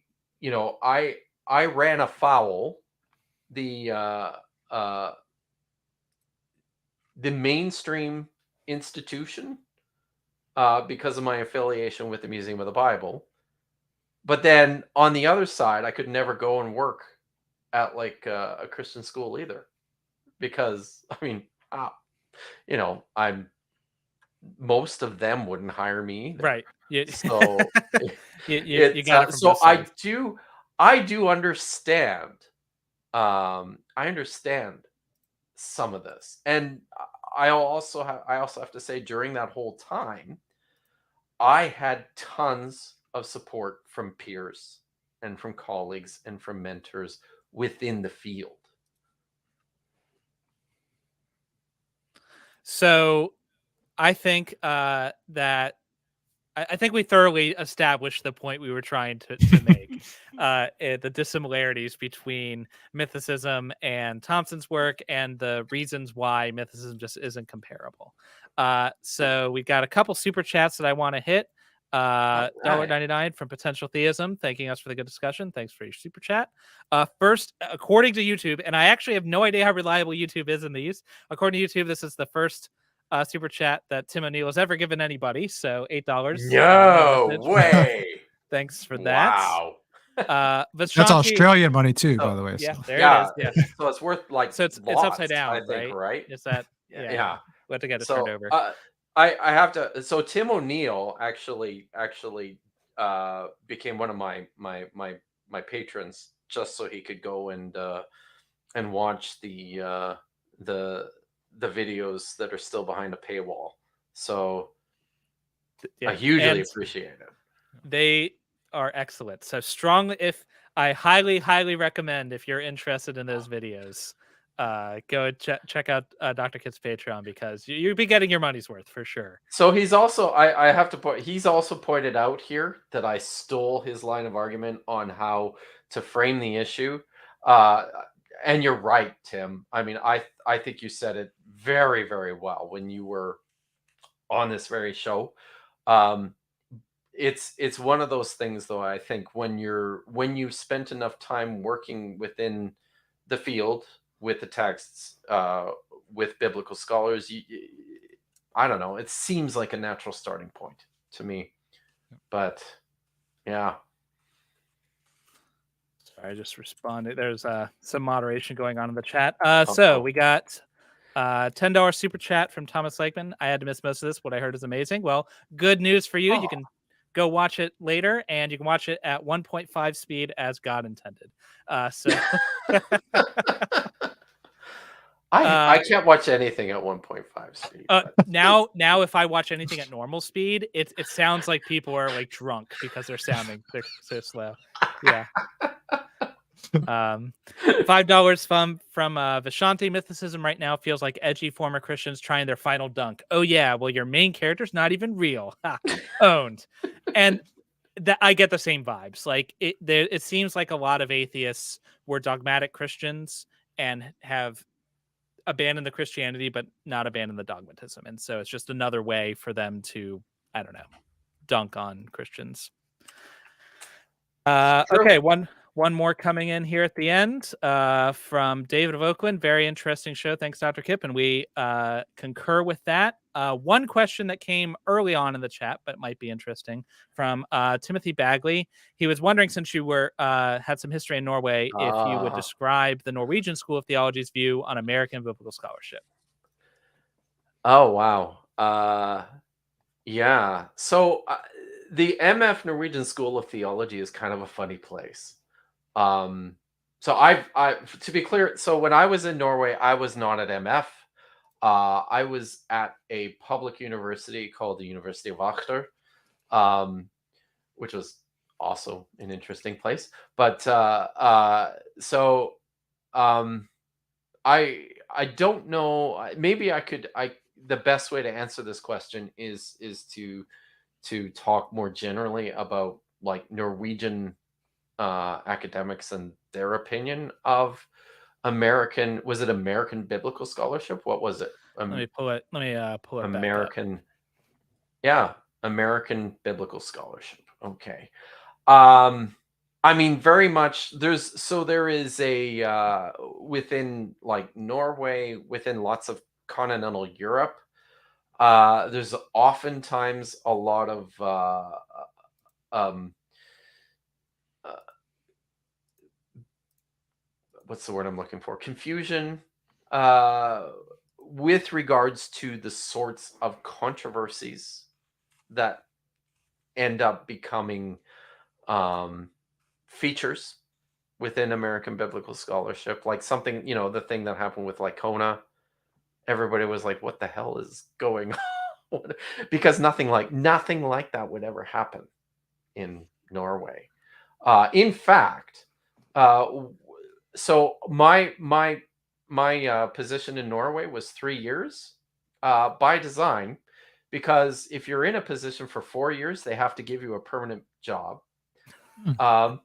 I ran afoul the uh, the mainstream institution because of my affiliation with the Museum of the Bible. But then on the other side, I could never go and work at like a Christian school either, because I mean, I'm most of them wouldn't hire me either. Right. So You it's got it from so both sides. I do understand. I understand some of this, and I also have to say, during that whole time, I had tons of support from peers and from colleagues and from mentors within the field. So I think that I think we thoroughly established the point we were trying to make. The dissimilarities between mythicism and Thompson's work, and the reasons why mythicism just isn't comparable. So we've got a couple super chats that I want to hit. Right. $1.99 from Potential Theism, thanking us for the good discussion. Thanks for your super chat. First, according to YouTube, and I actually have no idea how reliable YouTube is in these. According to YouTube, this is the first super chat that Tim O'Neill has ever given anybody. So $8. No way. Thanks for that. Wow. That's Australian money too, by the way. Yeah, So. there it is. Yeah. So it's worth like So it's lots, upside down, I think, right? Is that Yeah. We'll have to get it So turned over. I have to. So Tim O'Neill actually became one of my patrons just so he could go and watch the videos that are still behind a paywall. So Yeah. I hugely And appreciate it. they are excellent. So I highly recommend, if you're interested in those videos, go check out Dr. Kipp's Patreon, because you'll be getting your money's worth for sure. So he's also, I have to point, he's also pointed out here that I stole his line of argument on how to frame the issue. And you're right, Tim. I mean, I think you said it very, very well when you were on this very show. It's one of those things, though. I think when you've spent enough time working within the field with the texts, with biblical scholars, I don't know. It seems like a natural starting point to me, but yeah. Sorry, I just responded. There's some moderation going on in the chat. Oh, So we got $10 super chat from Thomas Lakeman. I had to miss most of this. What I heard is amazing. Well, good news for you. You can go watch it later, and you can watch it at 1.5 speed as God intended. So I can't watch anything at 1.5 speed. now if I watch anything at normal speed, it sounds like people are like drunk because they're so slow. Yeah. $5 from Vishanti. Mythicism right now feels like edgy former Christians trying their final dunk. Oh yeah, well your main character's not even real. Owned. And that I get the same vibes. Like it seems like a lot of atheists were dogmatic Christians and have abandoned the Christianity but not abandoned the dogmatism. And so it's just another way for them to, I don't know, dunk on Christians. Okay, one more coming in here at the end from David of Oakland. Very interesting show. Thanks, Dr. Kipp. And we concur with that. One question that came early on in the chat, but might be interesting, from Timothy Bagley. He was wondering, since you had some history in Norway, if you would describe the Norwegian School of Theology's view on American biblical scholarship. Oh, wow. Yeah. So the MF Norwegian School of Theology is kind of a funny place. So to be clear, so when I was in Norway, I was not at MF. I was at a public university called the University of Achter, which was also an interesting place. But I don't know. Maybe the best way to answer this question is to talk more generally about like Norwegian academics and their opinion of American biblical scholarship? What was it? Let me pull it American back up. Yeah, American biblical scholarship. Okay. I mean, very much there is a within like Norway, within lots of continental Europe, there's oftentimes a lot of what's the word I'm looking for? Confusion with regards to the sorts of controversies that end up becoming features within American biblical scholarship, like something, the thing that happened with Lycona. Everybody was like, what the hell is going on? Because nothing like that would ever happen in Norway. In fact, so my position in Norway was 3 years by design, because if you're in a position for 4 years, they have to give you a permanent job. And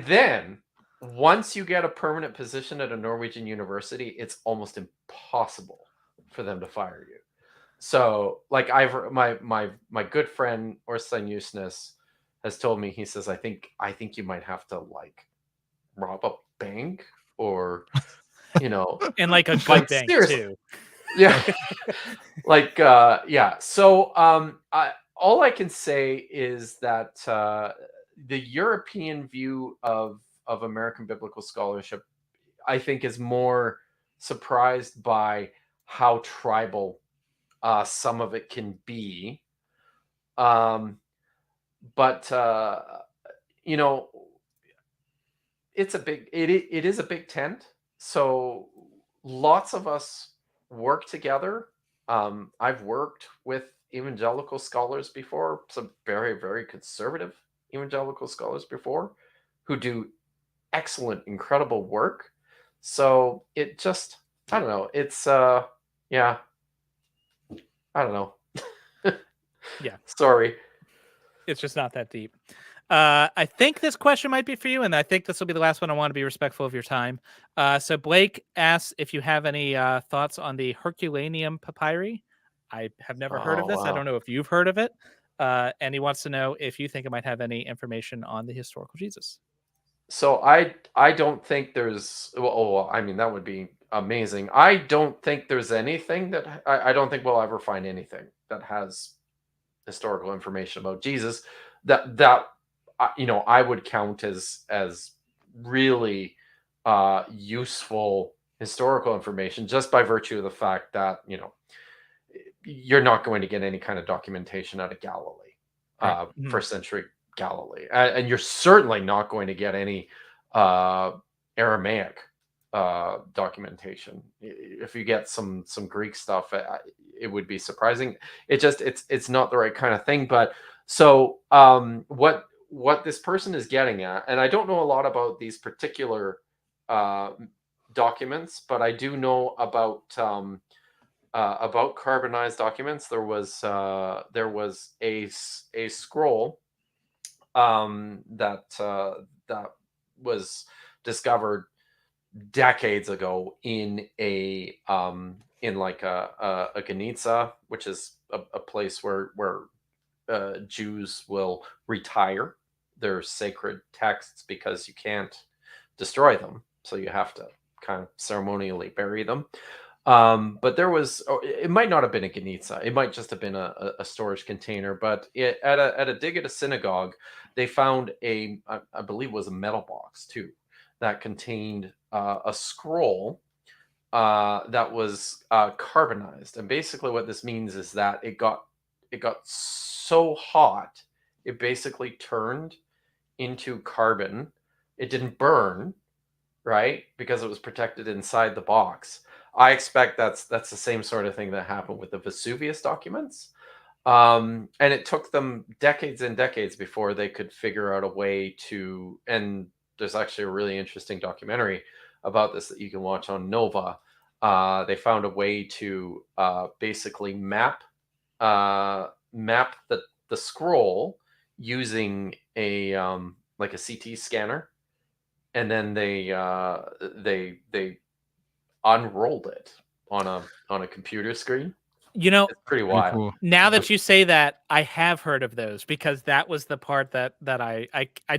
then once you get a permanent position at a Norwegian university, it's almost impossible for them to fire you. So like my good friend Orstein Jusnes has told me, he says, I think you might have to like rob a bank or, and like a good bank too. Yeah. Yeah. So all I can say is that the European view of American biblical scholarship, I think, is more surprised by how tribal some of it can be. But it's a big it is a big tent. So lots of us work together. I've worked with evangelical scholars before, some very, very conservative evangelical scholars before, who do excellent, incredible work. So it just, I don't know. It's yeah, I don't know. Yeah. Sorry. It's just not that deep. I think this question might be for you, and I think this will be the last one. I want to be respectful of your time. So Blake asks if you have any thoughts on the Herculaneum papyri. I have never heard of Oh this. I wow. don't know if you've heard of it. And he wants to know if you think it might have any information on the historical Jesus. So I don't think there's I mean that would be amazing. I don't think there's anything that I don't think we'll ever find anything that has historical information about Jesus that I would count as really useful historical information, just by virtue of the fact that you're not going to get any kind of documentation out of Galilee, Right. Mhm. first century Galilee, and you're certainly not going to get any Aramaic documentation. If you get some Greek stuff, it would be surprising. It's not the right kind of thing. But so what this person is getting at, and I don't know a lot about these particular documents, but I do know about carbonized documents. There was a scroll that was discovered decades ago in like a Ganitza, which is a place where Jews will retire their sacred texts because you can't destroy them, so you have to kind of ceremonially bury them. But there was, it might not have been a Ganitza. It might just have been a storage container. But at a dig at a synagogue, they found I believe it was a metal box too, that contained a scroll that was carbonized. And basically, what this means is that it got so hot, it basically turned into carbon. It didn't burn, right? Because it was protected inside the box. I expect that's the same sort of thing that happened with the Vesuvius documents. And it took them decades and decades before they could figure out a way to, and there's actually a really interesting documentary about this that you can watch on Nova. They found a way to basically map the scroll using a like a CT scanner, and then they unrolled it on a computer screen. It's pretty Pretty wild. cool. Now that you say that, I have heard of those, because that was the part that I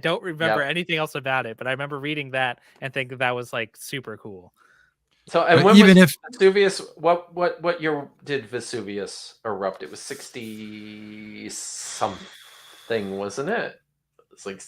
don't remember Yep. anything else about it, but I remember reading that and think that was like super cool. So, and But when was even if Vesuvius? What year did Vesuvius erupt? It was 60 something, wasn't it? It's like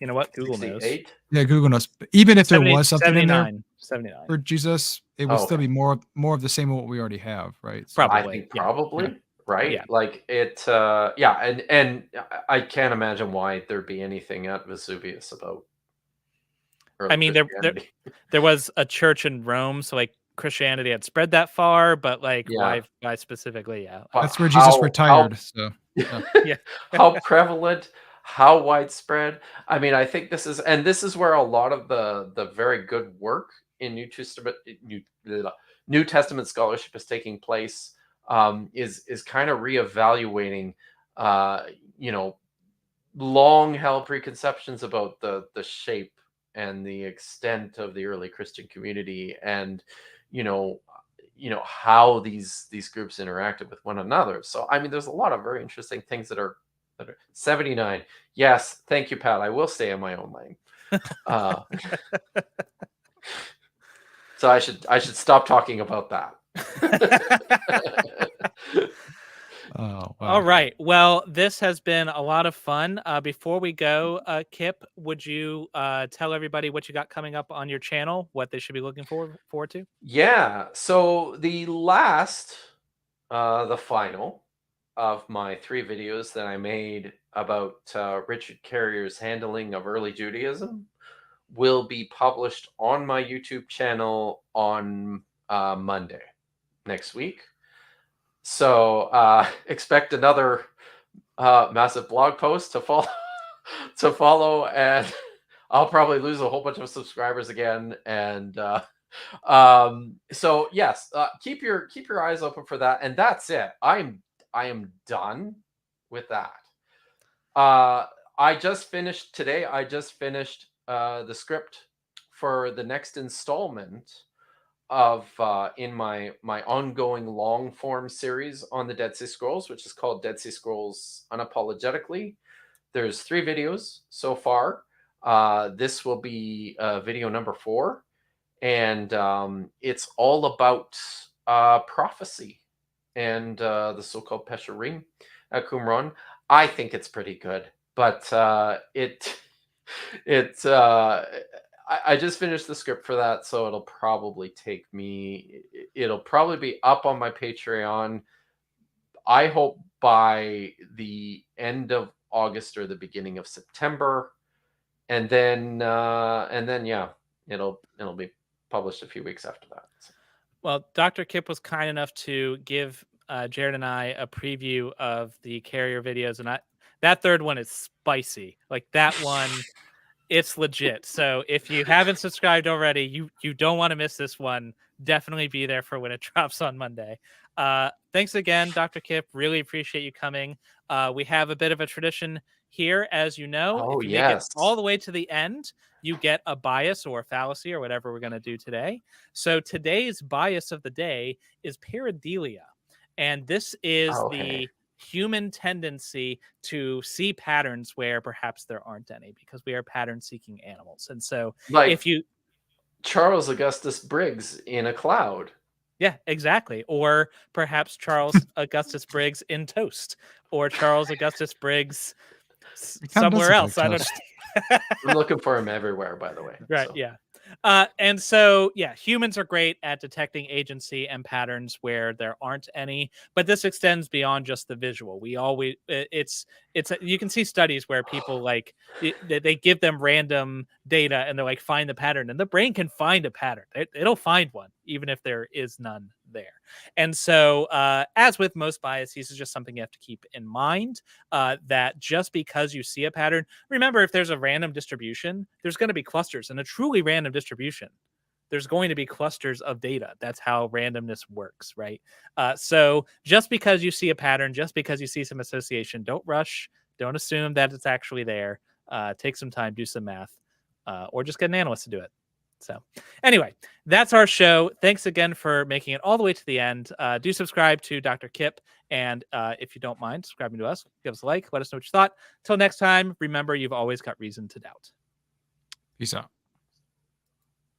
You know what? Google knows. 68. yeah, Google knows. But even if there 70 was something in there 79. for Jesus, it would Oh, still okay. be more of the same of what we already have, right? So, Probably. I think Yeah. probably, right? Yeah. Like it, yeah, and I can't imagine why there'd be anything at Vesuvius about I early mean, Christianity. there was a church in Rome, so like Christianity had spread that far, but like Yeah. why specifically? Yeah. But that's where Jesus how retired. So Yeah. how prevalent, how widespread. I mean, I think this is where a lot of the very good work in New Testament scholarship is taking place. Is kind of reevaluating, you know, long held preconceptions about the shape and the extent of the early Christian community, and you know how these groups interacted with one another. So I mean, there's a lot of very interesting things that are 79. Yes, thank you, Pat. I will stay in my own lane. So I should stop talking about that. oh wow. All right. Well, this has been a lot of fun. Before we go, Kipp, would you tell everybody what you got coming up on your channel, what they should be looking forward to? Yeah. So the final of my 3 videos that I made about Richard Carrier's handling of early Judaism will be published on my YouTube channel on Monday next week. So expect another massive blog post to follow, and I'll probably lose a whole bunch of subscribers again. And so yes, keep your eyes open for that. And that's it. I am done with that. I just finished today. I just finished the script for the next installment of in my ongoing long form series on the Dead Sea Scrolls, which is called Dead Sea Scrolls Unapologetically. There's 3 videos so far. This will be video number 4, and it's all about prophecy and the so-called Pesherim at Qumran. I think it's pretty good, but I just finished the script for that, so it'll probably take me. It'll probably be up on my Patreon, I hope, by the end of August or the beginning of September, and then yeah, it'll be published a few weeks after that. So. Well, Dr. Kipp was kind enough to give Jared and I a preview of the Carrier videos, and that third one is spicy. Like that one. It's legit. So if you haven't subscribed already, you don't want to miss this one. Definitely be there for when it drops on Monday. Thanks again, Dr. Kipp. Really appreciate you coming. We have a bit of a tradition here, as you know. Oh, if you make it all the way to the end, you get a bias or a fallacy or whatever we're going to do today. So today's bias of the day is pareidolia. And this is the human tendency to see patterns where perhaps there aren't any, because we are pattern-seeking animals. And so if you... Charles Augustus Briggs in a cloud. Yeah, exactly. Or perhaps Charles Augustus Briggs in toast, or Charles Augustus Briggs somewhere else. I don't know. I'm looking for him everywhere, by the way. Right, so. Yeah. And so, yeah, humans are great at detecting agency and patterns where there aren't any, but this extends beyond just the visual. You can see studies where people they give them random data and they're like, find the pattern, and the brain can find a pattern. It'll find one, even if there is none there. And so, as with most biases, it's just something you have to keep in mind, that just because you see a pattern, remember, if there's a random distribution, there's going to be clusters, and a truly random distribution, there's going to be clusters of data. That's how randomness works, right? So just because you see a pattern, just because you see some association, don't rush. Don't assume that it's actually there. Take some time, do some math, or just get an analyst to do it. So anyway, that's our show. Thanks again for making it all the way to the end. Do subscribe to Dr. Kipp. And if you don't mind subscribing to us, give us a like. Let us know what you thought. Till next time, remember, you've always got reason to doubt. Peace out.